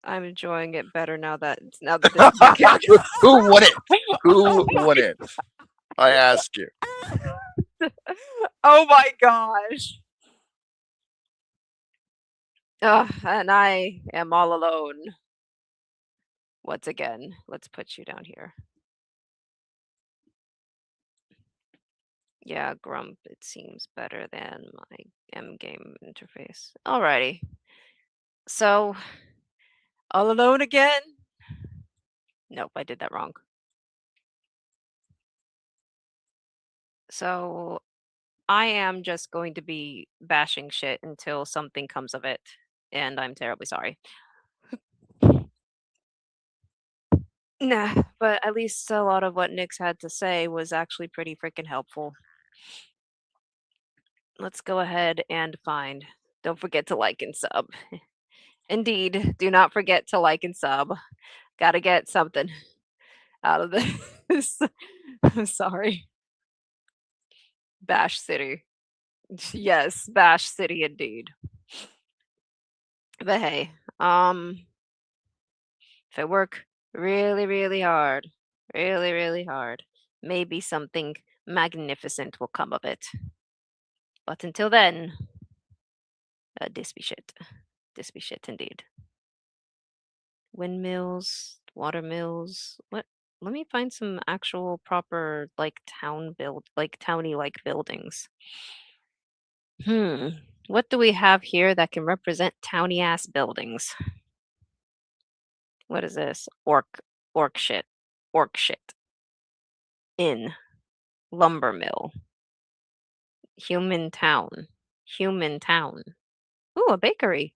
I'm enjoying it better now that this is Who won it? Who won it? I ask you. Oh my gosh. And I am all alone. Once again, let's put you down here. Yeah, Grump, it seems better than my M game interface. Alrighty. So, all alone again? Nope, I did that wrong. So, I am just going to be bashing shit until something comes of it, and I'm terribly sorry. Nah, but at least a lot of what Nyx had to say was actually pretty freaking helpful. Let's go ahead and find. Don't forget to like and sub. Indeed, do not forget to like and sub. Gotta get something out of this. I'm sorry. Bash City. Yes, Bash City indeed. But hey, if I work really, really hard, maybe something magnificent will come of it. But until then, this be shit. This be shit indeed. Windmills, water mills. What? Let me find some actual proper like towny like buildings. What do we have here that can represent towny ass buildings? What is this? Orc shit. Inn. Lumber mill. Human town. Ooh, a bakery.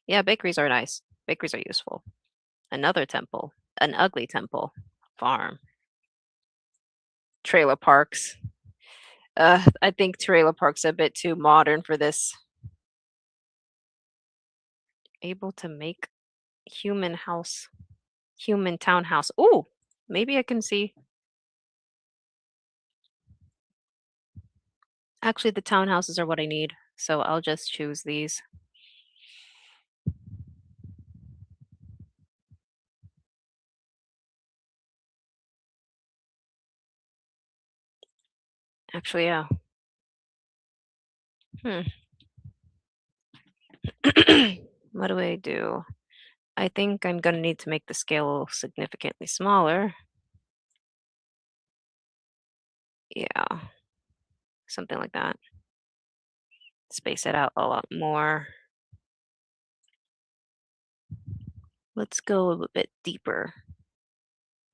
Yeah, bakeries are nice. Bakeries are useful. Another temple. An ugly temple. Farm. Trailer parks. I think trailer parks are a bit too modern for this. Able to make human townhouse. Ooh, maybe I can see. Actually, the townhouses are what I need, so I'll just choose these. Actually, yeah. What do I do? I think I'm gonna need to make the scale significantly smaller. Yeah, something like that. Space it out a lot more. Let's go a bit deeper.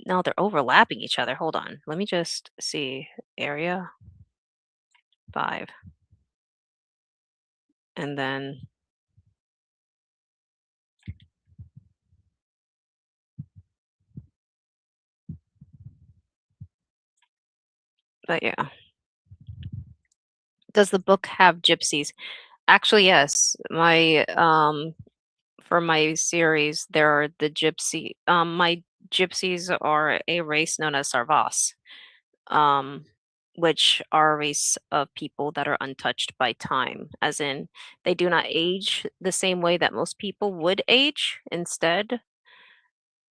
No, they're overlapping each other. Hold on. Let me just see. Area 5. And then but yeah. Does the book have gypsies? Actually, yes. My for my series, there are the gypsy. My gypsies are a race known as Sarvas, um, which are a race of people that are untouched by time, as in they do not age the same way that most people would age. Instead,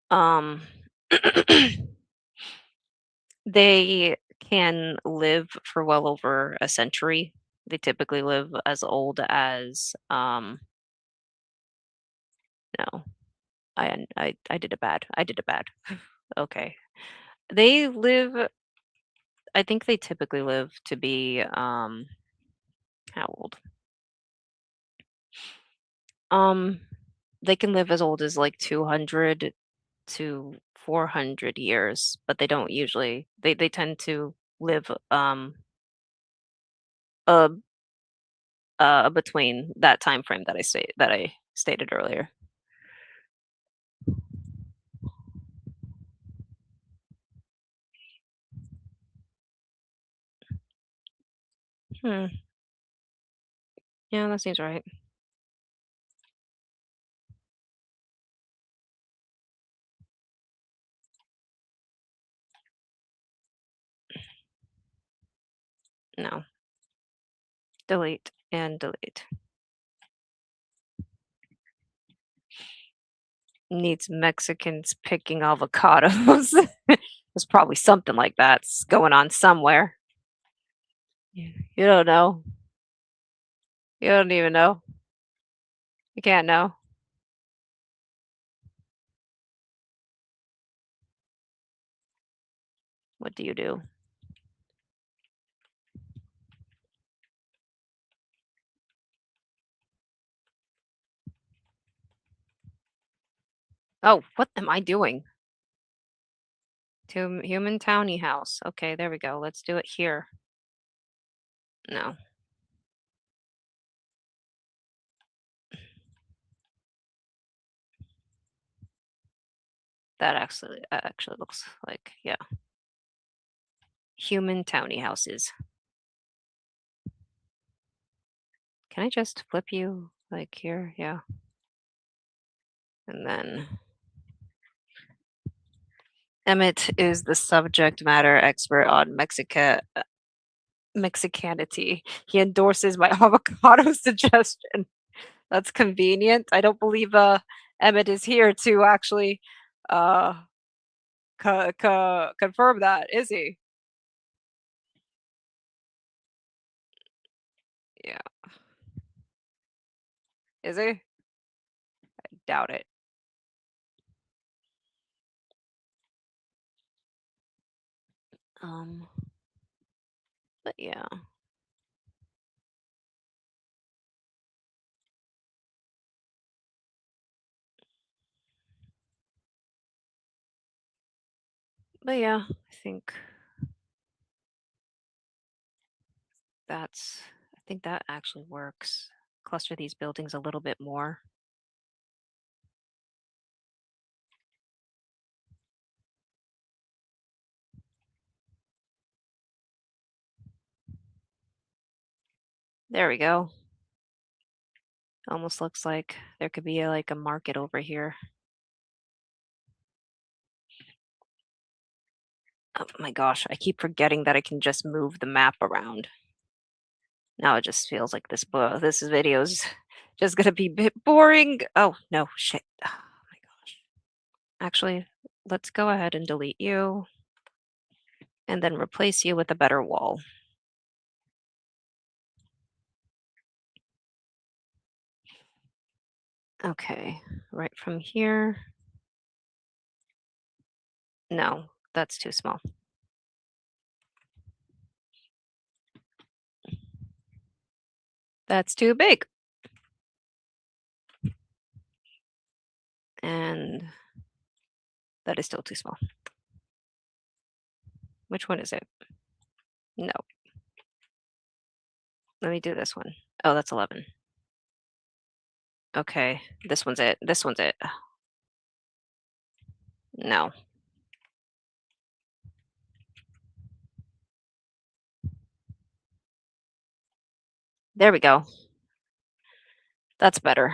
um, they can live for well over a century. They typically live as old as no, I did a bad. I did a bad. Okay. They live I think they typically live to be how old? Um they can live as old as like 200 to 400 years, but they don't usually they tend to live uh between that time frame that I stated earlier. Hmm. Yeah, that seems right. No. Delete and delete. Needs Mexicans picking avocados. There's probably something like that's going on somewhere. You don't know. You don't even know. You can't know. What do you do? Oh, what am I doing? To human towny house. Okay, there we go. Let's do it here. No. That actually looks like, yeah. Human towny houses. Can I just flip you like here? Yeah. And then Emmett is the subject matter expert on Mexicanity. He endorses my avocado suggestion. That's convenient. I don't believe Emmett is here to actually uh confirm that, is he? Yeah. Is he? I doubt it. Um, but yeah. But yeah, I think I think that actually works. Cluster these buildings a little bit more. There we go. Almost looks like there could be like a market over here. Oh my gosh, I keep forgetting that I can just move the map around. Now it just feels like this video is just gonna be a bit boring. Oh no, shit. Oh my gosh. Actually, let's go ahead and delete you and then replace you with a better wall. Okay, right from here. No, that's too small. That's too big. And that is still too small. Which one is it? No. Let me do this one. Oh, that's 11. Okay, this one's it. This one's it. No. There we go. That's better.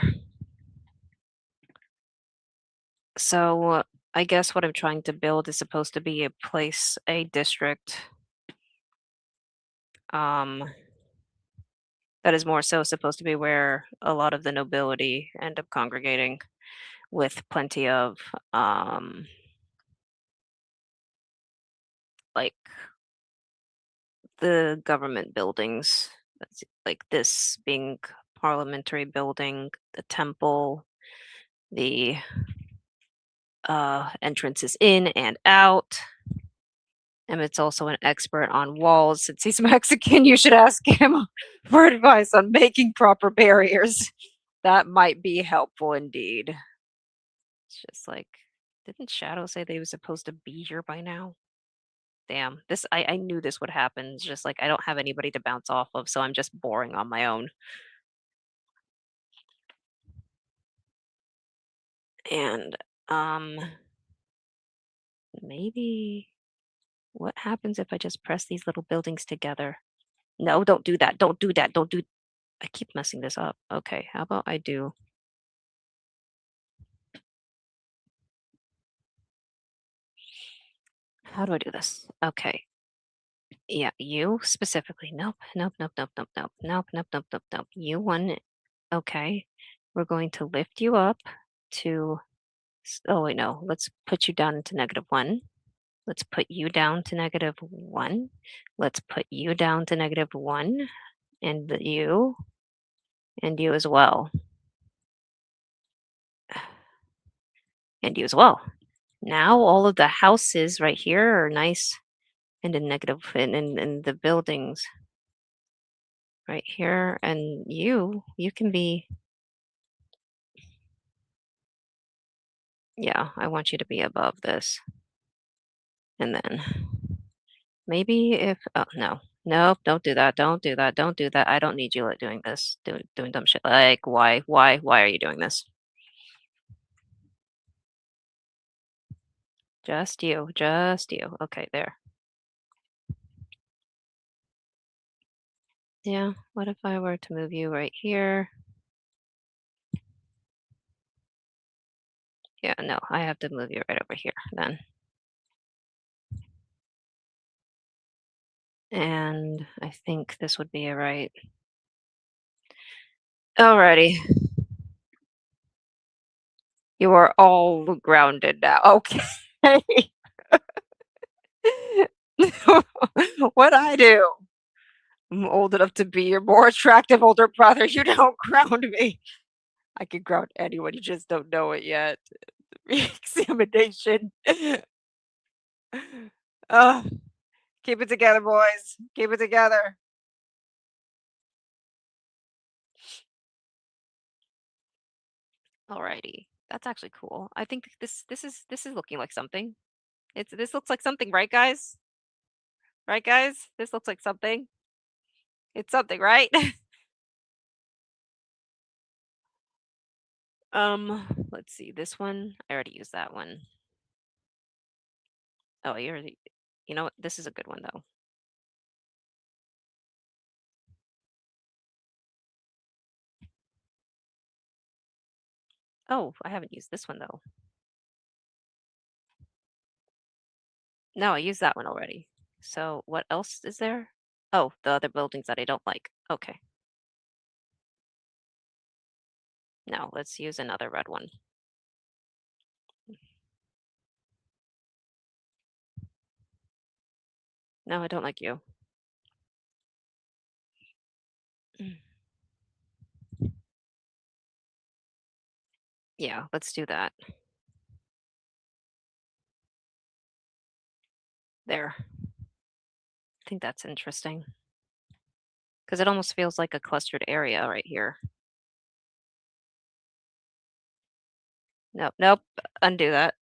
So I guess what I'm trying to build is supposed to be a district that is more so supposed to be where a lot of the nobility end up congregating with plenty of like the government buildings. Like this being parliamentary building, the temple, the entrances in and out. Emmett's also an expert on walls. Since he's Mexican, you should ask him for advice on making proper barriers. That might be helpful indeed. It's just like, didn't Shadow say they were supposed to be here by now? Damn, I knew this would happen. It's just like I don't have anybody to bounce off of, so I'm just boring on my own. And maybe what happens if I just press these little buildings together? No, don't do that. Don't do that. Don't do. I keep messing this up. Okay, how about I do? How do I do this? Okay. Yeah, you specifically. Nope, nope, nope, nope, nope, nope, nope, nope, nope, nope, nope. You one. Okay. We're going to lift you up to. Oh, wait, no. Let's put you down into -1. Let's put you down to -1. Let's put you down to -1. And you. And you as well. And you as well. Now all of the houses right here are nice and in negative in the buildings right here. And you can be. Yeah, I want you to be above this. And then maybe if, oh, no, nope, don't do that. Don't do that. Don't do that. I don't need you like doing this, doing dumb shit. Like, why are you doing this? Just you, just you. Okay, there. Yeah, what if I were to move you right here? Yeah, no, I have to move you right over here then. And I think this would be alright. Alrighty. You are all grounded now. Okay. What I do? I'm old enough to be your more attractive older brother. You don't ground me. I can ground anyone. You just don't know it yet. Re-examination. Keep it together, boys. Keep it together. Alrighty. That's actually cool. I think this is looking like something. This looks like something, right, guys? Right, guys? This looks like something. It's something, right? Let's see. This one, I already used that one. Oh, you know what? This is a good one though. Oh, I haven't used this one though. No, I used that one already. So what else is there? Oh, the other buildings that I don't like. Okay. Now let's use another red one. No, I don't like you. Yeah, let's do that. There. I think that's interesting. Because it almost feels like a clustered area right here. Nope, nope. Undo that.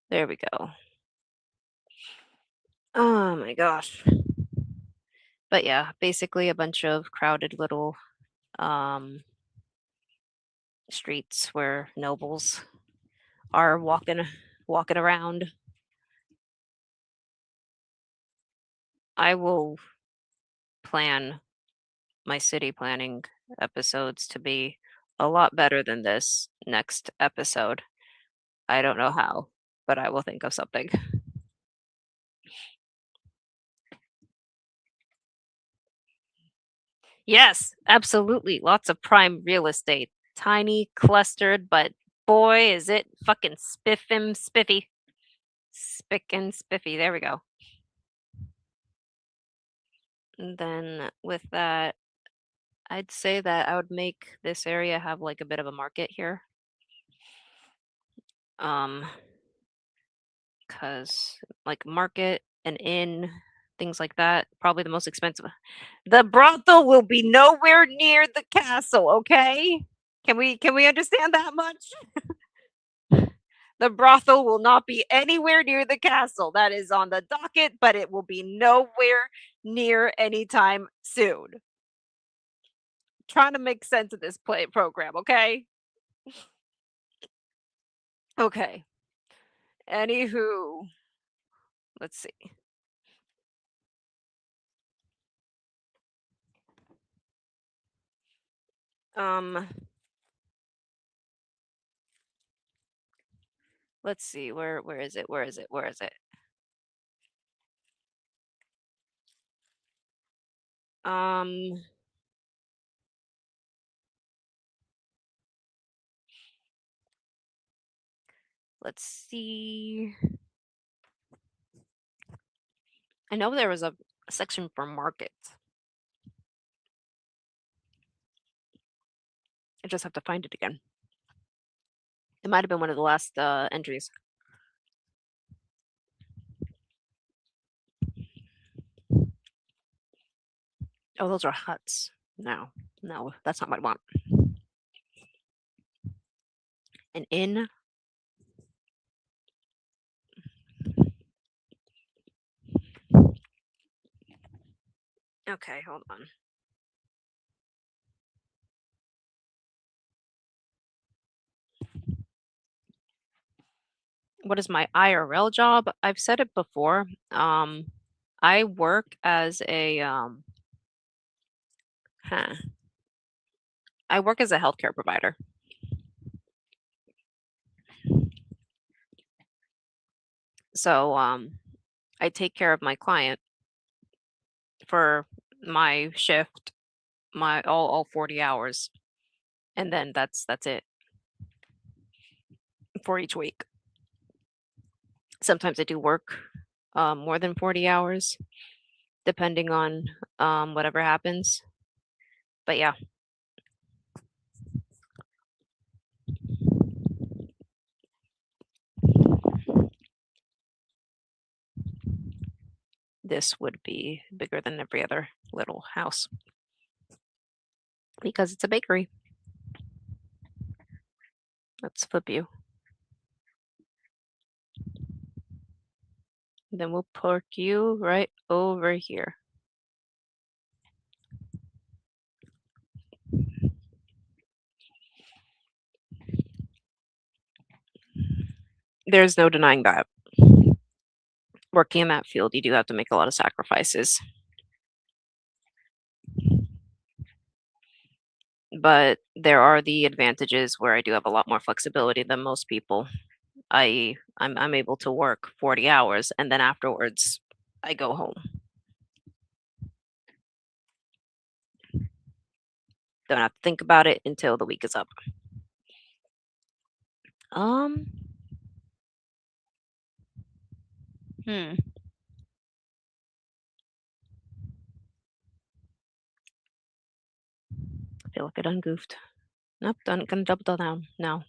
There we go. Oh my gosh. But yeah, basically a bunch of crowded little streets where nobles are walking around. I will plan my city planning episodes to be a lot better than this next episode. I don't know how, but I will think of something. Yes, absolutely. Lots of prime real estate. Tiny, clustered, but boy, is it fucking spiffy. Spick and spiffy. There we go. And then with that, I'd say that I would make this area have like a bit of a market here. Cause like market and inn, things like that, probably the most expensive. The brothel will be nowhere near the castle, okay? Can we understand that much? The brothel will not be anywhere near the castle. That is on the docket, but it will be nowhere near anytime soon. Trying to make sense of this play program, okay? Okay. Anywho, let's see. Let's see. Where is it? Where is it? Where is it? Let's see. I know there was a section for market. I just have to find it again. It might have been one of the last entries. Oh, those are huts. No, no, that's not what I want. An inn. Okay, hold on. What is my IRL job? I've said it before. I work as a I work as a healthcare provider. So I take care of my client for my shift, my all 40 hours. And then that's it for each week. Sometimes I do work more than 40 hours, depending on whatever happens. But yeah. This would be bigger than every other little house because it's a bakery. Let's flip you. Then we'll park you right over here. There's no denying that. Working in that field, you do have to make a lot of sacrifices. But there are the advantages where I do have a lot more flexibility than most people. I'm able to work 40 hours and then afterwards I go home. Don't have to think about it until the week is up. I feel like I done goofed. Nope, gonna double down now.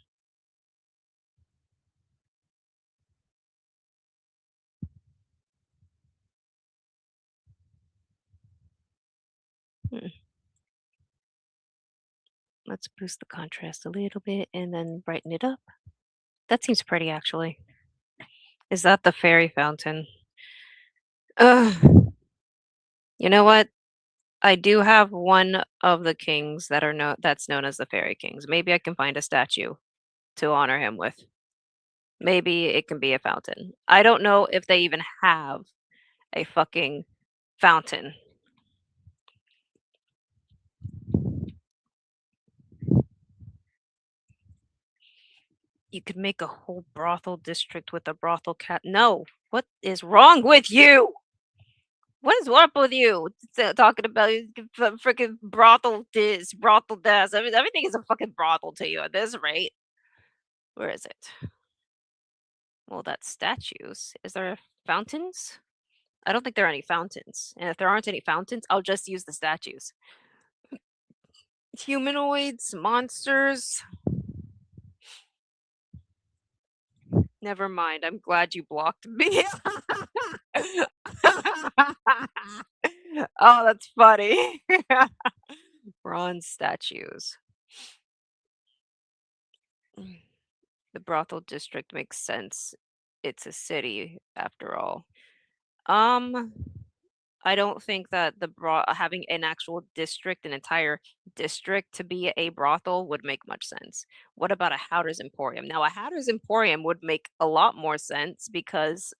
Let's boost the contrast a little bit and then brighten it up. That seems pretty actually. Is that the fairy fountain? Ugh. You know what? I do have one of the kings that's known as the fairy kings. Maybe I can find a statue to honor him with. Maybe it can be a fountain. I don't know if they even have a fucking fountain. You could make a whole brothel district with a brothel cat. No, what is wrong with you? What is wrong with you? Talking about freaking brothel this, brothel that. I mean, everything is a fucking brothel to you at this rate. Where is it? Well, that's statues. Is there fountains? I don't think there are any fountains. And if there aren't any fountains, I'll just use the statues. Humanoids, monsters. Never mind. I'm glad you blocked me. Oh, that's funny. Bronze statues. The brothel district makes sense. It's a city after all. I don't think that having an actual district, an entire district to be a brothel would make much sense. What about a Hatter's Emporium? Now, a Hatter's Emporium would make a lot more sense because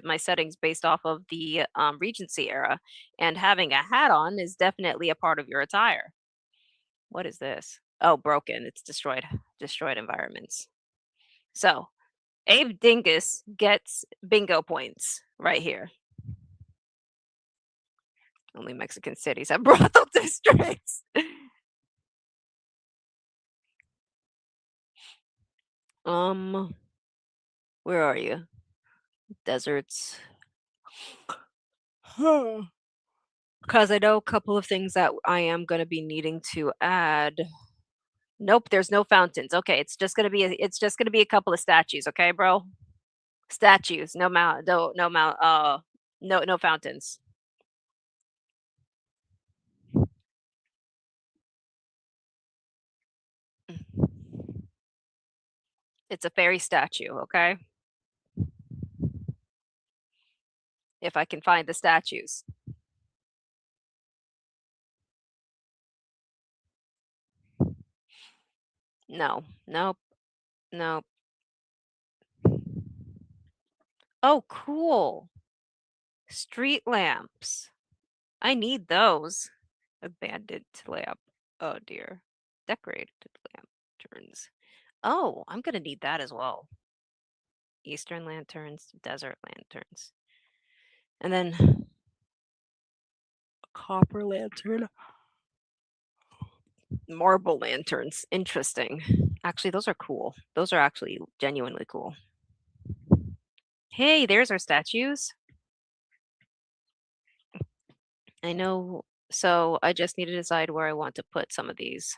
my settings based off of the Regency era, and having a hat on is definitely a part of your attire. What is this? Oh, broken. It's destroyed environments. So, Abe Dingus gets bingo points right here. Only Mexican cities have brothel districts. Where are you? Deserts. Because I know a couple of things that I am going to be needing to add. Nope, there's no fountains. Okay, it's just gonna be a couple of statues. Okay, bro. Statues, no fountains. It's a fairy statue. Okay. If I can find the statues. No, nope, nope. Oh, cool. Street lamps. I need those. Abandoned lamp. Oh dear. Decorated lanterns. Oh, I'm gonna need that as well. Eastern lanterns, desert lanterns. And then copper lantern. Marble lanterns. Interesting. Actually, those are cool. Those are actually genuinely cool. Hey, there's our statues. I know. So I just need to decide where I want to put some of these.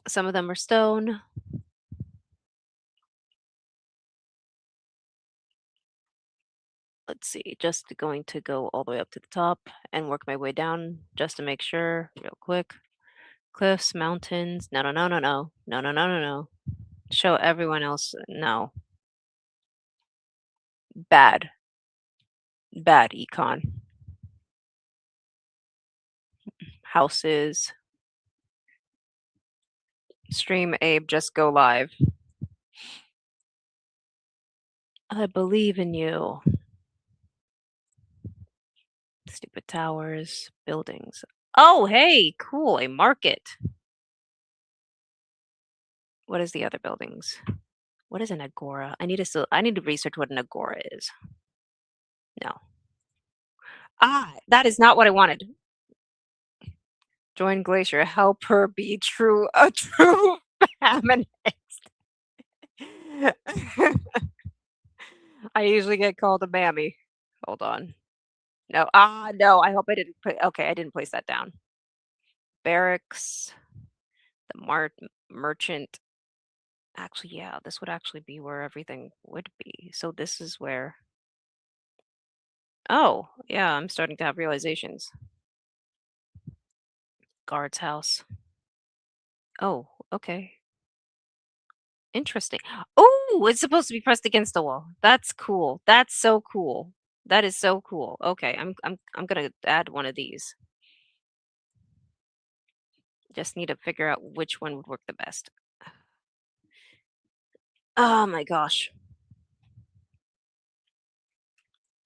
Some of them are stone. Let's see, just going to go all the way up to the top and work my way down just to make sure real quick. Cliffs, mountains. No, no, no, no, no. No, no, no, no, no. Show everyone else. No. Bad. Bad econ. Houses. Stream Abe, just go live. I believe in you. Stupid towers, buildings. Oh, hey, cool, a market. What is the other buildings? What is an agora? I need to research what an agora is. No. Ah, that is not what I wanted. Join Glacier. Help her be a true feminist. I usually get called a mammy. Hold on. No. No. I hope I didn't put. Okay, I didn't place that down. Barracks. The merchant. Actually, yeah, this would actually be where everything would be. So this is where. Oh, yeah, I'm starting to have realizations. Guard's house. Oh, okay. Interesting. Oh, it's supposed to be pressed against the wall. That's cool. That's so cool. That is so cool. Okay, I'm gonna add one of these. Just need to figure out which one would work the best. Oh my gosh.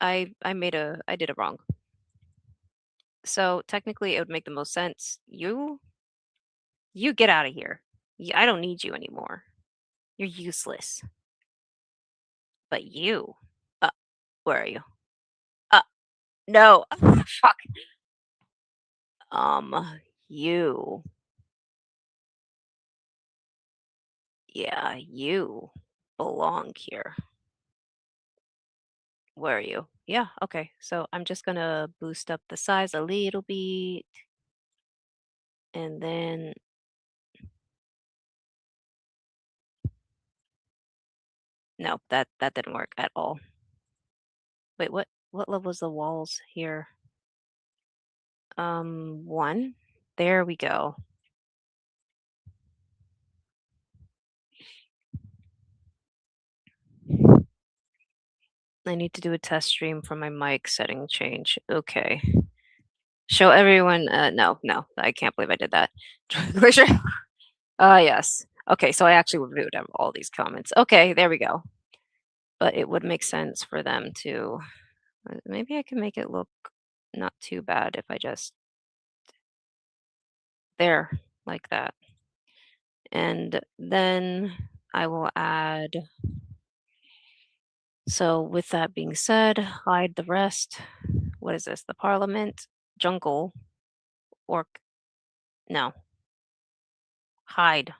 I did it wrong. So technically it would make the most sense. You get out of here. I don't need you anymore. You're useless. But you, where are you? No, fuck. You. Yeah, you belong here. Where are you? Yeah, okay. So I'm just gonna boost up the size a little bit. And then no, that didn't work at all. Wait, what level is the walls here? 1. There we go. I need to do a test stream for my mic setting change. Okay. Show everyone. No, I can't believe I did that. Glacier. Yes. Okay, so I actually reviewed all these comments. Okay, there we go. But it would make sense for them to. Maybe I can make it look not too bad if I just there like that. And then I will add. So with that being said, hide the rest. What is this? The Parliament, jungle, orc. No. Hide.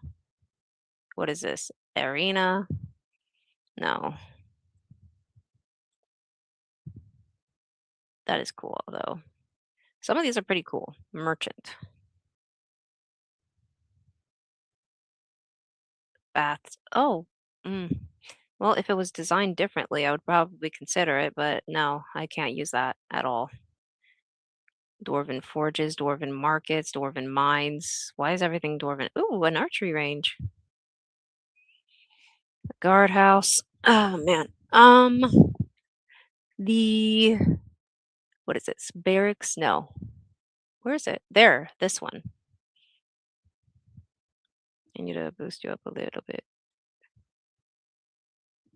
What is this? Arena. No. That is cool though. Some of these are pretty cool. Merchant. Baths. Oh. Well, if it was designed differently, I would probably consider it, but no, I can't use that at all. Dwarven forges, dwarven markets, dwarven mines. Why is everything dwarven? Ooh, an archery range. Guardhouse. Oh man. The what is this? Barracks? No. Where is it? There, this one. I need to boost you up a little bit.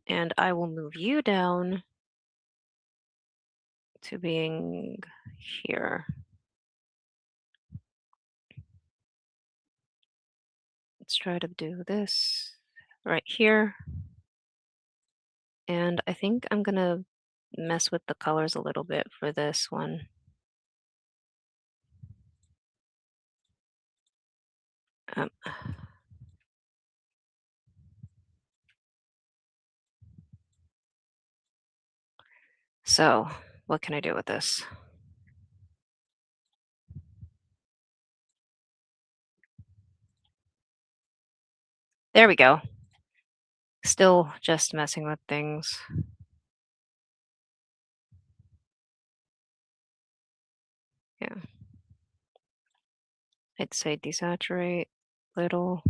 And I will move you down to being here. Let's try to do this right here. And I think I'm gonna mess with the colors a little bit for this one. So what can I do with this? There we go. Still just messing with things. Yeah. I'd say desaturate little.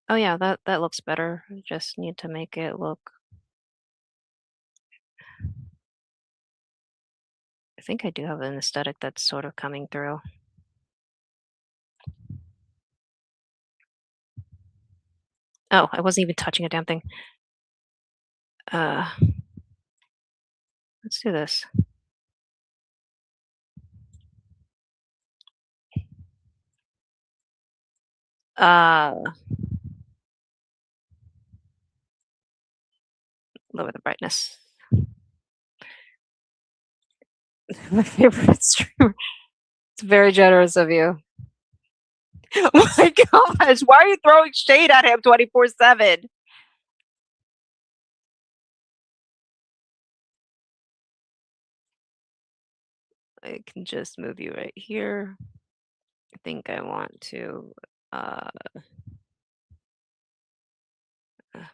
Oh yeah, that looks better. Just need to make it look. I think I do have an aesthetic that's sort of coming through. Oh, I wasn't even touching a damn thing. Let's do this. Lower the brightness. My favorite streamer. It's very generous of you. Oh my gosh, why are you throwing shade at him 24/7? I can just move you right here. I think I want to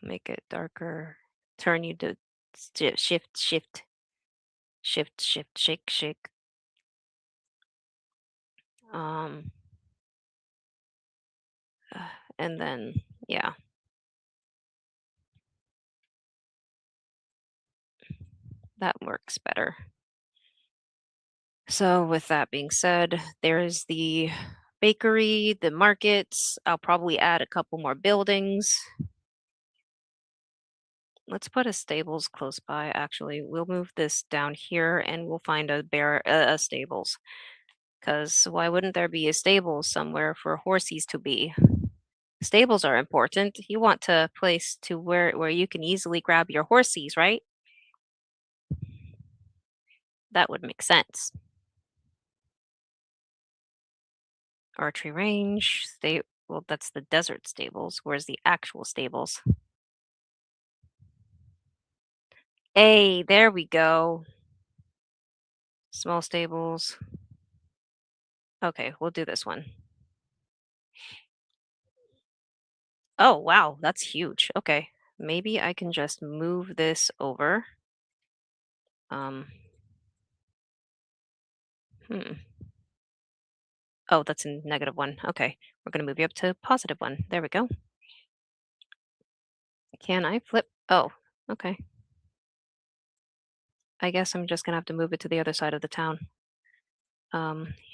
make it darker. Turn you to shift, shake. And then, yeah. That works better. So with that being said, there's the bakery, the markets. I'll probably add a couple more buildings. Let's put a stables close by. Actually, we'll move this down here and we'll find a stables. Because why wouldn't there be a stable somewhere for horsies to be? Stables are important. You want a place to where you can easily grab your horsies, right? That would make sense. Archery range, well, that's the desert stables. Where's the actual stables? Hey, there we go. Small stables. Okay, we'll do this one. Oh, wow, that's huge. Okay, maybe I can just move this over. Hmm. Oh, that's in -1. Okay, we're gonna move you up to +1. There we go. Can I flip? Oh, okay. I guess I'm just gonna have to move it to the other side of the town.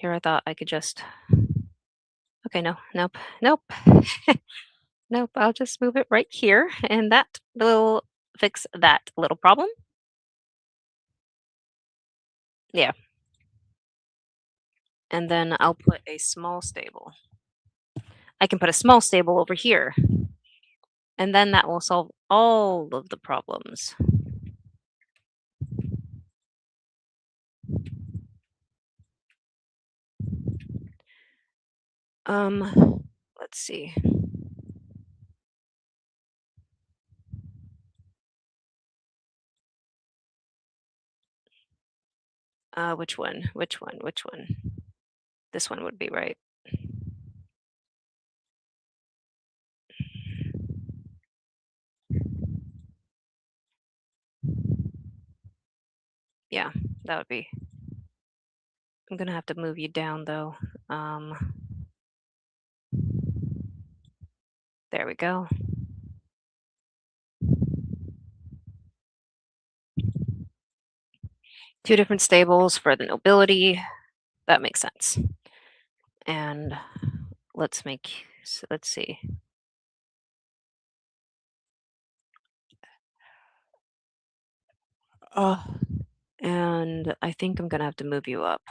Here I thought I could just. Okay, no, nope, nope. Nope, I'll just move it right here, and that will fix that little problem. Yeah. And then I'll put a small stable. I can put a small stable over here. And then that will solve all of the problems. Let's see. Which one? Which one? Which one? This one would be right. Yeah, that would be. I'm gonna have to move you down though. There we go. Two different stables for the nobility. That makes sense. And let's see. And I think I'm gonna have to move you up.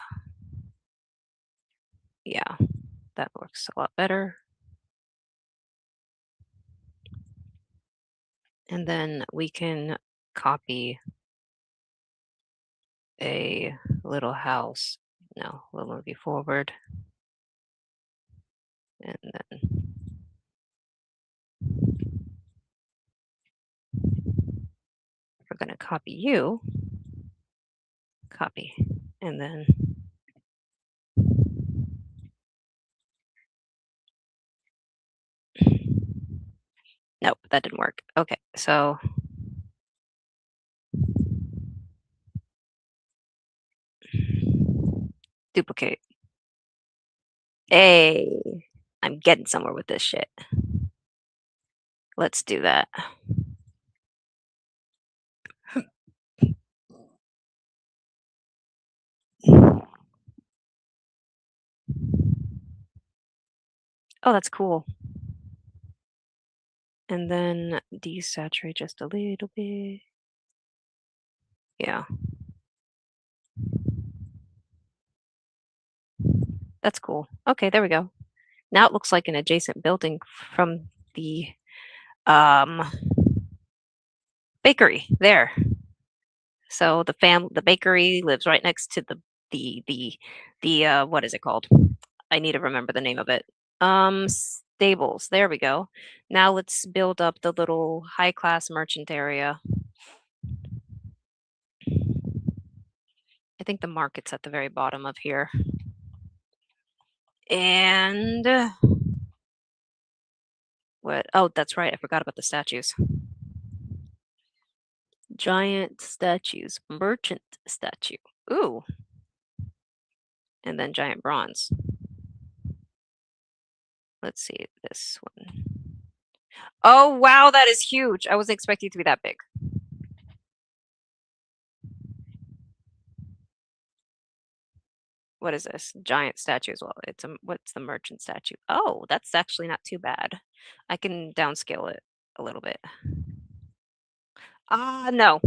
Yeah, that works a lot better. And then we can copy a little house. No, we'll move you forward. And then we're going to copy you. Copy. And then nope, that didn't work. Okay, so duplicate. Hey, I'm getting somewhere with this shit. Let's do that. Oh, that's cool. And then desaturate just a little bit. Yeah. That's cool. Okay, there we go. Now it looks like an adjacent building from the um bakery there. So the bakery lives right next to the what is it called? I need to remember the name of it. Stables. There we go. Now let's build up the little high class merchant area. I think the market's at the very bottom of here. And what? Oh, that's right. I forgot about the statues. Giant statues. Merchant statue. Ooh. And then giant bronze. Let's see this one. Oh, wow, that is huge. I wasn't expecting it to be that big. What is this? Giant statue as well. What's the merchant statue? Oh, that's actually not too bad. I can downscale it a little bit. No.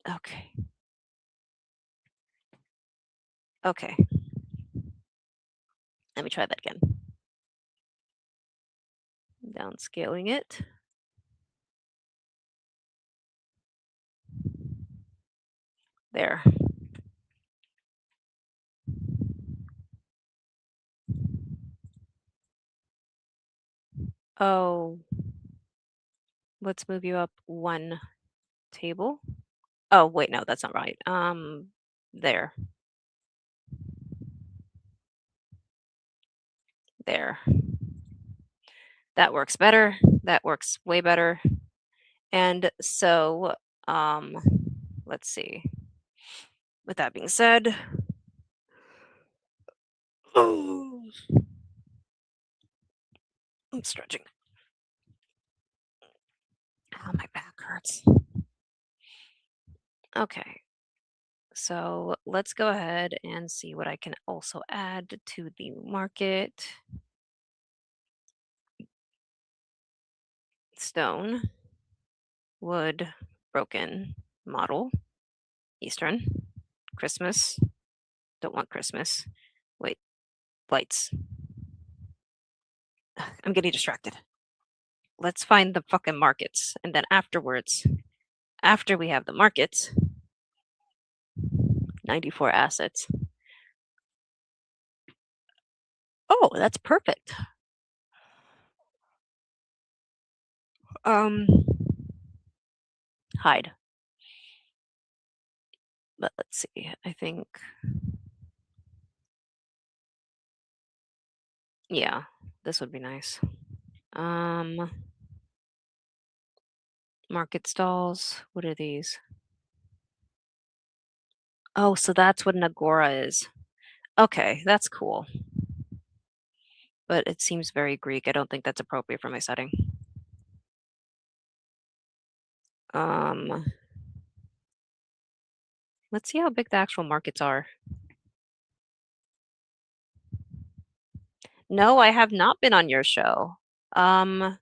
Okay. Okay. Let me try that again. Downscaling it. There. Oh. Let's move you up one table. Oh, wait, no, that's not right. There. There. That works better. That works way better. And so, let's see. With that being said, oh, I'm stretching. Oh, my back hurts. Okay. So let's go ahead and see what I can also add to the market. Stone, wood, broken, model, Eastern, Christmas. Don't want Christmas. Wait, lights. I'm getting distracted. Let's find the fucking markets. And then afterwards, after we have the markets, 94 assets. Oh, that's perfect. Hide. But let's see. I think, yeah, this would be nice. Market stalls. What are these? Oh, so that's what an agora is. Okay, that's cool. But it seems very Greek. I don't think that's appropriate for my setting. Let's see how big the actual markets are. No, I have not been on your show. I'm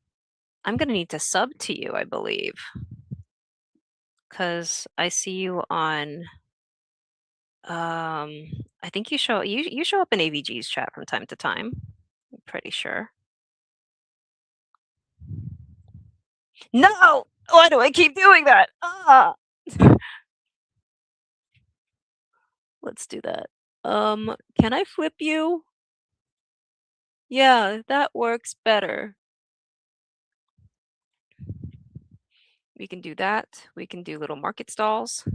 gonna need to sub to you, I believe. Cause I see you on I think you show up in AVG's chat from time to time. I'm pretty sure. No! Why do I keep doing that? Ah! Let's do that. Can I flip you? Yeah, that works better. We can do that. We can do little market stalls.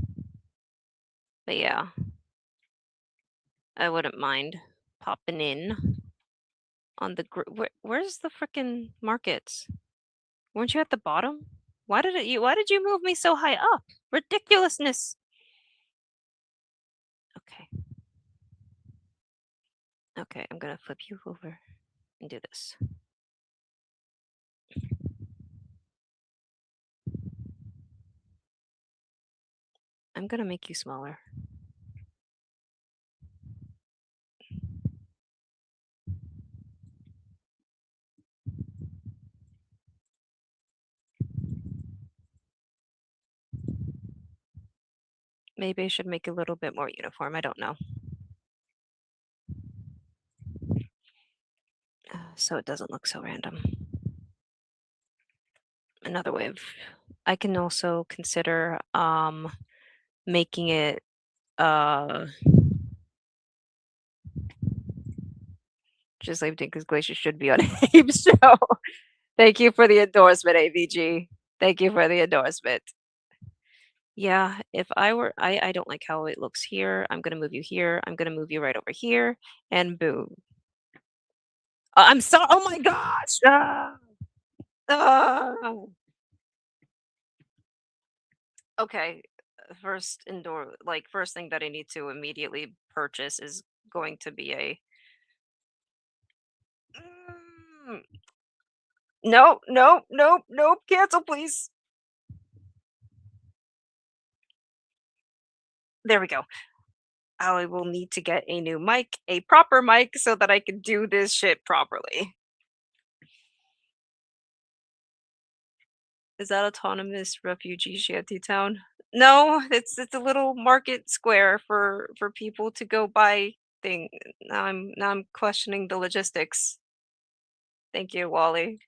But yeah, I wouldn't mind popping in on the where's the frickin' markets? Weren't you at the bottom? Why did you move me so high up? Ridiculousness. Okay. Okay, I'm gonna flip you over and do this. I'm gonna make you smaller. Maybe I should make it a little bit more uniform. I don't know. So it doesn't look so random. Another way of, I can also consider making it just like because Glacier should be on Abe's show. Thank you for the endorsement, AVG. Thank you for the endorsement. Yeah, if I were, I don't like how it looks here. I'm gonna move you here. I'm gonna move you right over here, and boom. I'm sorry. Oh my gosh. Ah. Okay. First first thing that I need to immediately purchase is going to be a. Mm. No, no, nope, nope. Cancel, please. There we go. I will need to get a new mic, a proper mic, so that I can do this shit properly. Is that autonomous refugee shantytown? No, it's a little market square for people to go buy thing. Now I'm questioning the logistics. Thank you, Wally.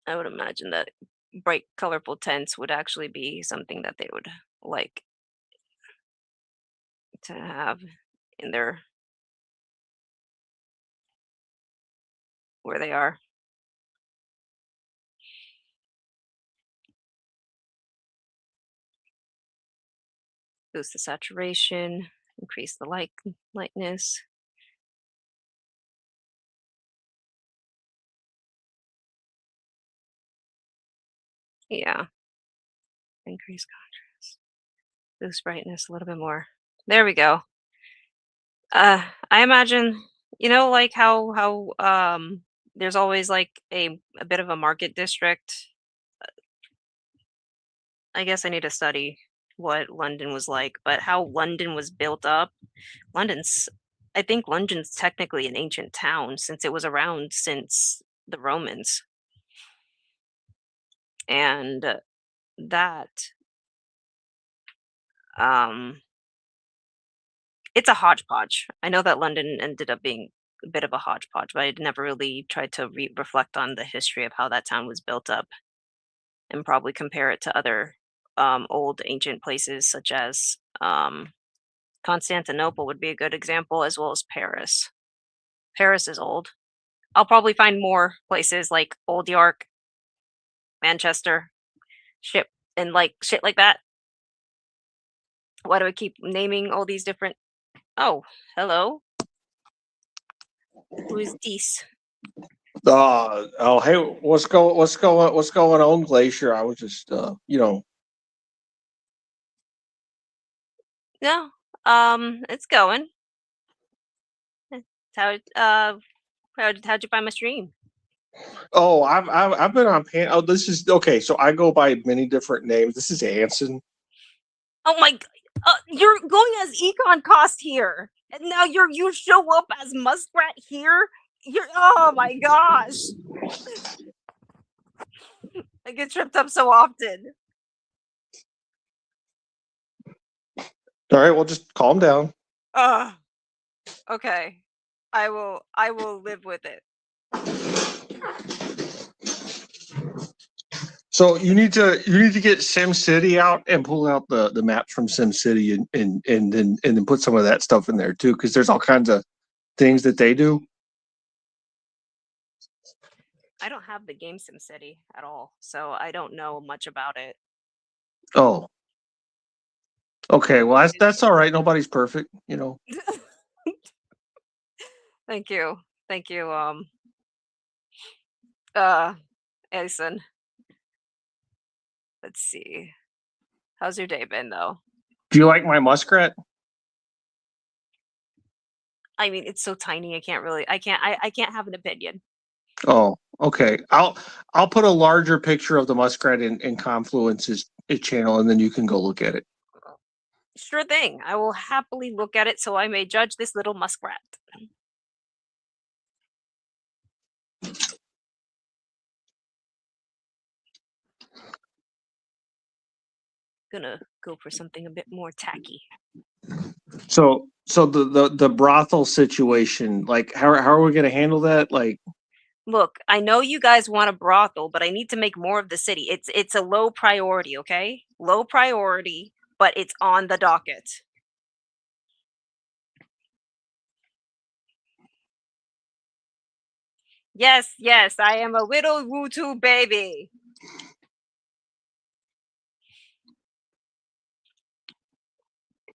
I would imagine that bright, colorful tents would actually be something that they would like to have in their where they are. Boost the saturation, increase the lightness. Yeah. Increase contrast. Boost brightness a little bit more. There we go. I imagine, like how there's always like a bit of a market district. I guess I need to study what London was like, but how London was built up. London's I think London's technically an ancient town since it was around since the Romans. And that um it's a hodgepodge. I know that London ended up being a bit of a hodgepodge, but I never really tried to reflect on the history of how that town was built up and probably compare it to other old ancient places such as Constantinople would be a good example, as well as Paris. Paris is old. I'll probably find more places like Old York, Manchester, shit, and like shit like that. Why do I keep naming all these different? Oh, hello. Who is this? Hey, what's going on, Glacier? I was just, No, it's going. How how'd you find my stream? oh, I've been on Oh, this is okay. So I go by many different names. This is Anson. Oh my! You're going as Econ Cost here, and now you show up as Muskrat here. Oh my gosh! I get tripped up so often. All right, well, just calm down. Okay. I will live with it. So you need to get SimCity out and pull out the maps from SimCity and then put some of that stuff in there too, because there's all kinds of things that they do. I don't have the game SimCity at all, so I don't know much about it. Oh, okay. Well, that's all right. Nobody's perfect, you know. Thank you. Thank you, Edison. Let's see. How's your day been though? Do you like my muskrat? I mean, it's so tiny. I can't have an opinion. Oh, okay. I'll put a larger picture of the muskrat in Confluence's channel, and then you can go look at it. Sure thing. I will happily look at it so I may judge this little muskrat. Gonna go for something a bit more tacky. So the brothel situation, like how are we gonna handle that? Like, Look, I know you guys want a brothel, but I need to make more of the city. It's a low priority, okay? Low priority, but it's on the docket. Yes, yes, I am a little Wutu baby.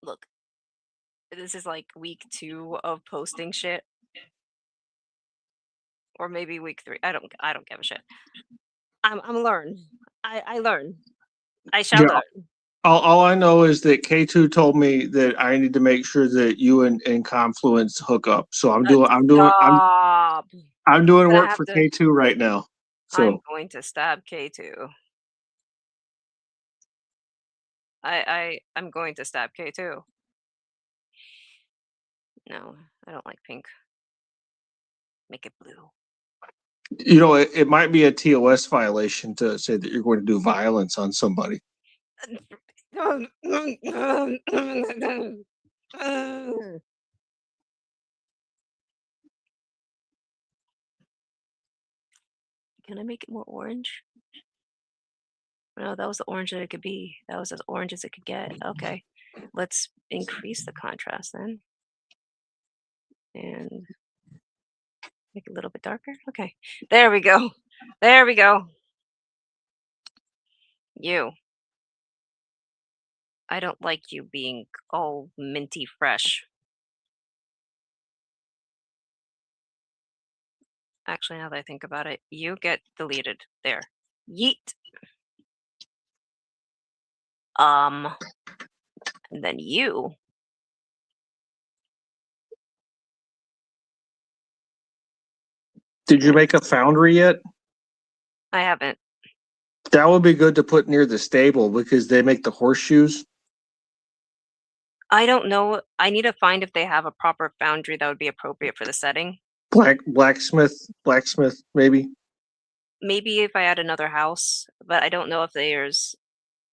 Look, this is like week 2 of posting shit. Or maybe week 3. I don't give a shit. I'm learn. I learn. I shall yeah, learn. all I know is that K2 told me that I need to make sure that you and Confluence hook up. So I'm doing Stop. Gonna work have for to. K2 right now. So I'm going to stab K2. I'm going to stab K2. No, I don't like pink. Make it blue. You know, it might be a TOS violation to say that you're going to do violence on somebody. Can I make it more orange? No, that was the orange that it could be. That was as orange as it could get. Okay. Let's increase the contrast then. And make it a little bit darker. Okay. There we go. There we go. You. I don't like you being all minty fresh. Actually, now that I think about it, you get deleted. There. Yeet. And then you. Did you make a foundry yet? I haven't. That would be good to put near the stable because they make the horseshoes. I don't know. I need to find if they have a proper foundry that would be appropriate for the setting. Blacksmith, maybe. Maybe if I had another house, but I don't know if there's.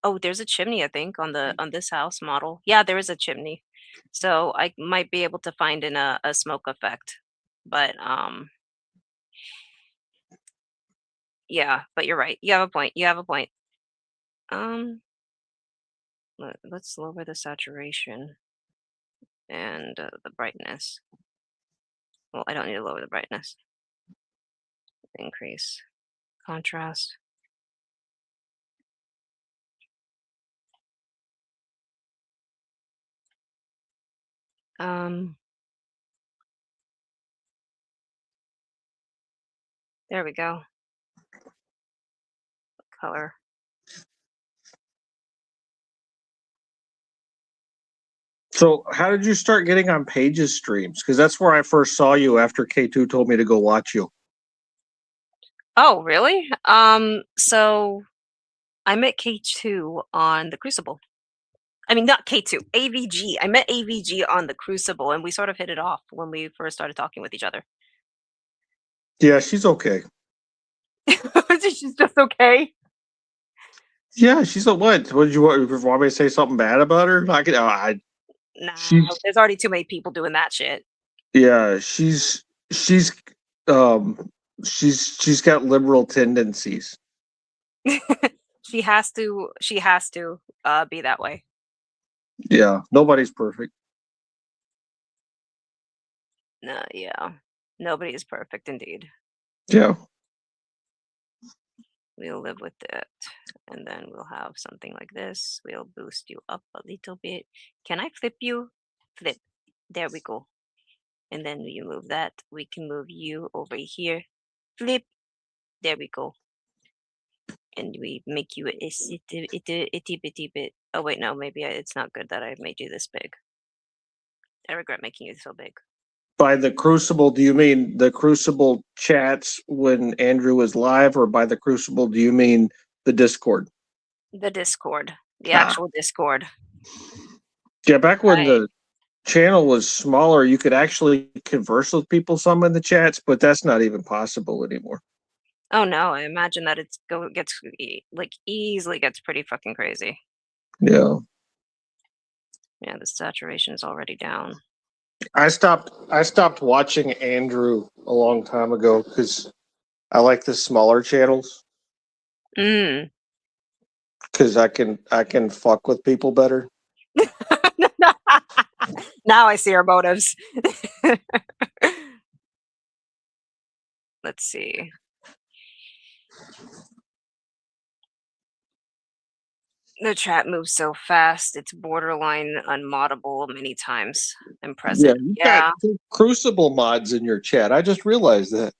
Oh, there's a chimney, I think, on this house model. Yeah, there is a chimney. So I might be able to find in a smoke effect. But yeah, but you're right. You have a point. You have a point. Let's lower the saturation and the brightness. Well, I don't need to lower the brightness. Increase contrast. There we go. Color. So how did you start getting on Pages streams? Because that's where I first saw you after K2 told me to go watch you. Oh, really? So I met K2 on the Crucible. I mean, not K2, AVG. I met AVG on the Crucible, and we sort of hit it off when we first started talking with each other. Yeah, she's okay. She's just okay. Yeah, she's a what? What did you want me to say something bad about her? Nah, She's- there's already too many people doing that shit. Yeah, she's got liberal tendencies. She has to be that way. Yeah, nobody's perfect. No, yeah. Nobody is perfect indeed. Yeah. We'll live with it. And then we'll have something like this. We'll boost you up a little bit. Can I flip you? Flip. There we go. And then we move that. We can move you over here. Flip. There we go. And we make you a itty bitty bit. Oh wait, no, maybe it's not good that I made you this big. I regret making you so big. By the Crucible, do you mean the Crucible chats when Andrew was live, or by the Crucible, do you mean the Discord? The Discord. The actual Discord. Yeah, back when the channel was smaller, you could actually converse with people some in the chats, but that's not even possible anymore. Oh no, I imagine that easily gets pretty fucking crazy. Yeah. Yeah, the saturation is already down. I stopped watching Andrew a long time ago because I like the smaller channels because I can fuck with people better. Now I see our motives. Let's see. The chat moves so fast; it's borderline unmoddable many times. Impressive. You got Crucible mods in your chat. I just realized that.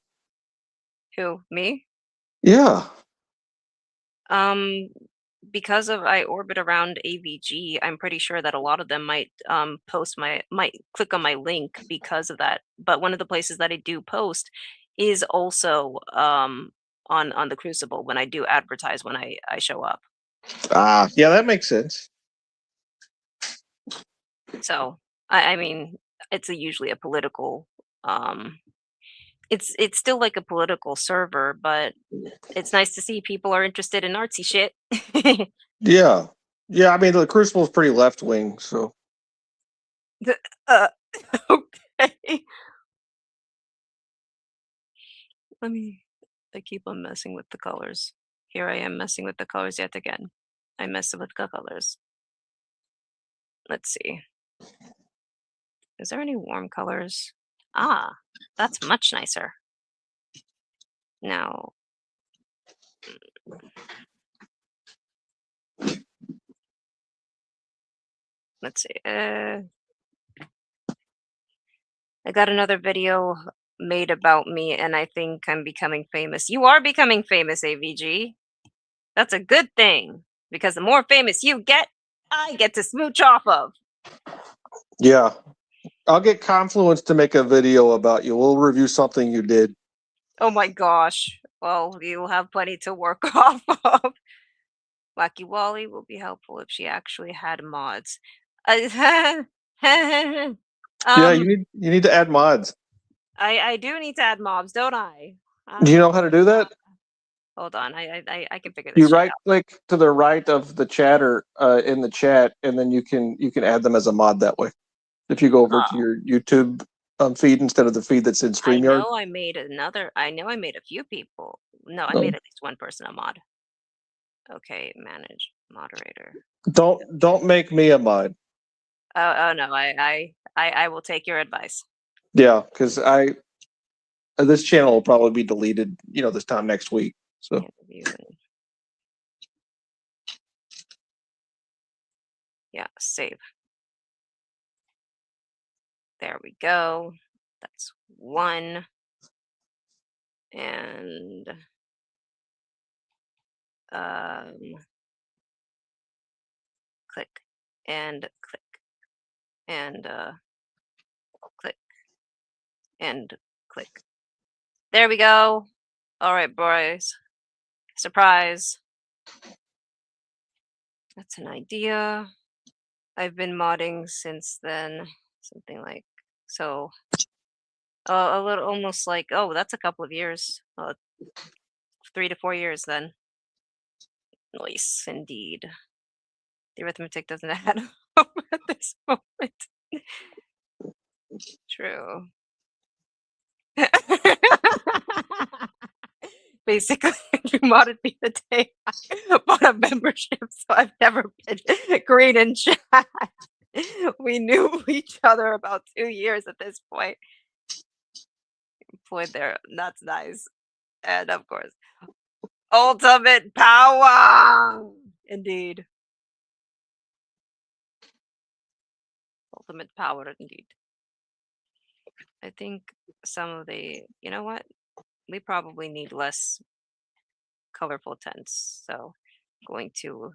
Who? Me? Yeah. Because I orbit around AVG, I'm pretty sure that a lot of them might might click on my link because of that. But one of the places that I do post is also on the Crucible when I do advertise when I show up. Yeah, that makes sense. So I mean, it's usually a political it's still like a political server, but it's nice to see people are interested in artsy shit. Yeah. Yeah, I mean the Crucible's pretty left wing, so uh, okay. Let me. I keep on messing with the colors. Here I am messing with the colors yet again. I mess with the colors. Let's see. Is there any warm colors? Ah, that's much nicer. Now, let's see. I got another video made about me, and I think I'm becoming famous. You are becoming famous, AVG. That's a good thing because the more famous you get, I get to smooch off of. yeah. I'll get Confluence to make a video about you. We'll review something you did. Oh my gosh. Well, you'll have plenty to work off of. Wacky Wally will be helpful if she actually had mods. Yeah, um, you need to add mods. I do need to add mobs, don't I? Do you know how to do that? Hold on, I can figure You this shit right out. click to the right of the chatter in the chat, and then you can add them as a mod that way. If you go over to your YouTube feed instead of the feed that's in I StreamYard. know I made another. I know I made a few people. No, I Oh. made at least one person a mod. Okay, manage moderator. Don't make me a mod. Oh no, I will take your advice. Yeah, because this channel will probably be deleted, this time next week. So Interview and- Yeah, save. There we go. That's one. And click and click and click and click. There we go. All right, boys. Surprise. That's an idea. I've been modding since then. Something like so. A little, almost like, oh, that's a couple of years. 3 to 4 years then. Nice, indeed. The arithmetic doesn't add up at this moment. True. Basically, you modded me the day I bought a membership, so I've never been green in chat. We knew each other about 2 years at this point. Employed there. That's nice. And of course, ultimate power! Indeed. Ultimate power, indeed. I think some of the, you know what? We probably need less colorful tints. So I'm going to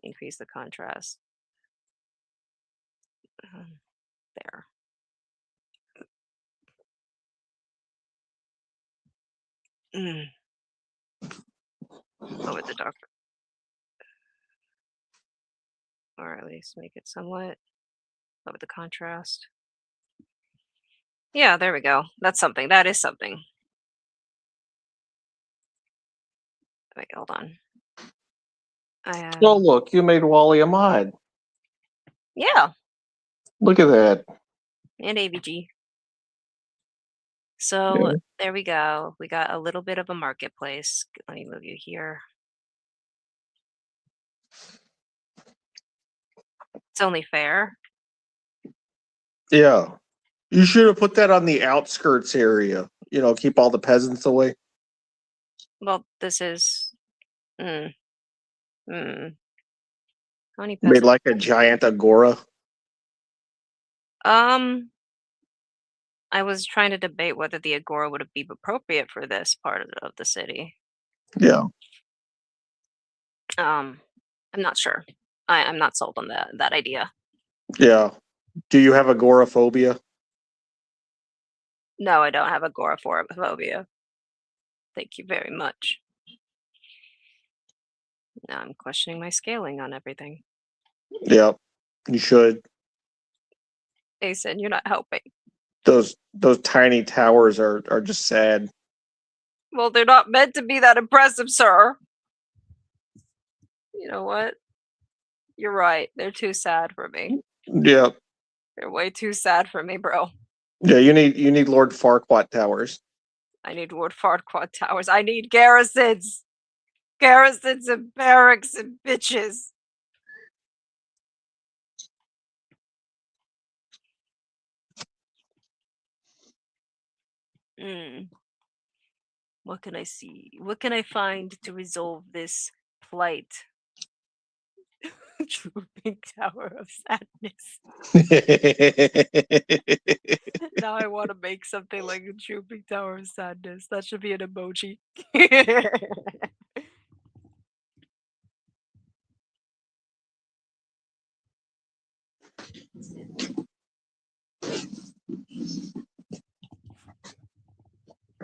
increase the contrast. There. Lower the dark, or at least make it somewhat lower the contrast. Yeah, there we go. That's something. That is something. Wait, hold on. oh look, you made Wally a mod. Yeah, Look at that. and AVG. So there we go. We got a little bit of a marketplace. Let me move you here. It's only fair. Yeah. You should have put that on the outskirts area. Keep all the peasants away. Well, this is. How many Made peasants? like a giant agora. I was trying to debate whether the agora would be appropriate for this part of the city. Yeah. I'm not sure. I'm not sold on that idea. Yeah. Do you have agoraphobia? No, I don't have agoraphobia. Thank you very much. Now I'm questioning my scaling on everything. Yeah. You should. Jason, you're not helping. those tiny towers are just sad. Well, they're not meant to be that impressive, sir. You know what? You're right. They're too sad for me. Yeah, They're way too sad for me, bro. yeah. You need Lord Farquaad towers. I need Lord Farquaad towers. I need garrisons. Garrisons and barracks and bitches. What can I see? What can I find to resolve this plight? Drooping Tower of Sadness. Now I want to make something like a Drooping Tower of Sadness. That should be an emoji.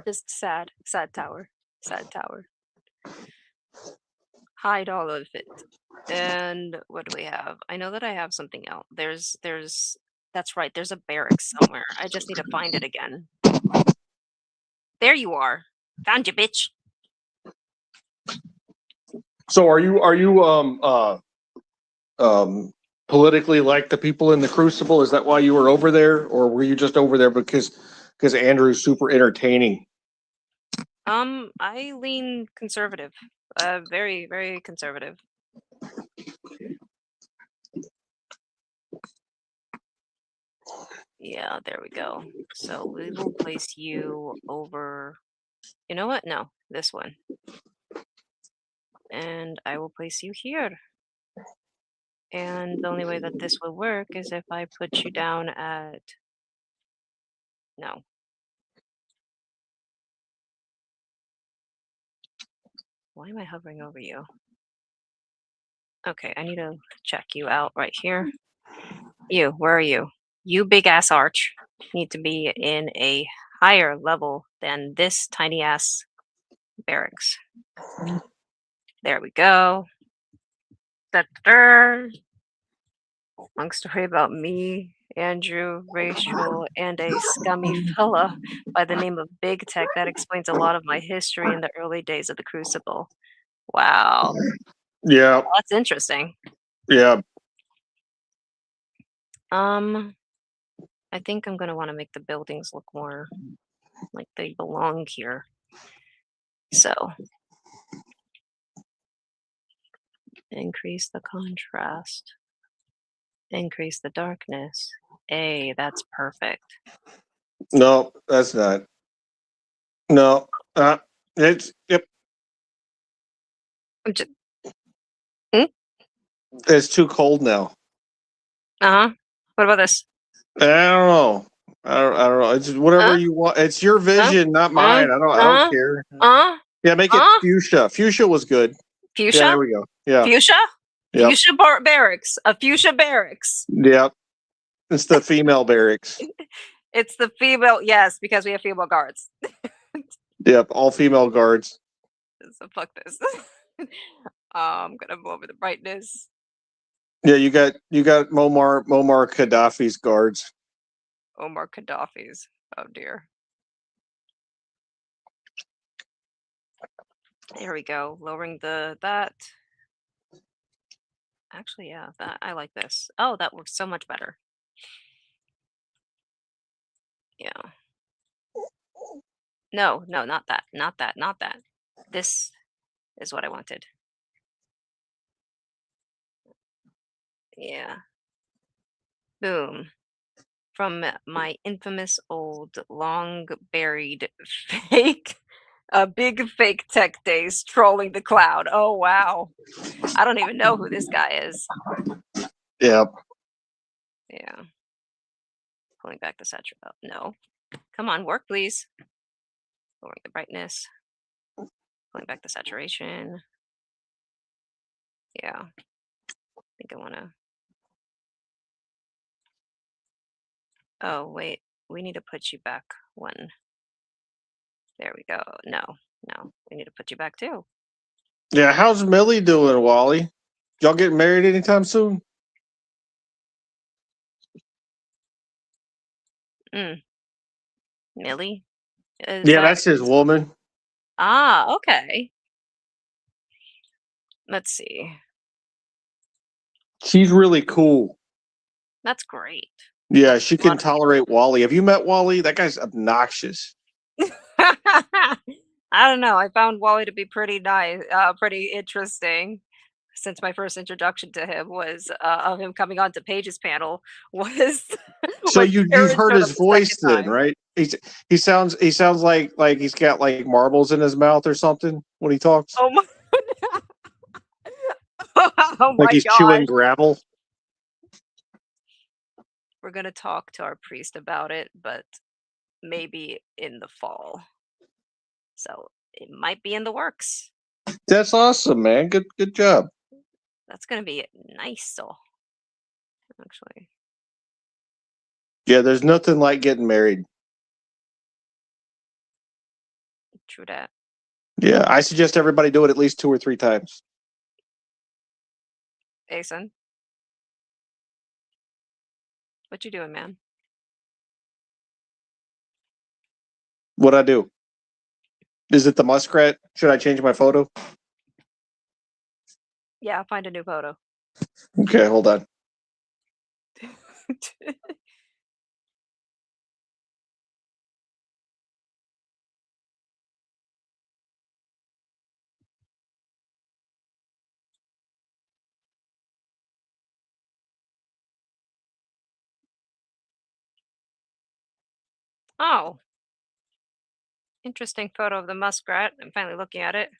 Just sad. Sad tower. Sad tower. Hide all of it. And what do we have? I know that I have something else. That's right, there's a barracks somewhere. I just need to find it again. There you are. Found you, bitch. So are you politically like the people in the Crucible? Is that why you were over there, or were you just over there because Andrew's super entertaining? I lean conservative. Very, very conservative. Yeah, there we go. So we will place you over. You know what? No, this one. And I will place you here. And the only way that this will work is if I put you down at. No. Why am I hovering over you? Okay, I need to check you out right here. You, where are you? You big ass arch need to be in a higher level than this tiny ass barracks. There we go. Da-da-da. Long story about me, Andrew, Rachel, and a scummy fella by the name of Big Tech. That explains a lot of my history in the early days of the Crucible. Wow. Yeah, Well, that's interesting. yeah. I think I'm gonna want to make the buildings look more like they belong here. So increase the contrast, increase the darkness. Hey, that's perfect. No, that's not. No, it's yep. I'm just, It's too cold now. What about this? I don't know. I don't know. It's whatever you want. It's your vision, not mine. I don't care. Yeah, make it fuchsia. Fuchsia was good. Fuchsia? Yeah, there we go. Yeah. Fuchsia? Yep. Fuchsia barracks. A fuchsia barracks. Yep. It's the female barracks. It's the female, yes, because we have female guards. Yep, all female guards. So fuck this. I'm gonna move over the brightness. Yeah, you got Muammar Gaddafi's guards. Omar Gaddafi's. Oh dear. There we go. Lowering that. Actually, yeah, that I like this. Oh, that works so much better. Yeah. No, not that. Not that. This is what I wanted. Yeah. Boom. From my infamous old long buried fake big fake tech days trolling the cloud. Oh wow. I don't even know who this guy is. Yep. Yeah. Pulling back the saturation. Oh, no. Come on, work please. Lowering the brightness. Pulling back the saturation. Yeah. I think I wanna. Oh wait, we need to put you back one. There we go. No, we need to put you back too. Yeah, how's Millie doing, Wally? Y'all getting married anytime soon? Millie? Is Yeah, that- that's his woman. Ah, okay. Let's see. She's really cool. That's great. Yeah, she can Lot- tolerate Wally. Have you met Wally? That guy's obnoxious. I don't know. I found Wally to be pretty nice, pretty interesting. Since my first introduction to him was of him coming onto Paige's panel was So when you've Karen heard showed his up the voice second then, time. right? He sounds like he's got like marbles in his mouth or something when he talks. Oh my! Oh Like my he's gosh! chewing gravel. We're gonna talk to our priest about it, but maybe in the fall. So it might be in the works. That's awesome, man. Good job. That's gonna be nice. So actually, Yeah, there's nothing like getting married. true that. Yeah, I suggest everybody do it at least 2 or 3 times. Asen, what you doing, man? What I do? Is it the muskrat? Should I change my photo? Yeah, find a new photo. Okay, hold on. Oh, interesting photo of the muskrat. I'm finally looking at it.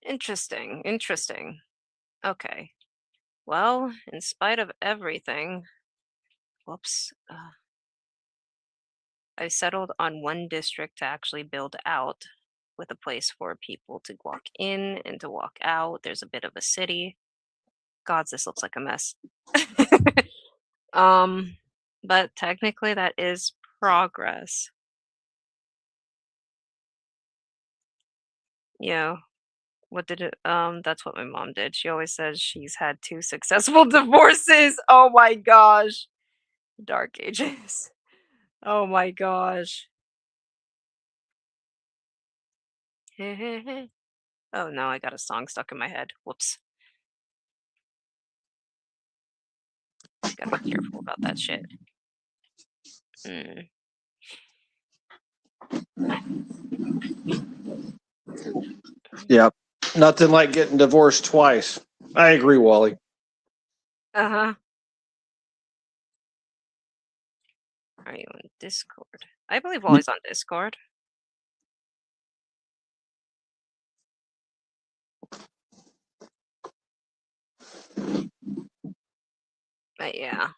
Interesting, interesting. Okay. Well, in spite of everything, whoops, I settled on one district to actually build out with a place for people to walk in and to walk out. There's a bit of a city. Gods, this looks like a mess. um, but technically that is progress. Yeah. What did it that's what my mom did. She always says she's had 2 successful divorces. Oh my gosh. Dark ages. Oh my gosh. Oh no, I got a song stuck in my head. Whoops. Gotta be careful about that shit. Mm. Yep. Nothing like getting divorced twice. I agree, Wally. Uh-huh. Are you on Discord? I believe Wally's on Discord. But yeah.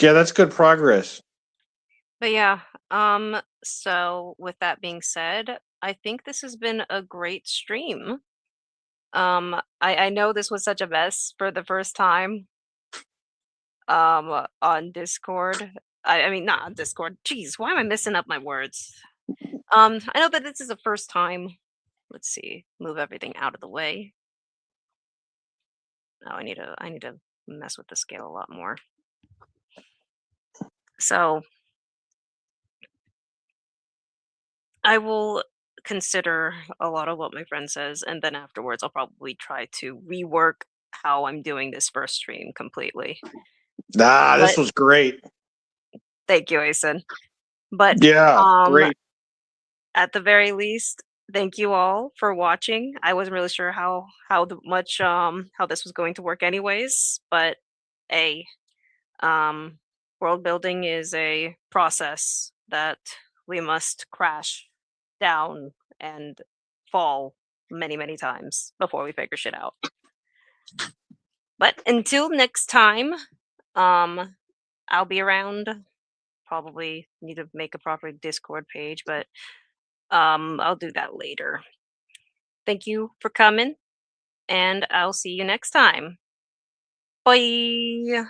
Yeah, that's good progress. But yeah, so with that being said, I think this has been a great stream. I know this was such a mess for the first time on Discord. I mean not on Discord. Jeez, why am I messing up my words? I know that this is the first time. Let's see, move everything out of the way. Oh, I need to mess with the scale a lot more. So I will consider a lot of what my friend says, and then afterwards I'll probably try to rework how I'm doing this first stream completely. Nah, this But- was great. Thank you, Asen. But Yeah, great. at the very least, thank you all for watching. I wasn't really sure how much how this was going to work anyways, but world building is a process that we must crash down and fall many times before we figure shit out. But until next time, I'll be around. Probably need to make a proper Discord page, but I'll do that later. Thank you for coming, and I'll see you next time. Bye.